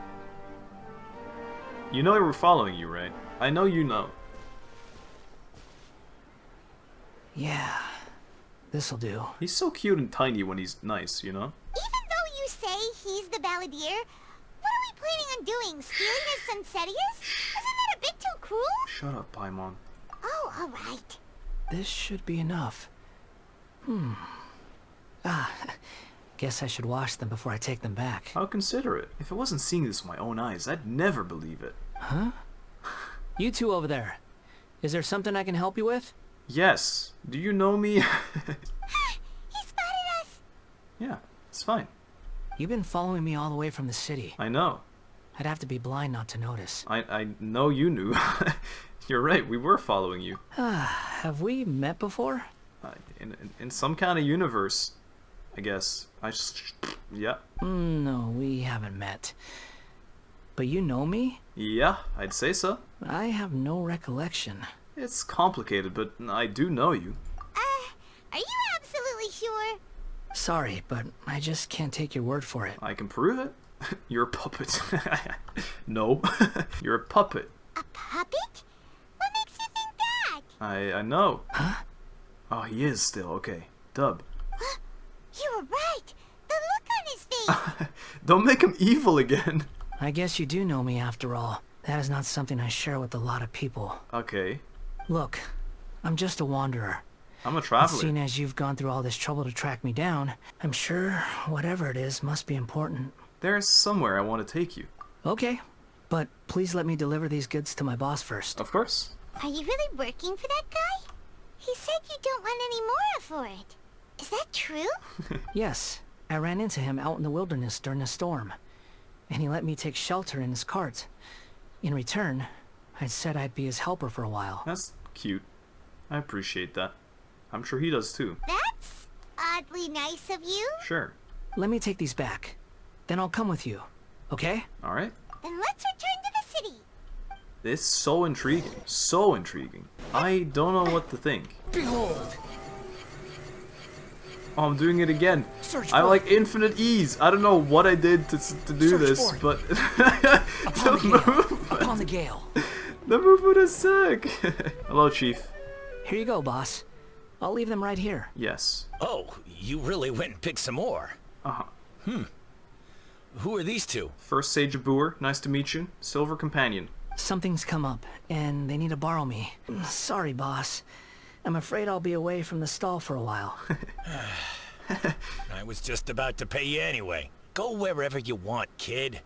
You know we were following you, right? I know you know. Yeah, this'll do. He's so cute and tiny when he's nice, you know? Even though you say he's the balladeer, what are we planning on doing? Stealing his Sunsetius? Isn't that a bit too cruel? Shut up, Paimon. Oh, alright. This should be enough. Guess I should wash them before I take them back. How considerate. If I wasn't seeing this with my own eyes, I'd never believe it. Huh? You two over there. Is there something I can help you with? Yes. Do you know me? He spotted us. Yeah, it's fine. You've been following me all the way from the city. I know. I'd have to be blind not to notice. I know you knew. You're right, we were following you. Have we met before? In some kind of universe, I guess. Yeah. No, we haven't met. But you know me? Yeah, I'd say so. I have no recollection. It's complicated, but I do know you. Are you absolutely sure? Sorry, but I just can't take your word for it. I can prove it. You're a puppet. No, you're a puppet. A puppet? What makes you think that? I know. Huh? Oh, he is still. Okay. Dub. You were right. The look on his face. Don't make him evil again. I guess you do know me after all. That is not something I share with a lot of people. Okay. Look, I'm just a wanderer. I'm a traveler. Seeing as you've gone through all this trouble to track me down, I'm sure whatever it is must be important. There's somewhere I want to take you. Okay, but please let me deliver these goods to my boss first. Of course. Are you really working for that guy? He said you don't want any more for it. Is that true? Yes, I ran into him out in the wilderness during a storm, and he let me take shelter in his cart. In return, I said I'd be his helper for a while. That's cute. I appreciate that. I'm sure he does too. That's oddly nice of you. Sure. Let me take these back. Then I'll come with you. Okay? Alright. Then let's return to the city. It's so intriguing. So intriguing. I don't know what to think. Behold! Oh, I'm doing it again. Search I for like infinite ease. I don't know what I did to do Search this, for it. but Upon the gale. The movement is sick. Hello, Chief. Here you go, boss. I'll leave them right here. Yes. Oh, you really went and picked some more. Uh-huh. Who are these two? First Sage of Boer, nice to meet you. Silver Companion. Something's come up, and they need to borrow me. Sorry, boss. I'm afraid I'll be away from the stall for a while. I was just about to pay you anyway. Go wherever you want, kid.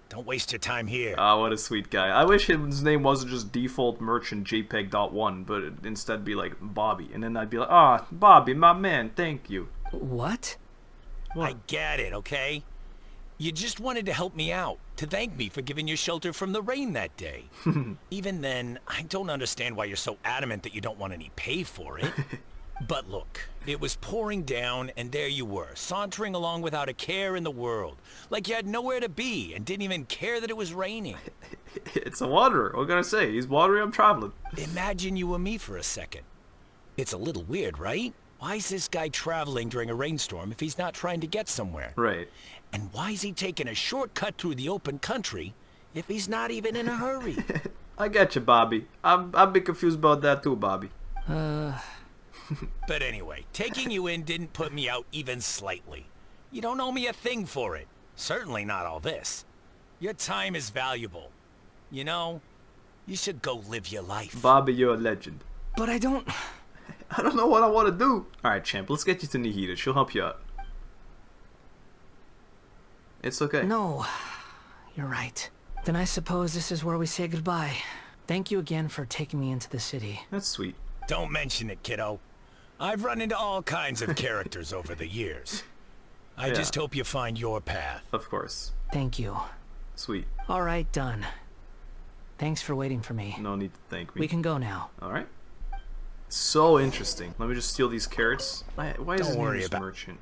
Don't waste your time here. Ah, what a sweet guy. I wish his name wasn't just default merchant JPEG.1, but it'd instead be like Bobby. And then I'd be like, ah, Bobby, my man, thank you. What? I get it, okay? You just wanted to help me out, to thank me for giving you shelter from the rain that day. Even then, I don't understand why you're so adamant that you don't want any pay for it. But look, it was pouring down, and there you were, sauntering along without a care in the world. Like you had nowhere to be, and didn't even care that it was raining. It's a wanderer, what can I say? He's wandering, I'm traveling. Imagine you and me for a second. It's a little weird, right? Why is this guy traveling during a rainstorm if he's not trying to get somewhere? Right. And why is he taking a shortcut through the open country if he's not even in a hurry? I get you, Bobby. I'm a bit confused about that too, Bobby. But anyway, taking you in didn't put me out even slightly. You don't owe me a thing for it. Certainly not all this. Your time is valuable. You know, you should go live your life. Bobby, you're a legend. But I don't know what I want to do. Alright, champ, let's get you to Nihida. She'll help you out. It's okay. No, you're right. Then I suppose this is where we say goodbye. Thank you again for taking me into the city. That's sweet. Don't mention it, kiddo. I've run into all kinds of characters over the years. I just hope you find your path. Of course. Thank you. Sweet. Alright, done. Thanks for waiting for me. No need to thank me. We can go now. Alright. So interesting. Let me just steal these carrots. Why is his name just merchant?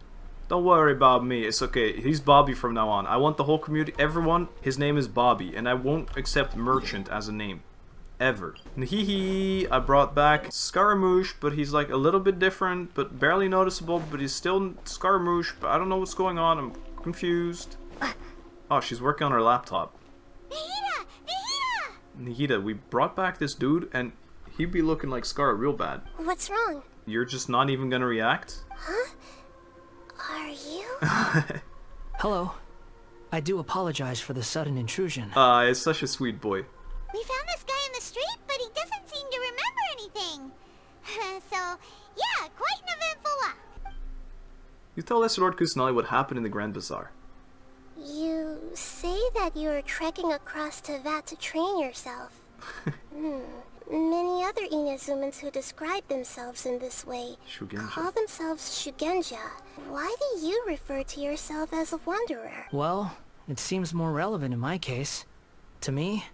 Don't worry about me. It's okay. He's Bobby from now on. I want the whole community, everyone, his name is Bobby. And I won't accept merchant as a name. Ever. Hehehe, I brought back Scaramouche, but he's like a little bit different, but barely noticeable, but he's still Scaramouche, but I don't know what's going on. I'm confused. Oh, she's working on her laptop. Nihida! Nihida, we brought back this dude, and he'd be looking like Scar real bad. What's wrong? You're just not even gonna react? Huh? Are you? Hello. I do apologize for the sudden intrusion. It's such a sweet boy. We found this guy in the street, but he doesn't seem to remember anything. So, yeah, quite an eventful walk. You tell Lesser Lord Kusanali what happened in the Grand Bazaar. You say that you are trekking across Teyvat to train yourself. Many other Inazumans who describe themselves in this way call themselves Shugenja. Why do you refer to yourself as a wanderer? Well, it seems more relevant in my case. To me,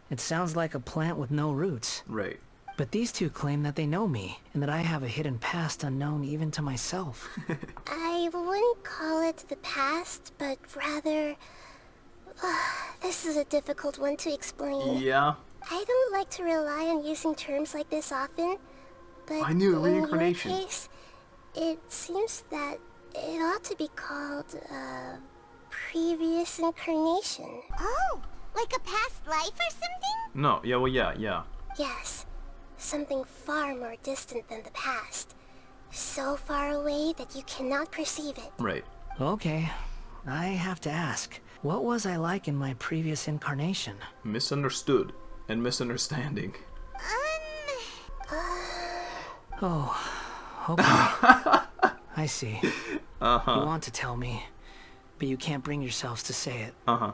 it sounds like a plant with no roots. Right. But these two claim that they know me, and that I have a hidden past unknown even to myself. I wouldn't call it the past, but rather... this is a difficult one to explain. Yeah. I don't like to rely on using terms like this often, but I knew reincarnation. In your case, it seems that it ought to be called, previous incarnation. Oh, like a past life or something? No, yeah. Yes, something far more distant than the past. So far away that you cannot perceive it. Right. Okay, I have to ask, what was I like in my previous incarnation? Misunderstood and misunderstanding. Oh, okay. I see. Uh-huh. You want to tell me, but you can't bring yourselves to say it. Uh-huh.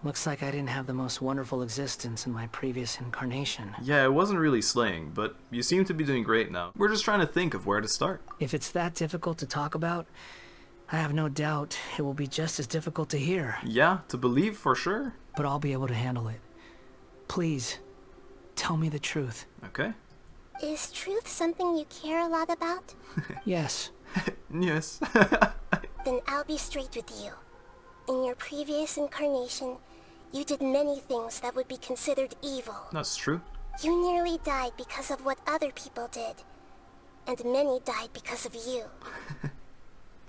Looks like I didn't have the most wonderful existence in my previous incarnation. Yeah, it wasn't really slaying, but you seem to be doing great now. We're just trying to think of where to start. If it's that difficult to talk about, I have no doubt it will be just as difficult to hear. Yeah, to believe for sure. But I'll be able to handle it. Please, tell me the truth. Okay. Is truth something you care a lot about? Yes. Yes. Then I'll be straight with you. In your previous incarnation, you did many things that would be considered evil. That's true. You nearly died because of what other people did. And many died because of you.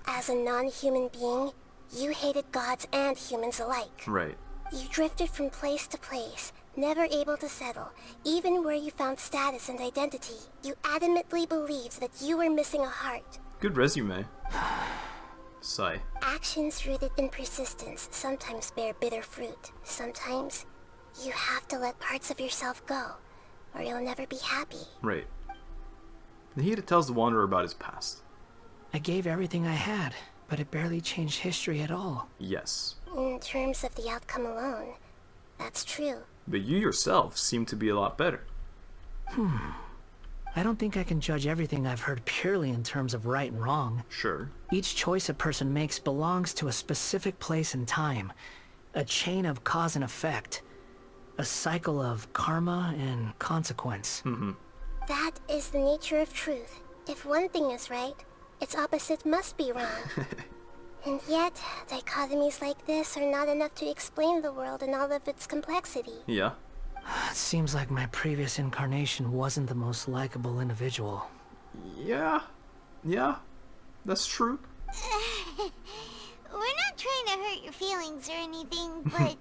As a non-human being, you hated gods and humans alike. Right. You drifted from place to place, never able to settle, even where you found status and identity. You adamantly believed that you were missing a heart. Good resume. Sigh. Actions rooted in persistence sometimes bear bitter fruit. Sometimes, you have to let parts of yourself go, or you'll never be happy. Right. Nihida tells the Wanderer about his past. I gave everything I had, but it barely changed history at all. Yes. In terms of the outcome alone, that's true. But you yourself seem to be a lot better. I don't think I can judge everything I've heard purely in terms of right and wrong. Sure. Each choice a person makes belongs to a specific place and time. A chain of cause and effect. A cycle of karma and consequence. That is the nature of truth. If one thing is right, its opposite must be wrong. And yet, dichotomies like this are not enough to explain the world in all of its complexity. Yeah. It seems like my previous incarnation wasn't the most likable individual. Yeah. That's true. We're not trying to hurt your feelings or anything, but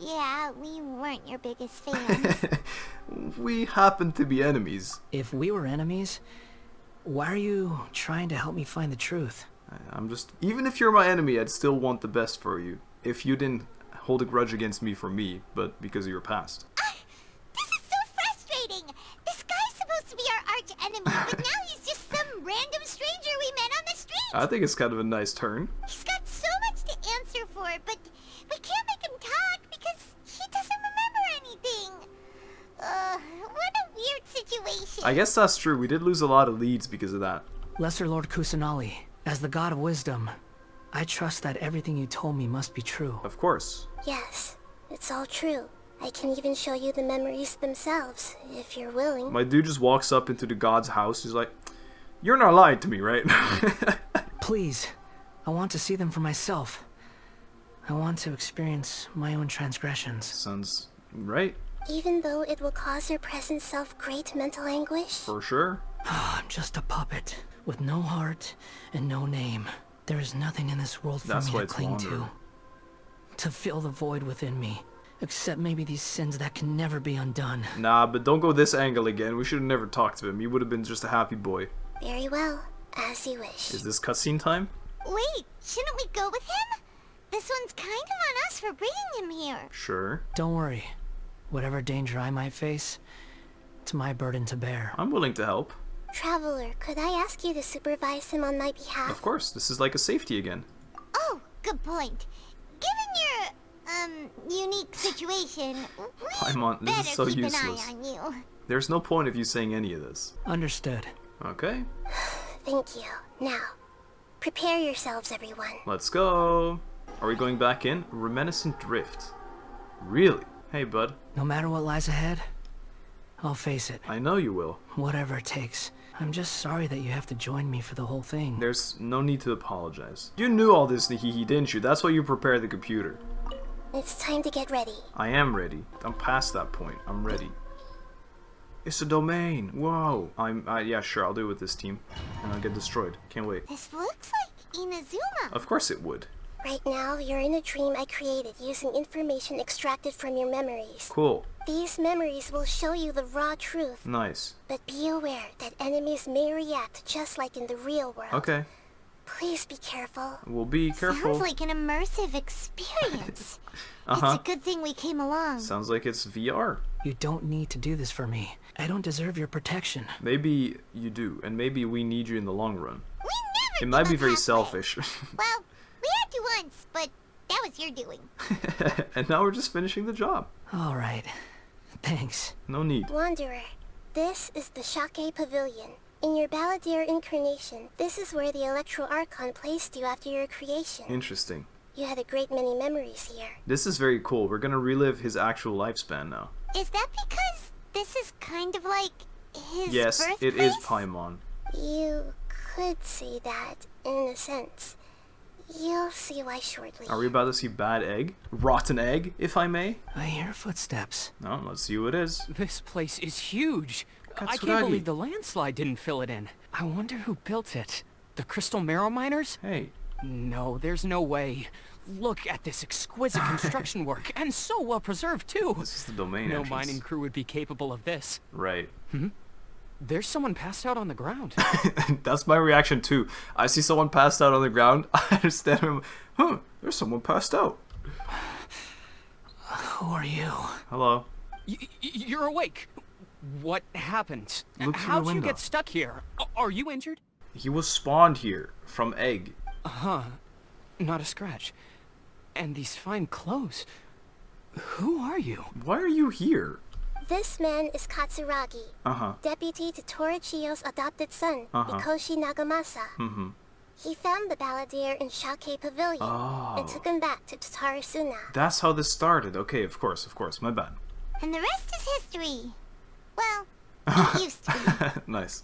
yeah, we weren't your biggest fans. We happen to be enemies. If we were enemies, Why are you trying to help me find the truth? I'm just... Even if you're my enemy, I'd still want the best for you. If you didn't hold a grudge against me for me, but because of your past. This is so frustrating! This guy's supposed to be our arch enemy, but now he's just some random stranger we met on the street! I think it's kind of a nice turn. He's got so much to answer for, but we can't make him talk because he doesn't remember anything. What a weird situation. I guess that's true. We did lose a lot of leads because of that. Lesser Lord Kusanali, as the god of wisdom, I trust that everything you told me must be true. Of course. Yes, it's all true. I can even show you the memories themselves, if you're willing. My dude just walks up into the god's house. He's like, you're not lying to me, right? Please, I want to see them for myself. I want to experience my own transgressions. Sounds right. Even though it will cause your present self great mental anguish? For sure. I'm just a puppet, with no heart and no name. There is nothing in this world for me to cling to fill the void within me, except maybe these sins that can never be undone. Nah, but don't go this angle again. We should have never talked to him. He would have been just a happy boy. Very well, as you wish. Is this cutscene time? Wait, shouldn't we go with him? This one's kind of on us for bringing him here. Sure. Don't worry. Whatever danger I might face, it's my burden to bear. I'm willing to help. Traveler, could I ask you to supervise him on my behalf? Of course, this is like a safety again. Oh, good point. Given your, unique situation, we this is so better keep useless. an eye on you. There's no point of you saying any of this. Understood. Okay. Thank you. Now, prepare yourselves, everyone. Let's go. Are we going back in? Reminiscent Drift. Really? Hey, bud. No matter what lies ahead, I'll face it. I know you will. Whatever it takes. I'm just sorry that you have to join me for the whole thing. There's no need to apologize. You knew all this, hehehe, didn't you? That's why you prepared the computer. It's time to get ready. I am ready. I'm past that point. I'm ready. It's a domain. Whoa. Yeah, sure. I'll do it with this team. And I'll get destroyed. Can't wait. This looks like Inazuma. Of course it would. Right now, you're in a dream I created using information extracted from your memories. Cool. These memories will show you the raw truth. Nice. But be aware that enemies may react just like in the real world. Okay. Please be careful. We'll be careful. Sounds like an immersive experience. It's a good thing we came along. Sounds like it's VR. You don't need to do this for me. I don't deserve your protection. Maybe you do, and maybe we need you in the long run. We never It might be very halfway. selfish. Well, we had to once, but that was your doing. And now we're just finishing the job. All right. Thanks. No need. Wanderer, this is the Shenhe Pavilion. In your Balladeer incarnation, this is where the Electro Archon placed you after your creation. Interesting. You had a great many memories here. This is very cool. We're gonna relive his actual lifespan now. Is that because this is kind of like his Yes, birthplace? it is Paimon. You could say that, in a sense. You'll see why shortly. Are we about to see bad egg? Rotten egg, if I may? I hear footsteps. No, let's see who it is. This place is huge. I Katsuragi. can't believe the landslide didn't fill it in. I wonder who built it. The Crystal Marrow Miners? Hey. No, there's no way. Look at this exquisite construction work, and so well preserved too. This is the domain No entrance. mining crew would be capable of this. Right. There's someone passed out on the ground. That's my reaction too. I see someone passed out on the ground. I understand him. There's someone passed out. Who are you? Hello. You're awake. What happened? Look through the How'd you window. get stuck here? Are you injured? He was spawned here from egg. Huh. Not a scratch. And these fine clothes. Who are you? Why are you here? This man is Katsuragi, deputy to Torachio's adopted son, Mikoshi Nagamasa. He found the Balladeer in Shenhe Pavilion and took him back to Tatarasuna. That's how this started. Okay, of course. My bad. And the rest is history. Well, it used to be. Nice.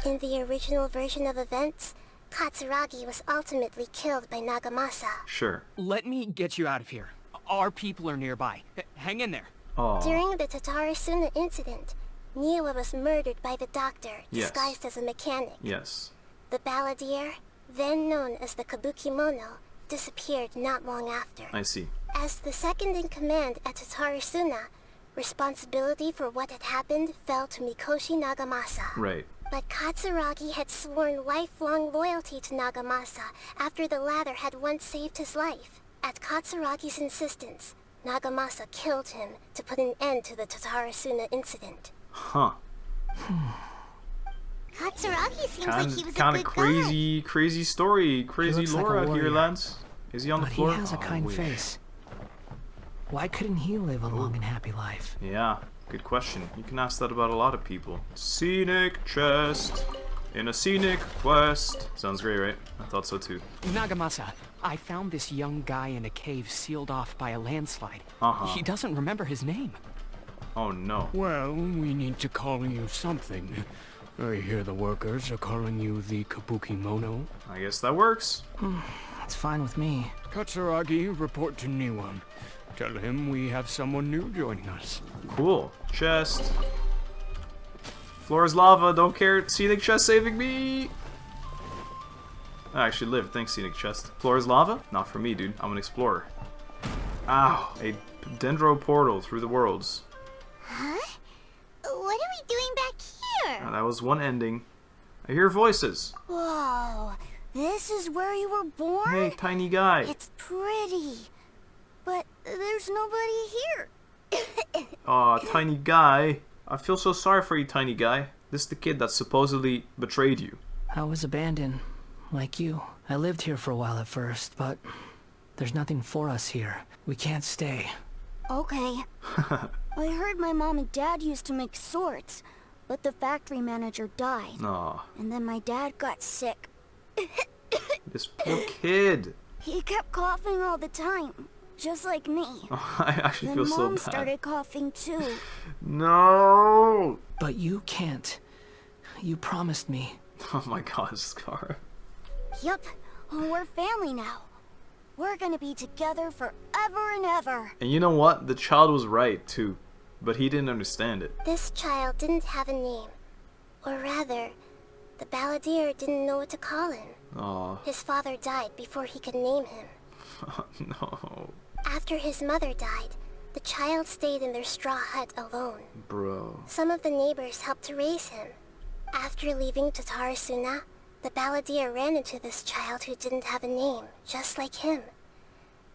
In the original version of events, Katsuragi was ultimately killed by Nagamasa. Sure. Let me get you out of here. Our people are nearby. Hang in there. Aww. During the Tatarasuna incident, Niwa was murdered by the doctor, Yes. disguised as a mechanic. Yes. The Balladeer, then known as the Kabukimono, disappeared not long after. I see. As the second in command at Tatarasuna, responsibility for what had happened fell to Mikoshi Nagamasa. Right. But Katsuragi had sworn lifelong loyalty to Nagamasa after the latter had once saved his life. At Katsuragi's insistence, Nagamasa killed him to put an end to the Tatarasuna incident. Huh. Katsuragi seems like he was kind a of good crazy story, crazy lore out here, lads. Is he on the floor? He has a kind face. Why couldn't he live a long and happy life? Yeah, good question. You can ask that about a lot of people. Scenic chest in a scenic quest. Sounds great, right? I thought so too. Nagamasa, I found this young guy in a cave sealed off by a landslide. He doesn't remember his name. Oh no. Well, we need to call you something. I hear the workers are calling you the Kabuki Mono. I guess that works. That's fine with me. Katsuragi, report to Niwan. Tell him we have someone new joining us. Cool. Chest. Floor is lava, don't care. Scenic chest saving me! I actually lived, thanks Scenic chest. Floor is lava? Not for me, dude. I'm an explorer. Ow. A dendro portal through the worlds. Huh? What are we doing back here? That was one ending. I hear voices. Whoa. This is where you were born? Hey, tiny guy. It's pretty. But there's nobody here. Aw, tiny guy. I feel so sorry for you, tiny guy. This is the kid that supposedly betrayed you. I was abandoned, like you. I lived here for a while at first, but there's nothing for us here. We can't stay. Okay. I heard my mom and dad used to make swords, but the factory manager died. Aw. And then my dad got sick. This poor kid. He kept coughing all the time. Just like me. I actually feel so bad. Mom started coughing too. No! But you can't. You promised me. Oh my god, Scar. Yup. We're family now. We're gonna be together forever and ever. And you know what? The child was right, too. But he didn't understand it. This child didn't have a name. Or rather, the balladeer didn't know what to call him. Aw. His father died before he could name him. No. After his mother died, the child stayed in their straw hut alone. Bro. Some of the neighbors helped to raise him. After leaving Tatarasuna, the balladeer ran into this child who didn't have a name, just like him.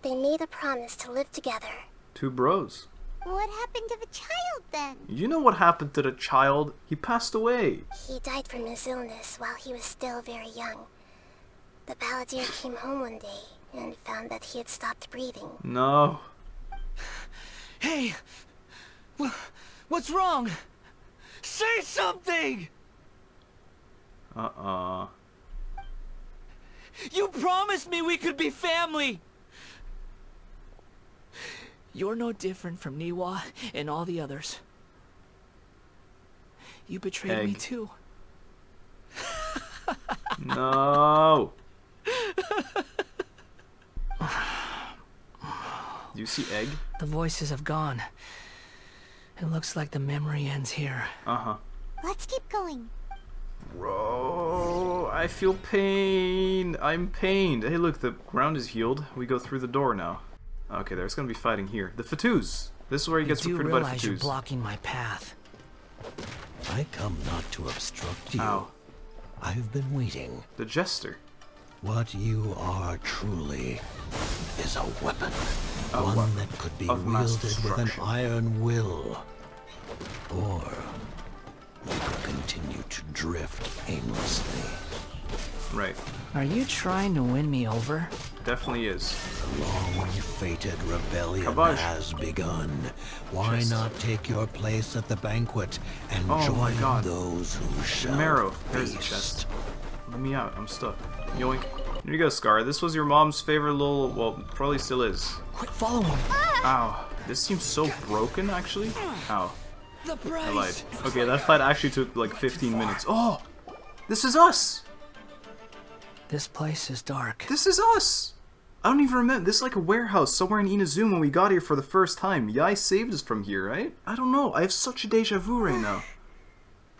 They made a promise to live together. Two bros. What happened to the child then? You know what happened to the child? He passed away. He died from his illness while he was still very young. The balladeer came home one day and found that he had stopped breathing. No. Hey! What's wrong? Say something! You promised me we could be family! You're no different from Niwa and all the others. You betrayed me too. No! Do you see Egg? The voices have gone. It looks like the memory ends here. Let's keep going. Bro, I feel pain. I'm pained. Hey, look, the ground is healed. We go through the door now. Okay, there's gonna be fighting here. The Fatus. This is where he gets recruited by the Fatus. You're blocking my path. I come not to obstruct you. Ow. I've been waiting. The Jester. What you are truly is a weapon. One that could be wielded with an iron will. Or you could continue to drift aimlessly. Right. Are you trying to win me over? Definitely is. The long-fated rebellion has begun. Why not take your place at the banquet and join those who shall Marrow. There's the chest. Let me out. I'm stuck. Yoink. Here you go, Scar. This was your mom's favorite little... Well, probably still is. Quit following. Ow. This seems so broken, actually. Ow. The price. I lied. Okay, that fight actually took like 15 minutes. Oh! This is us! This place is dark. This is us! I don't even remember. This is like a warehouse somewhere in Inazuma when we got here for the first time. Yai saved us from here, right? I don't know. I have such a deja vu right now.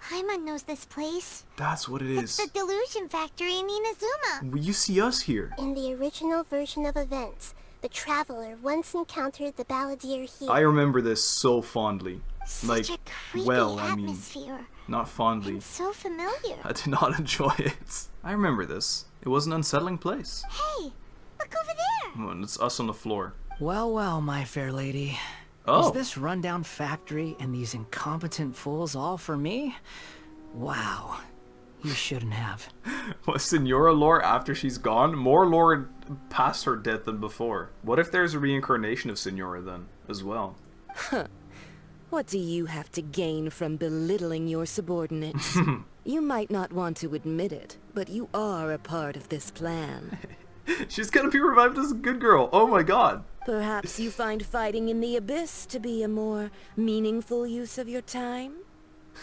Paimon knows this place. That's what it is. It's the Delusion Factory in Inazuma. Well, you see us here. In the original version of events, the traveler once encountered the balladeer here. I remember this so fondly. Such a creepy atmosphere. Not fondly. And so familiar. I did not enjoy it. I remember this. It was an unsettling place. Hey, look over there. Well, it's us on the floor. Well, well, my fair lady. Oh. Is this rundown factory and these incompetent fools all for me? Wow. You shouldn't have. What, Senora lore after she's gone? More lore past her death than before. What if there's a reincarnation of Senora then, as well? Huh. What do you have to gain from belittling your subordinates? You might not want to admit it, but you are a part of this plan. She's gonna be revived as a good girl. Oh my god. Perhaps you find fighting in the abyss to be a more meaningful use of your time?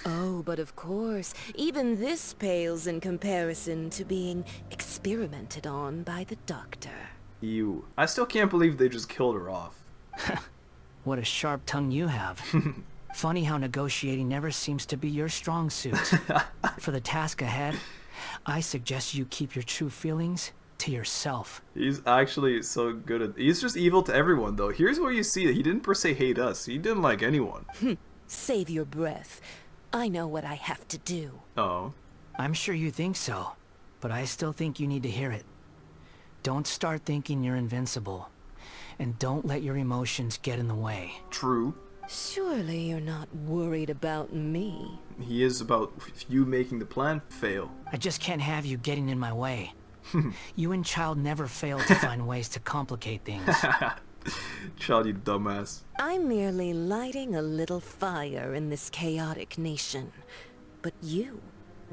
Oh, but of course, even this pales in comparison to being experimented on by the doctor. Ew. I still can't believe they just killed her off. What a sharp tongue you have. Funny how negotiating never seems to be your strong suit. For the task ahead, I suggest you keep your true feelings to yourself. He's actually so good at... He's just evil to everyone, though. Here's where you see that he didn't per se hate us. He didn't like anyone. Save your breath. I know what I have to do. Oh. I'm sure you think so, but I still think you need to hear it. Don't start thinking you're invincible. And don't let your emotions get in the way. True. Surely you're not worried about me. He is about you making the plan fail. I just can't have you getting in my way. You and Child never fail to find ways to complicate things. Child, you dumbass. I'm merely lighting a little fire in this chaotic nation. But you,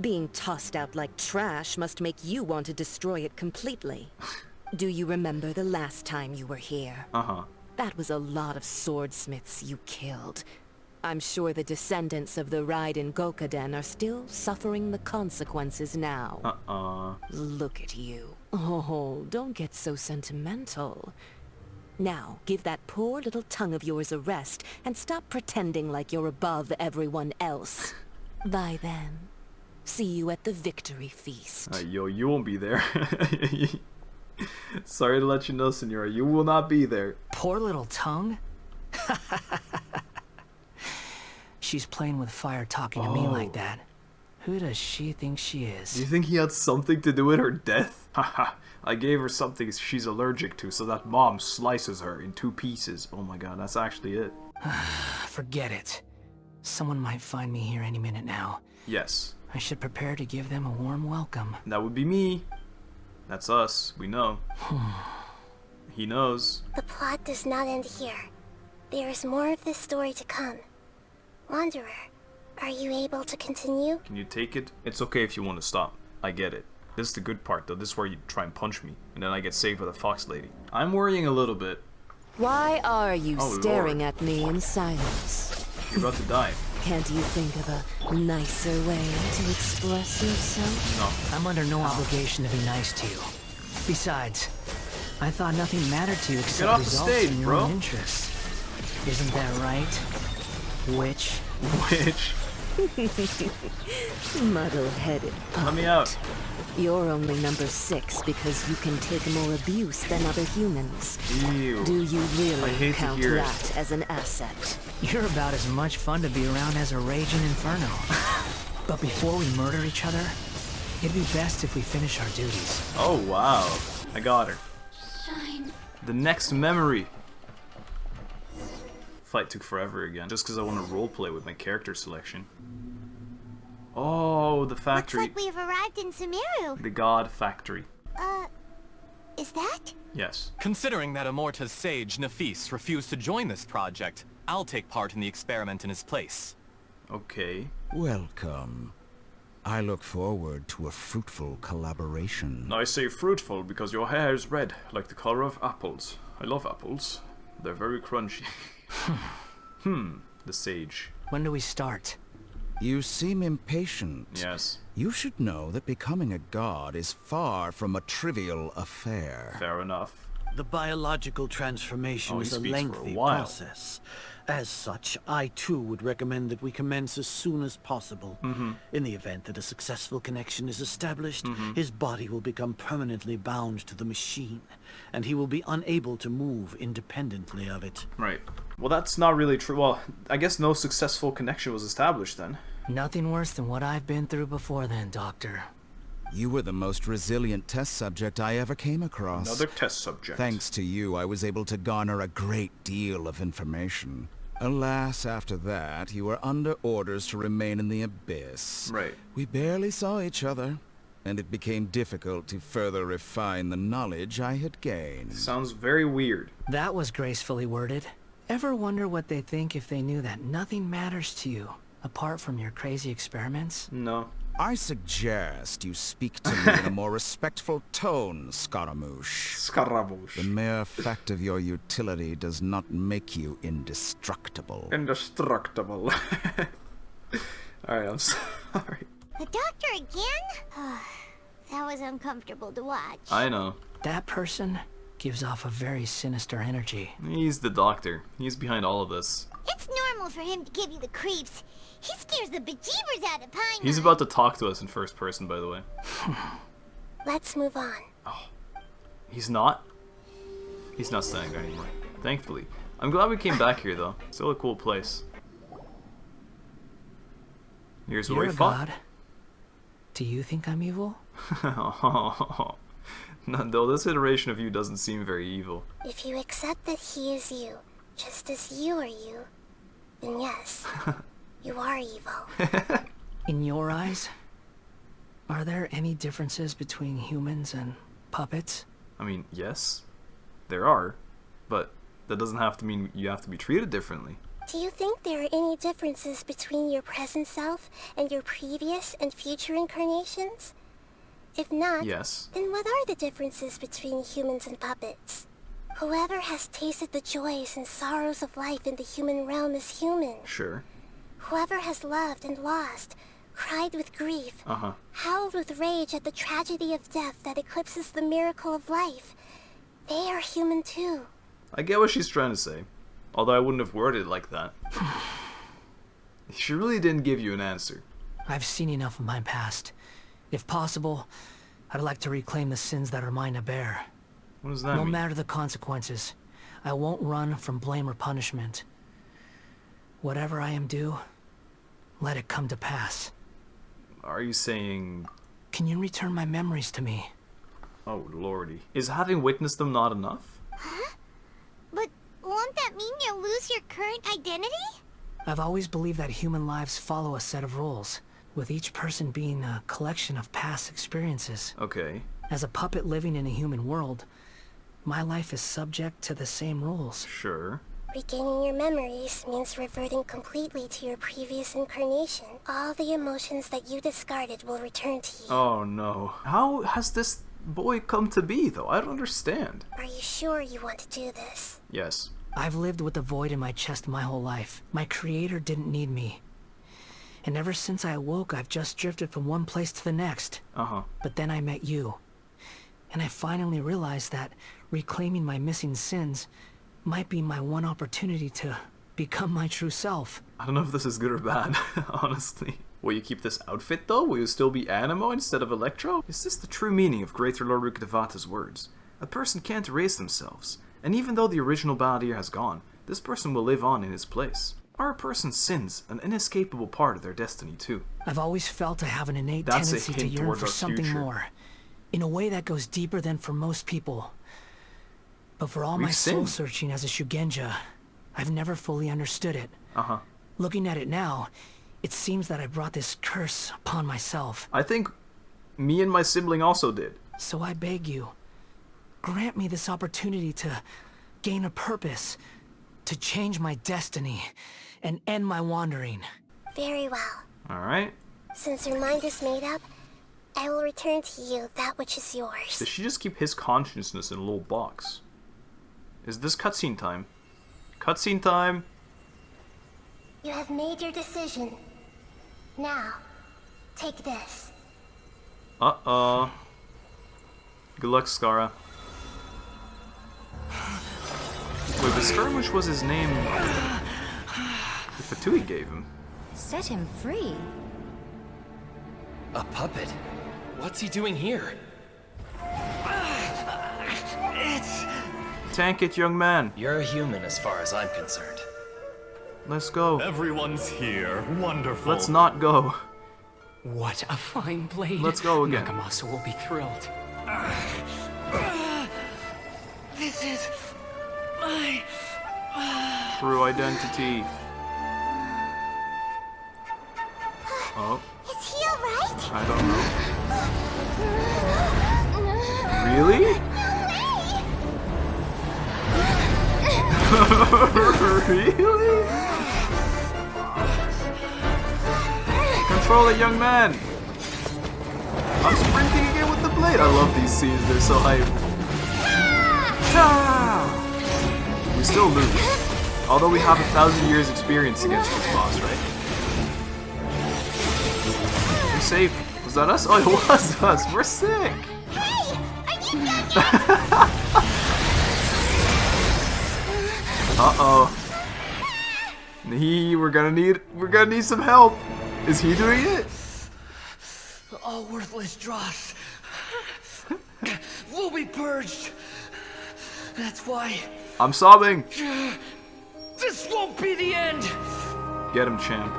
being tossed out like trash, must make you want to destroy it completely. Do you remember the last time you were here? Uh-huh. That was a lot of swordsmiths you killed. I'm sure the descendants of the Raiden Gokaden are still suffering the consequences now. Look at you. Oh, don't get so sentimental. Now, give that poor little tongue of yours a rest and stop pretending like you're above everyone else. Bye then. See you at the victory feast. Yo, you won't be there. Sorry to let you know, Senora, you will not be there. Poor little tongue? She's playing with fire talking to me like that. Who does she think she is? Do you think he had something to do with her death? Haha, I gave her something she's allergic to, so that mom slices her in 2 pieces. Oh my god, that's actually it. Forget it. Someone might find me here any minute now. Yes. I should prepare to give them a warm welcome. That would be me. That's us. We know. He knows. The plot does not end here. There is more of this story to come. Wanderer, are you able to continue? Can you take it? It's okay if you want to stop. I get it. This is the good part, though. This is where you try and punch me, and then I get saved by the fox lady. I'm worrying a little bit. Why are you staring Lord. at me in silence? You're about to die. Can't you think of a nicer way to express yourself? No. I'm under no obligation to be nice to you. Besides, I thought nothing mattered to you except off the results stage, in your bro. own interests. Isn't that right? Witch? Witch. Muddle-headed puppet. Let me out. You're only number 6 because you can take more abuse than other humans. Ew. Do you I really hate count to hear that as an asset? You're about as much fun to be around as a raging inferno. But before we murder each other, it'd be best if we finish our duties. Oh, wow. I got her. Shine. The next memory. Fight took forever again, just because I want to roleplay with my character selection. Oh, the factory. Looks like we've arrived in Sumeru. The God Factory. Is that? Yes. Considering that Amorta's sage, Nafis, refused to join this project, I'll take part in the experiment in his place. Okay. Welcome. I look forward to a fruitful collaboration. I say fruitful because your hair is red, like the color of apples. I love apples. They're very crunchy. The sage. When do we start? You seem impatient. Yes. You should know that becoming a god is far from a trivial affair. Fair enough. The biological transformation is a lengthy process. As such, I too would recommend that we commence as soon as possible. In the event that a successful connection is established, his body will become permanently bound to the machine, and he will be unable to move independently of it. Right. Well, that's not really true. Well, I guess no successful connection was established then. Nothing worse than what I've been through before then, Doctor. You were the most resilient test subject I ever came across. Another test subject. Thanks to you, I was able to garner a great deal of information. Alas, after that, you were under orders to remain in the abyss. Right. We barely saw each other, and it became difficult to further refine the knowledge I had gained. Sounds very weird. That was gracefully worded. Ever wonder what they'd think if they knew that nothing matters to you, apart from your crazy experiments? No. I suggest you speak to me in a more respectful tone, Scaramouche. Scaramouche. The mere fact of your utility does not make you indestructible. Indestructible. Alright, I'm sorry. The doctor again? That was uncomfortable to watch. I know. That person gives off a very sinister energy. He's the doctor. He's behind all of this. It's normal for him to give you the creeps. He scares the bejeebers out of Pine. He's about to talk to us in first person, by the way. Let's move on. Oh. He's not? He's not standing there anymore. Thankfully. I'm glad we came back here, though. Still a cool place. Here's where we fought. God. Do you think I'm evil? No, though this iteration of you doesn't seem very evil. If you accept that he is you, just as you are you, then yes, you are evil. In your eyes, are there any differences between humans and puppets? I mean, yes, there are, but that doesn't have to mean you have to be treated differently. Do you think there are any differences between your present self and your previous and future incarnations? If not, yes. Then what are the differences between humans and puppets? Whoever has tasted the joys and sorrows of life in the human realm is human. Sure. Whoever has loved and lost, cried with grief, howled with rage at the tragedy of death that eclipses the miracle of life, they are human too. I get what she's trying to say, although I wouldn't have worded it like that. She really didn't give you an answer. I've seen enough of my past. If possible, I'd like to reclaim the sins that are mine to bear. What does that mean? No matter the consequences, I won't run from blame or punishment. Whatever I am due, let it come to pass. Are you saying... Can you return my memories to me? Oh, lordy. Is having witnessed them not enough? Huh? But won't that mean you'll lose your current identity? I've always believed that human lives follow a set of rules, with each person being a collection of past experiences. Okay. As a puppet living in a human world, my life is subject to the same rules. Sure. Regaining your memories means reverting completely to your previous incarnation. All the emotions that you discarded will return to you. Oh no. How has this boy come to be, though? I don't understand. Are you sure you want to do this? Yes. I've lived with the void in my chest my whole life. My creator didn't need me. And ever since I awoke, I've just drifted from one place to the next. But then I met you. And I finally realized that reclaiming my missing sins might be my one opportunity to become my true self. I don't know if this is good or bad, honestly. Will you keep this outfit, though? Will you still be Animo instead of Electro? Is this the true meaning of Greater Lord Rukkhadevata's words? A person can't erase themselves. And even though the original Balladeer has gone, this person will live on in his place. Are a person's sins an inescapable part of their destiny, too? I've always felt I have an innate tendency to yearn for something more, in a way that goes deeper than for most people. But for all my soul-searching as a Shugenja, I've never fully understood it. Looking at it now, it seems that I brought this curse upon myself. I think me and my sibling also did. So I beg you, grant me this opportunity to gain a purpose, to change my destiny, and end my wandering. Very well. Alright. Since your mind is made up, I will return to you that which is yours. Does she just keep his consciousness in a little box? Is this cutscene time? Cutscene time! You have made your decision. Now, take this. Uh-oh. Good luck, Scara. Wait, but Scaramouche was his name the Fatui gave him. Set him free? A puppet? What's he doing here? Tank it, young man. You're a human as far as I'm concerned. Let's go. Everyone's here. Wonderful. Let's not go. What a fine blade. Let's go again. Nakamasa will be thrilled. This is my... True identity. Oh. Is he alright? I don't know. Really? Really? Control it, young man! I'm sprinting again with the blade! I love these scenes, they're so hype. Ah! We still lose. Although we have 1,000 years experience against this boss, right? We saved. Was that us? Oh, it was us! We're sick! Hey! Are you done yet? Uh-oh. We're gonna need some help. Is he doing it? All worthless dross will be purged. That's why I'm sobbing. This won't be the end. Get him, champ.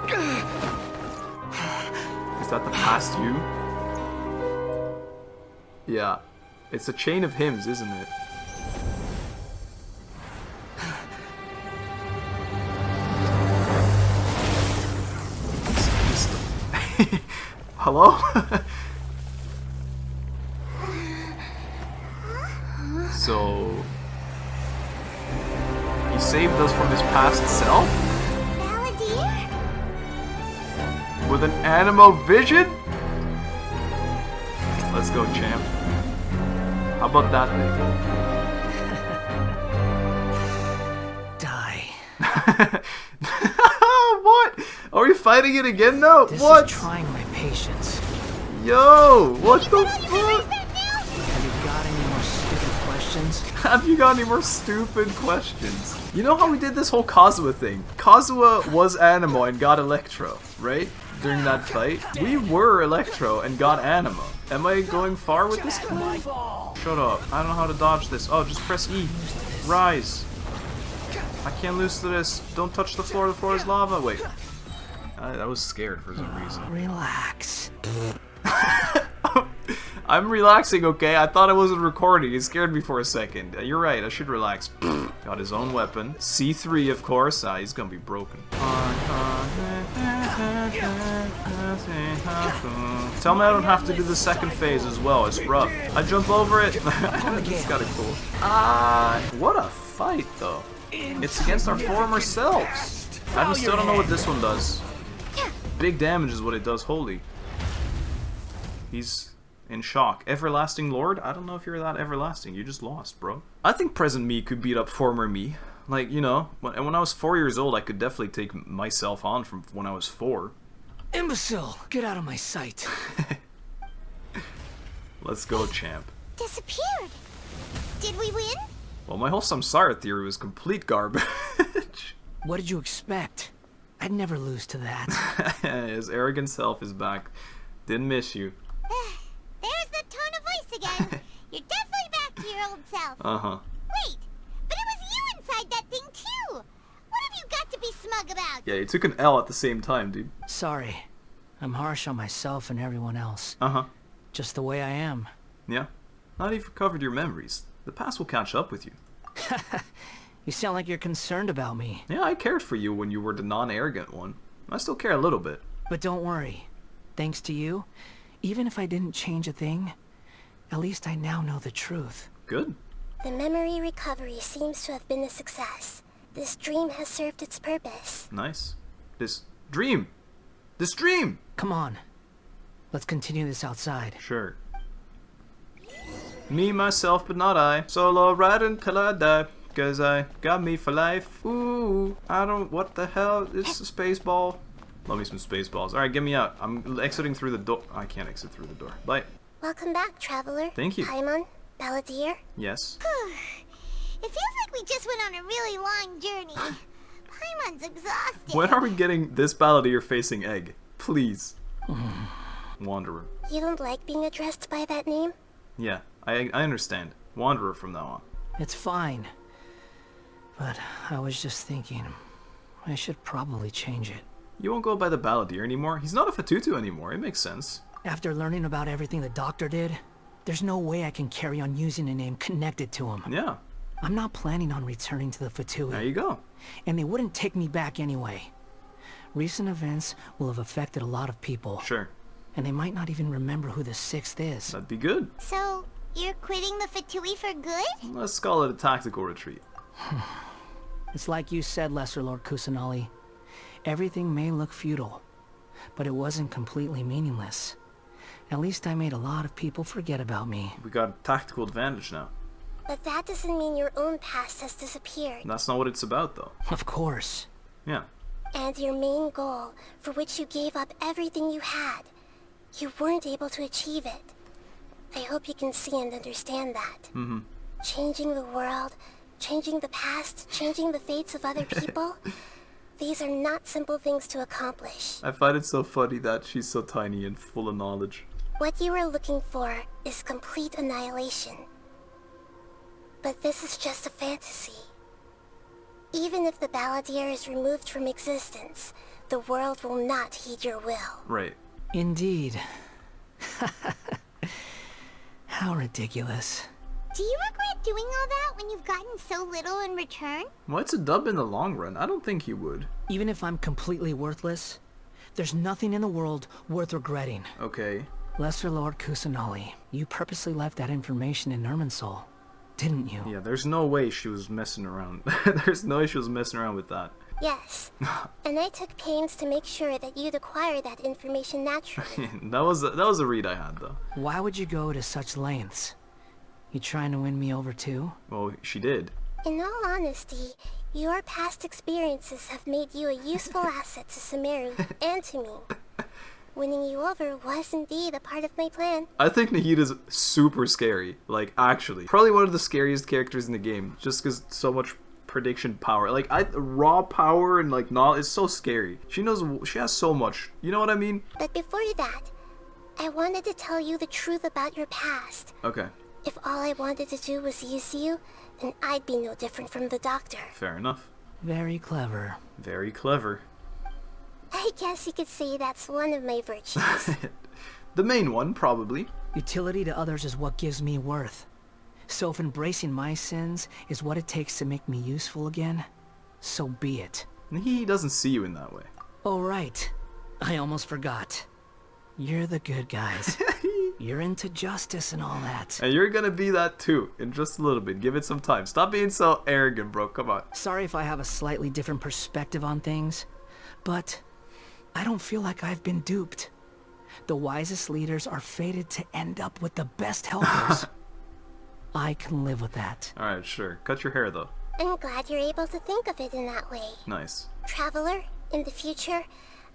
Is that the past you? Yeah. It's a chain of hymns, isn't it? Hello? So... he saved us from his past self? Balladeer? With an animo vision? Let's go, champ. How about that Die. What? Are we fighting it again now? This what? is trying my patience. Yo, what the fuck? Have you got any more stupid questions? Have you got any more stupid questions? You know how we did this whole Kazuha thing? Kazuha was Animo and got Electro, right? During that fight. We were Electro and got Animo. Am I going far with this guy? Shut up. I don't know how to dodge this. Oh, just press E. Rise. I can't lose to this. Don't touch the floor is lava. Wait. I was scared for some reason. Relax. I'm relaxing, okay? I thought I wasn't recording. It scared me for a second. You're right, I should relax. Got his own weapon. C3, of course. He's gonna be broken. Tell me I don't have to do the second phase as well. It's rough. I jump over it. This is kinda cool. What a fight, though. It's against our former selves. I still don't know what this one does. Big damage is what it does. Holy. He's in shock. Everlasting Lord? I don't know if you're that everlasting. You just lost, bro. I think present me could beat up former me. Like, you know, when I was 4 years old, I could definitely take myself on from when I was 4. Imbecile! Get out of my sight. Let's go, champ. Disappeared. Did we win? Well, my whole samsara theory was complete garbage. What did you expect? I'd never lose to that. His arrogant self is back. Didn't miss you. There's the tone of voice again. You're definitely back to your old self. Uh-huh. Wait, but it was you inside that thing too. What have you got to be smug about? Yeah, you took an L at the same time, dude. Sorry. I'm harsh on myself and everyone else. Uh-huh. Just the way I am. Yeah. Now that you've recovered your memories, the past will catch up with you. You sound like you're concerned about me. Yeah, I cared for you when you were the non-arrogant one. I still care a little bit. But don't worry. Thanks to you, even if I didn't change a thing, at least I now know the truth. Good. The memory recovery seems to have been a success. This dream has served its purpose. Nice. This dream! This dream! Come on. Let's continue this outside. Sure. Me, myself, but not I. Solo ride until I die. Cause I got me for life. Ooh, I don't, what the hell? It's a space ball. Love me some space balls. Alright, get me out. I'm exiting through the door. I can't exit through the door. Bye. Welcome back, traveler. Thank you. Paimon, Balladeer. Yes. It feels like we just went on a really long journey. Paimon's exhausted. When are we getting this balladeer facing Egg? Please. Wanderer. You don't like being addressed by that name? Yeah, I understand. Wanderer from now on. It's fine. But I was just thinking, I should probably change it. You won't go by the balladeer anymore? He's not a Fatutu anymore, it makes sense. After learning about everything the doctor did, there's no way I can carry on using a name connected to him. Yeah. I'm not planning on returning to the Fatui. There you go. And they wouldn't take me back anyway. Recent events will have affected a lot of people. Sure. And they might not even remember who the 6th is. That'd be good. So, you're quitting the Fatui for good? Let's call it a tactical retreat. It's like you said, Lesser Lord Kusanali. Everything may look futile, but it wasn't completely meaningless. At least I made a lot of people forget about me. We got a tactical advantage now. But that doesn't mean your own past has disappeared. That's not what it's about, though. Of course. Yeah. And your main goal, for which you gave up everything you had, you weren't able to achieve it. I hope you can see and understand that. Mm-hmm. Changing the world, changing the past, changing the fates of other people, these are not simple things to accomplish. I find it so funny that she's so tiny and full of knowledge. What you were looking for is complete annihilation. But this is just a fantasy. Even if the balladeer is removed from existence, the world will not heed your will. Right. Indeed. How ridiculous. Do you regret doing all that when you've gotten so little in return? Well, it's a dub in the long run. I don't think you would. Even if I'm completely worthless, there's nothing in the world worth regretting. Okay. Lesser Lord Kusanali, you purposely left that information in Irminsul, didn't you? Yeah, there's no way she was messing around. There's no way she was messing around with that. Yes. And I took pains to make sure that you'd acquire that information naturally. that was a read I had, though. Why would you go to such lengths? You trying to win me over too? Well, she did. In all honesty, your past experiences have made you a useful asset to Sumeru and to me. Winning you over was indeed a part of my plan. I think Nahida's super scary. Like, actually. Probably one of the scariest characters in the game. Just because so much prediction power. Like, raw power and, like, knowledge is so scary. She has so much. You know what I mean? But before that, I wanted to tell you the truth about your past. Okay. If all I wanted to do was use you, then I'd be no different from the doctor. Fair enough. Very clever. Very clever. I guess you could say that's one of my virtues. The main one, probably. Utility to others is what gives me worth. So if embracing my sins is what it takes to make me useful again, so be it. He doesn't see you in that way. Oh, right. I almost forgot. You're the good guys. You're into justice and all that. And you're gonna be that too, in just a little bit. Give it some time. Stop being so arrogant, bro. Come on. Sorry if I have a slightly different perspective on things, but I don't feel like I've been duped. The wisest leaders are fated to end up with the best helpers. I can live with that. Alright, sure. Cut your hair, though. I'm glad you're able to think of it in that way. Nice. Traveler, in the future,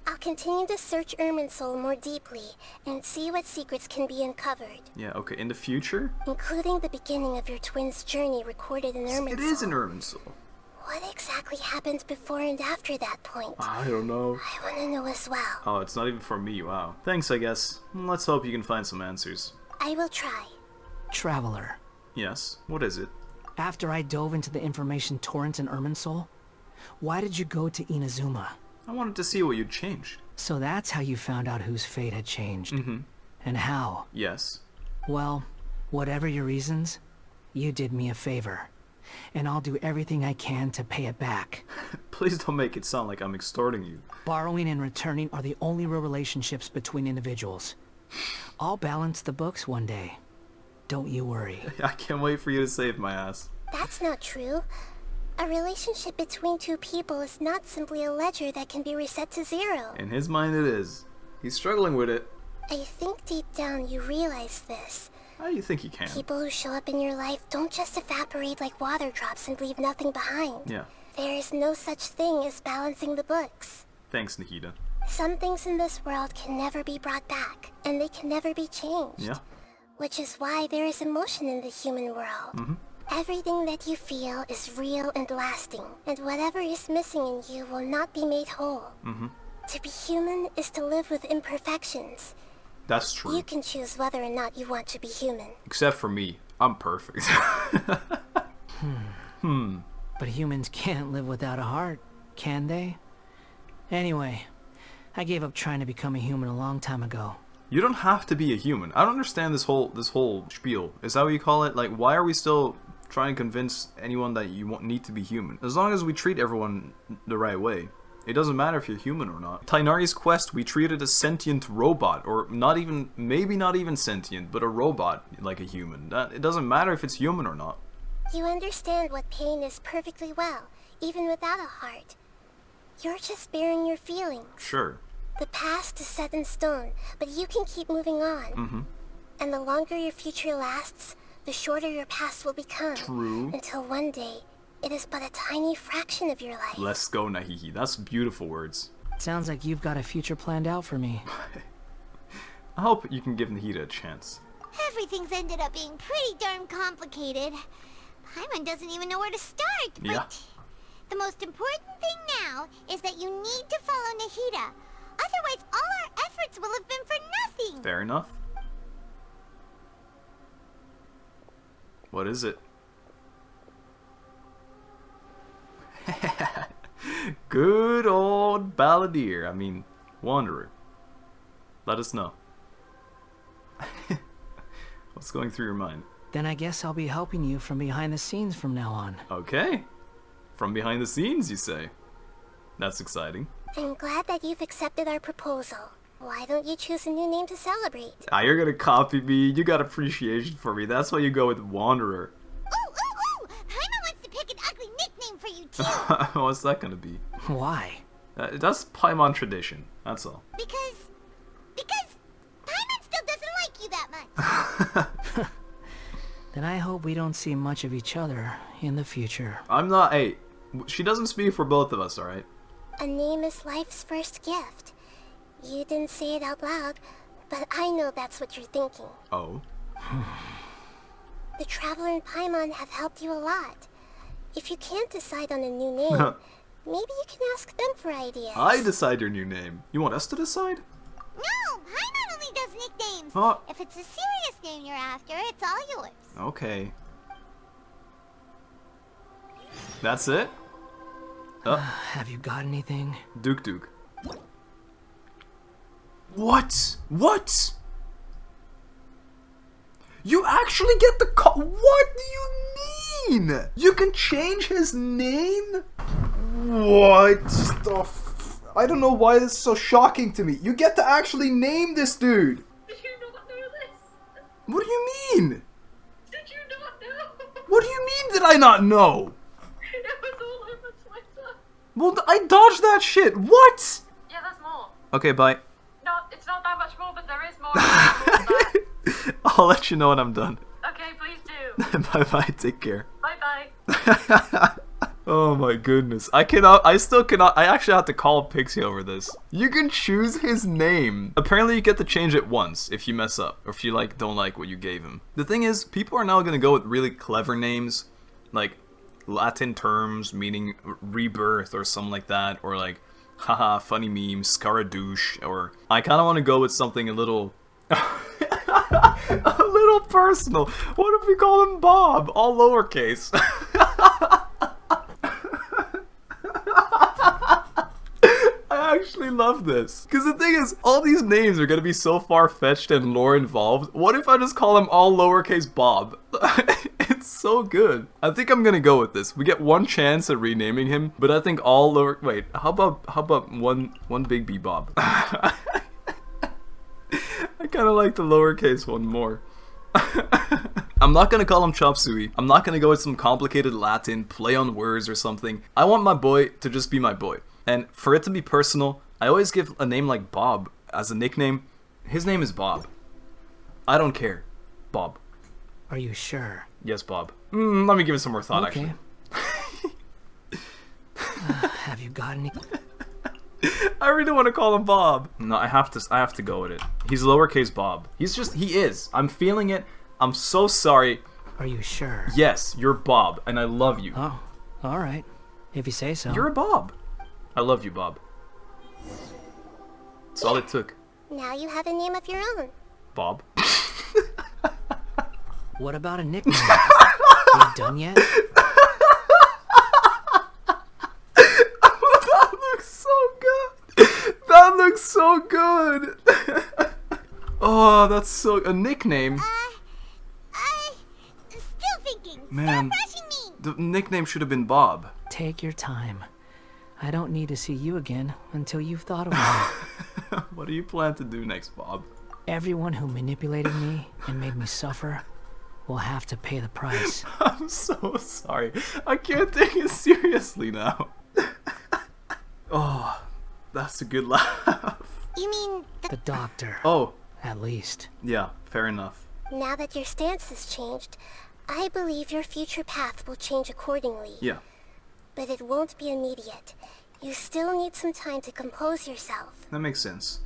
I'll continue to search Irminsul more deeply and see what secrets can be uncovered. Yeah, okay. In the future? Including the beginning of your twins' journey recorded in Irminsul. It is in Irminsul. What exactly happened before and after that point? I don't know. I want to know as well. Oh, it's not even for me. Wow. Thanks, I guess. Let's hope you can find some answers. I will try. Traveler. Yes? What is it? After I dove into the information torrent in Irminsul, why did you go to Inazuma? I wanted to see what you'd change. So that's how you found out whose fate had changed. Mm-hmm. And how? Yes. Well, whatever your reasons, you did me a favor. And I'll do everything I can to pay it back. Please don't make it sound like I'm extorting you. Borrowing and returning are the only real relationships between individuals. I'll balance the books one day. Don't you worry. I can't wait for you to save my ass. That's not true. A relationship between two people is not simply a ledger that can be reset to zero. In his mind it is. He's struggling with it. I think deep down you realize this. How do you think he can? People who show up in your life don't just evaporate like water drops and leave nothing behind. Yeah. There is no such thing as balancing the books. Thanks, Nahida. Some things in this world can never be brought back, and they can never be changed. Yeah. Which is why there is emotion in the human world. Mm-hmm. Everything that you feel is real and lasting, and whatever is missing in you will not be made whole. To be human is to live with imperfections. That's true. You can choose whether or not you want to be human. Except for me. I'm perfect. But humans can't live without a heart, can they? Anyway, I gave up trying to become a human a long time ago. You don't have to be a human. I don't understand this whole spiel. Is that what you call it? Like, why are we still trying to convince anyone that you need to be human? As long as we treat everyone the right way. It doesn't matter if you're human or not. Tighnari's quest, we treated a sentient robot, or maybe not even sentient, but a robot like a human. It doesn't matter if it's human or not. You understand what pain is perfectly well, even without a heart. You're just bearing your feelings. Sure. The past is set in stone, but you can keep moving on. And the longer your future lasts, the shorter your past will become. True. Until one day, it is but a tiny fraction of your life. Let's go, Nahihi. That's beautiful words. Sounds like you've got a future planned out for me. I hope you can give Nahida a chance. Everything's ended up being pretty darn complicated. Paimon doesn't even know where to start. Yeah. But the most important thing now is that you need to follow Nahida. Otherwise, all our efforts will have been for nothing. Fair enough. What is it? Good old balladeer. I mean, wanderer. Let us know. What's going through your mind? Then I guess I'll be helping you from behind the scenes from now on. Okay. From behind the scenes, you say? That's exciting. I'm glad that you've accepted our proposal. Why don't you choose a new name to celebrate? Ah, you're gonna copy me. You got appreciation for me. That's why you go with Wanderer. Ooh! Paimon wants to pick an ugly nickname for you too. What's that gonna be? Why? That's Paimon tradition. That's all. Because Paimon still doesn't like you that much. Then I hope we don't see much of each other in the future. I'm not. Hey, she doesn't speak for both of us, alright? A name is life's first gift. You didn't say it out loud, but I know that's what you're thinking. Oh? The Traveler and Paimon have helped you a lot. If you can't decide on a new name, maybe you can ask them for ideas. I decide your new name. You want us to decide? No, Paimon only does nicknames. Oh. If it's a serious name you're after, it's all yours. Okay. That's it? Have you got anything? Duke. What? What? You actually get the What do you mean? You can change his name? What the I don't know why this is so shocking to me. You get to actually name this dude. Did you not know this? What do you mean? Did you not know? What do you mean did I not know? It was all over Twitter. Well, I dodged that shit. What? Yeah, there's more. Okay, bye. No, it's not that much more, but there is more. I'll let you know when I'm done. Okay, please do. Bye-bye. Take care. Bye-bye. Oh my goodness. I still cannot. I actually have to call Pixie over this. You can choose his name. Apparently you get to change it once if you mess up. Or if you don't like what you gave him. The thing is, people are now gonna go with really clever names. Like Latin terms meaning rebirth or something like that. Or like, haha, funny meme, scaradouche. Or I kinda wanna go with something a little... a little personal. What if we call him Bob? All lowercase. I actually love this. Because the thing is, all these names are going to be so far-fetched and lore involved. What if I just call him all lowercase Bob? It's so good. I think I'm going to go with this. We get one chance at renaming him, but I think all lower... Wait, how about one big B Bob? I kind of like the lowercase one more. I'm not gonna call him Chop Suey. I'm not gonna go with some complicated Latin play on words or something. I want my boy to just be my boy. And for it to be personal, I always give a name like Bob as a nickname. His name is Bob. I don't care. Bob. Are you sure? Yes, Bob. Let me give it some more thought, okay. Actually. Have you got any... I really want to call him Bob. No, I have to go with it. He's lowercase Bob. He is. I'm feeling it. I'm so sorry. Are you sure? Yes, you're Bob, and I love you. Oh, alright. If you say so. You're a Bob. I love you, Bob. That's all it took. Now you have a name of your own. Bob. What about a nickname? Are you done yet? That looks so good. That looks so good. Oh, that's so... A nickname? Still thinking. Man, Stop rushing me. the nickname should have been Bob. Take your time. I don't need to see you again until you've thought of one. What do you plan to do next, Bob? Everyone who manipulated me and made me suffer will have to pay the price. I'm so sorry. I can't take it seriously now. Oh, that's a good laugh. You mean the doctor? Oh. At least. Yeah, fair enough. Now that your stance has changed, I believe your future path will change accordingly. Yeah. But it won't be immediate. You still need some time to compose yourself. That makes sense.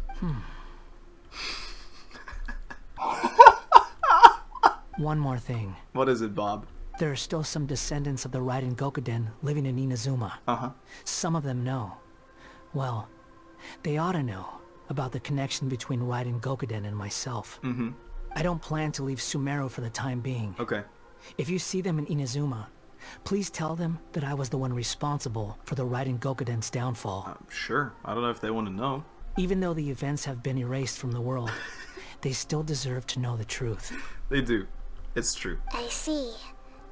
One more thing. What is it, Bob? There are still some descendants of the Raiden Gokuden living in Inazuma. Some of them know. Well, they ought to know about the connection between Raiden Gokuden and myself. I don't plan to leave Sumeru for the time being. Okay. If you see them in Inazuma, please tell them that I was the one responsible for the Raiden Gokuden's downfall. Sure. I don't know if they want to know. Even though the events have been erased from the world, they still deserve to know the truth. They do. It's true. I see.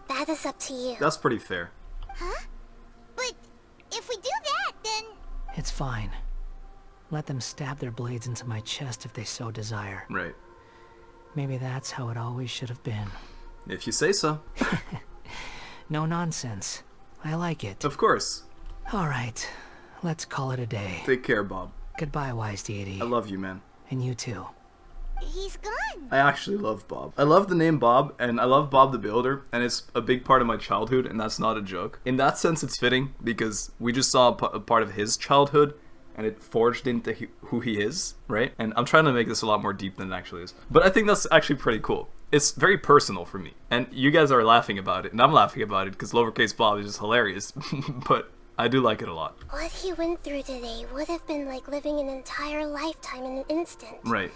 That is up to you. That's pretty fair. Huh? But if we do that, then... It's fine. Let them stab their blades into my chest if they so desire. Right. Maybe that's how it always should have been. If you say so. No nonsense. I like it. Of course. Alright. Let's call it a day. Take care, Bob. Goodbye, wise deity. I love you, man. And you too. He's gone. I actually love Bob. I love the name Bob, and I love Bob the Builder, and it's a big part of my childhood, and that's not a joke. In that sense, it's fitting, because we just saw a part of his childhood, and it forged into who he is, right? And I'm trying to make this a lot more deep than it actually is. But I think that's actually pretty cool. It's very personal for me. And you guys are laughing about it, and I'm laughing about it, because lowercase Bob is just hilarious. But I do like it a lot. What he went through today would have been like living an entire lifetime in an instant. Right.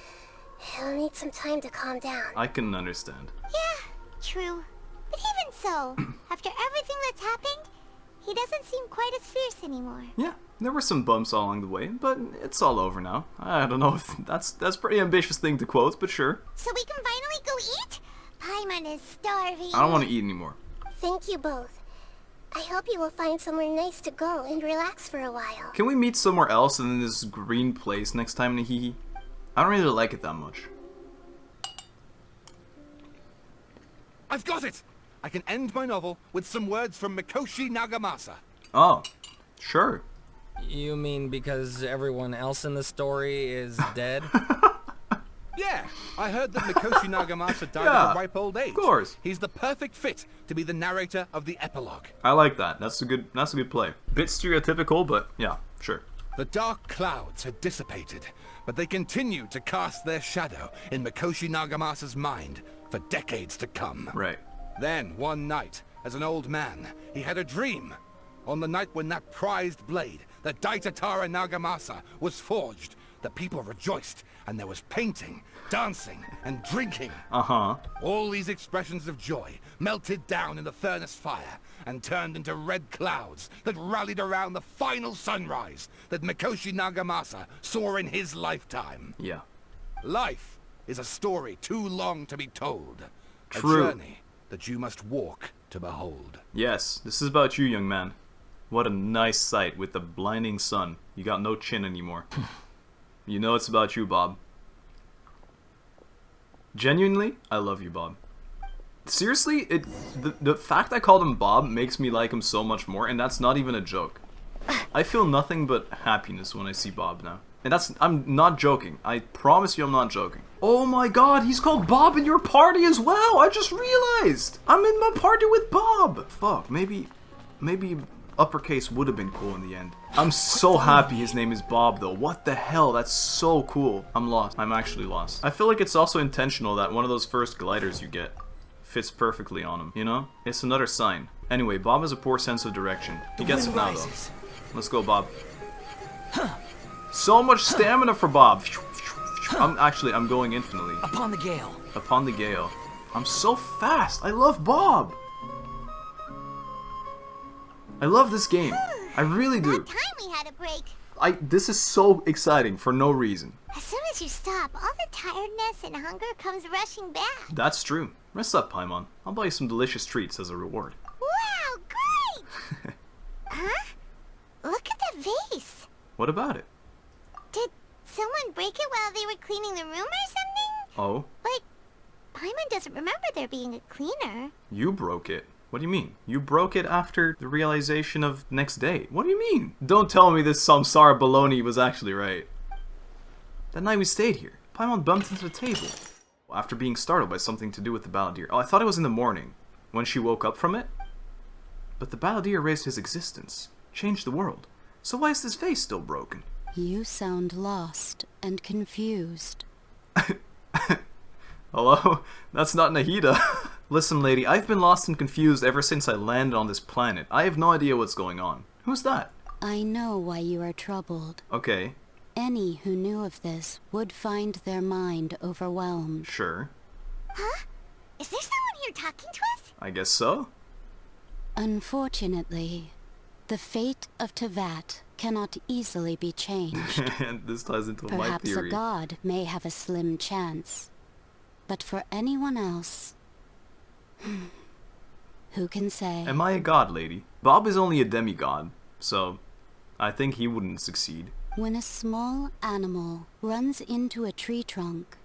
He'll need some time to calm down. I can understand. Yeah, true. But even so, after everything that's happened, he doesn't seem quite as fierce anymore. Yeah, there were some bumps along the way, but it's all over now. I don't know if that's a pretty ambitious thing to quote, but sure. So we can finally go eat? Paimon is starving. I don't want to eat anymore. Thank you both. I hope you will find somewhere nice to go and relax for a while. Can we meet somewhere else than this green place next time, Hehehe? I don't really like it that much. I've got it! I can end my novel with some words from Mikoshi Nagamasa. Oh, sure. You mean because everyone else in the story is dead? Yeah, I heard that Mikoshi Nagamasa died at a ripe old age. Of course. He's the perfect fit to be the narrator of the epilogue. I like that. That's a good play. Bit stereotypical, but yeah, sure. The dark clouds had dissipated, but they continued to cast their shadow in Mikoshi Nagamasa's mind for decades to come. Right. Then, one night, as an old man, he had a dream. On the night when that prized blade, the Daitatara Nagamasa, was forged, the people rejoiced, and there was painting, dancing, and drinking. All these expressions of joy melted down in the furnace fire and turned into red clouds that rallied around the final sunrise that Mikoshi Nagamasa saw in his lifetime. Yeah. Life is a story too long to be told. True. A journey that you must walk to behold. Yes, this is about you, young man. What a nice sight with the blinding sun. You got no chin anymore. You know it's about you, Bob. Genuinely, I love you, Bob. Seriously, the fact I called him Bob makes me like him so much more, and that's not even a joke. I feel nothing but happiness when I see Bob now. And I'm not joking. I promise you I'm not joking. Oh my god, he's called Bob in your party as well! I just realized! I'm in my party with Bob! Fuck, maybe uppercase would have been cool in the end. I'm so happy his name is Bob though. What the hell? That's so cool. I'm lost. I'm actually lost. I feel like it's also intentional that one of those first gliders you get fits perfectly on him, you know? It's another sign. Anyway, Bob has a poor sense of direction. He gets it now, though. Let's go, Bob. So much stamina for Bob. I'm going infinitely. Upon the gale. Upon the gale. I'm so fast. I love Bob. I love this game. I really do. What time we had a break? This is so exciting for no reason. As soon as you stop, all the tiredness and hunger comes rushing back. That's true. Rest up, Paimon. I'll buy you some delicious treats as a reward. Wow, great! Huh? Look at that vase. What about it? Did someone break it while they were cleaning the room or something? Oh? Like, Paimon doesn't remember there being a cleaner. You broke it. What do you mean? You broke it after the realization of next day. What do you mean? Don't tell me this samsara baloney was actually right. That night we stayed here, Paimon bumped into the table. After being startled by something to do with the balladeer. Oh, I thought it was in the morning, when she woke up from it. But the balladeer raised his existence, changed the world. So why is this vase still broken? You sound lost and confused. Hello? That's not Nahida. Listen, lady, I've been lost and confused ever since I landed on this planet. I have no idea what's going on. Who's that? I know why you are troubled. Okay. Any who knew of this would find their mind overwhelmed. Sure. Huh? Is there someone here talking to us? I guess so. Unfortunately, the fate of Teyvat cannot easily be changed. And this ties into my Perhaps theory. a god may have a slim chance. But for anyone else... who can say? Am I a god, lady? Bob is only a demigod, so I think he wouldn't succeed. When a small animal runs into a tree trunk,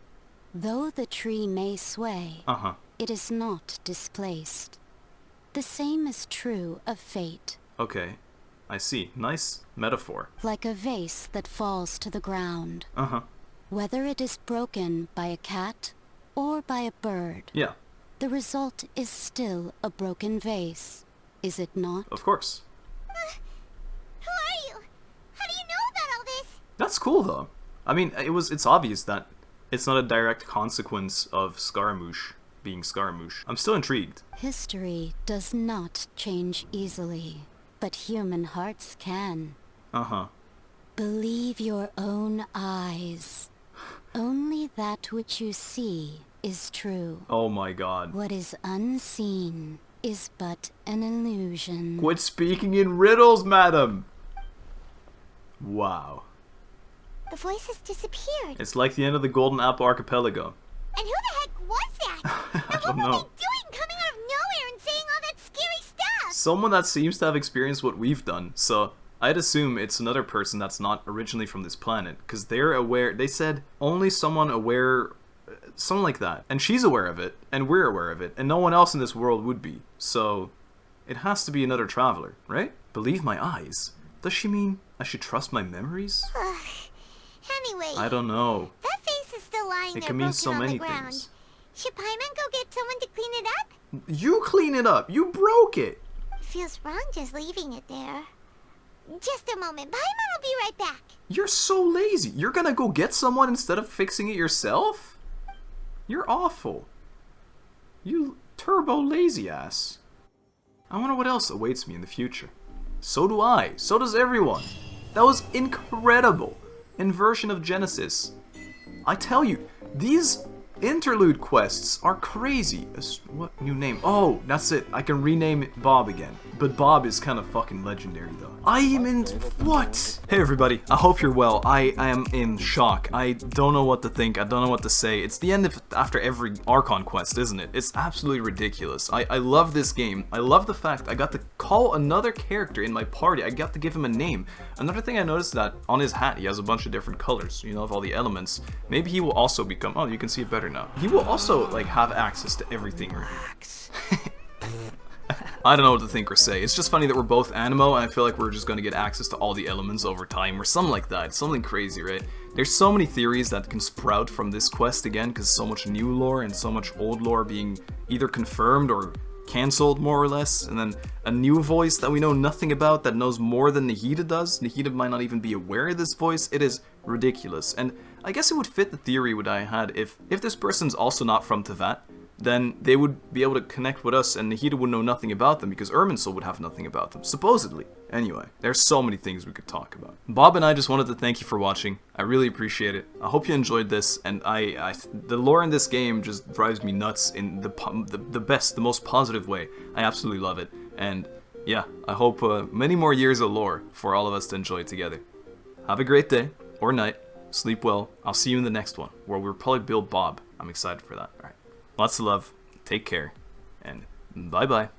though the tree may sway, it is not displaced. The same is true of fate. Okay, I see. Nice metaphor. Like a vase that falls to the ground. Whether it is broken by a cat or by a bird, yeah, the result is still a broken vase, is it not? Of course. Who are you? How do you know about all this? That's cool, though. I mean, it's obvious that it's not a direct consequence of Scaramouche being Scaramouche. I'm still intrigued. History does not change easily, but human hearts can. Believe your own eyes. Only that which you see is true. Oh my god. What is unseen is but an illusion. Quit speaking in riddles, madam! Wow. The voice has disappeared. It's like the end of the Golden Apple Archipelago. And who the heck was that? I don't know. What were they doing coming out of nowhere and saying all that scary stuff? Someone that seems to have experienced what we've done, so I'd assume it's another person that's not originally from this planet, because they're aware, they said only someone aware, something like that. And she's aware of it, and we're aware of it, and no one else in this world would be. So, it has to be another traveler, right? Believe my eyes. Does she mean I should trust my memories? Anyway, I don't know. That face is still lying there It can mean broken so on many the ground. things. Should Paimon go get someone to clean it up? You clean it up! You broke it! It feels wrong just leaving it there. Just a moment. Paimon will be right back. You're so lazy. You're gonna go get someone instead of fixing it yourself? You're awful. You turbo lazy ass. I wonder what else awaits me in the future. So do I. So does everyone. That was incredible. Inversion of Genesis. I tell you, these interlude quests are crazy. What new name? Oh, that's it. I can rename Bob again. But Bob is kind of fucking legendary though. I am in... what? Hey everybody, I hope you're well. I am in shock. I don't know what to think. I don't know what to say. It's the end of after every Archon quest, isn't it? It's absolutely ridiculous. I love this game. I love the fact I got to call another character in my party. I got to give him a name. Another thing I noticed that on his hat he has a bunch of different colors, you know, of all the elements. Maybe he will also become... oh, you can see it better now. He will also like have access to everything. I don't know what to think or say. It's just funny that we're both Animo, and I feel like we're just going to get access to all the elements over time, or something like that. It's something crazy, right? There's so many theories that can sprout from this quest again, because so much new lore and so much old lore being either confirmed or cancelled, more or less, and then a new voice that we know nothing about that knows more than Nahida does. Nahida might not even be aware of this voice. It is ridiculous, and I guess it would fit the theory what I had if this person's also not from Teyvat, then they would be able to connect with us, and Nahida would know nothing about them because Irminsul would have nothing about them, supposedly. Anyway, there's so many things we could talk about. Bob and I just wanted to thank you for watching. I really appreciate it. I hope you enjoyed this, and the lore in this game just drives me nuts in the best, the most positive way. I absolutely love it, and yeah, I hope many more years of lore for all of us to enjoy together. Have a great day, or night, sleep well. I'll see you in the next one, where we'll probably build Bob. I'm excited for that. Alright, lots of love, take care, and bye-bye.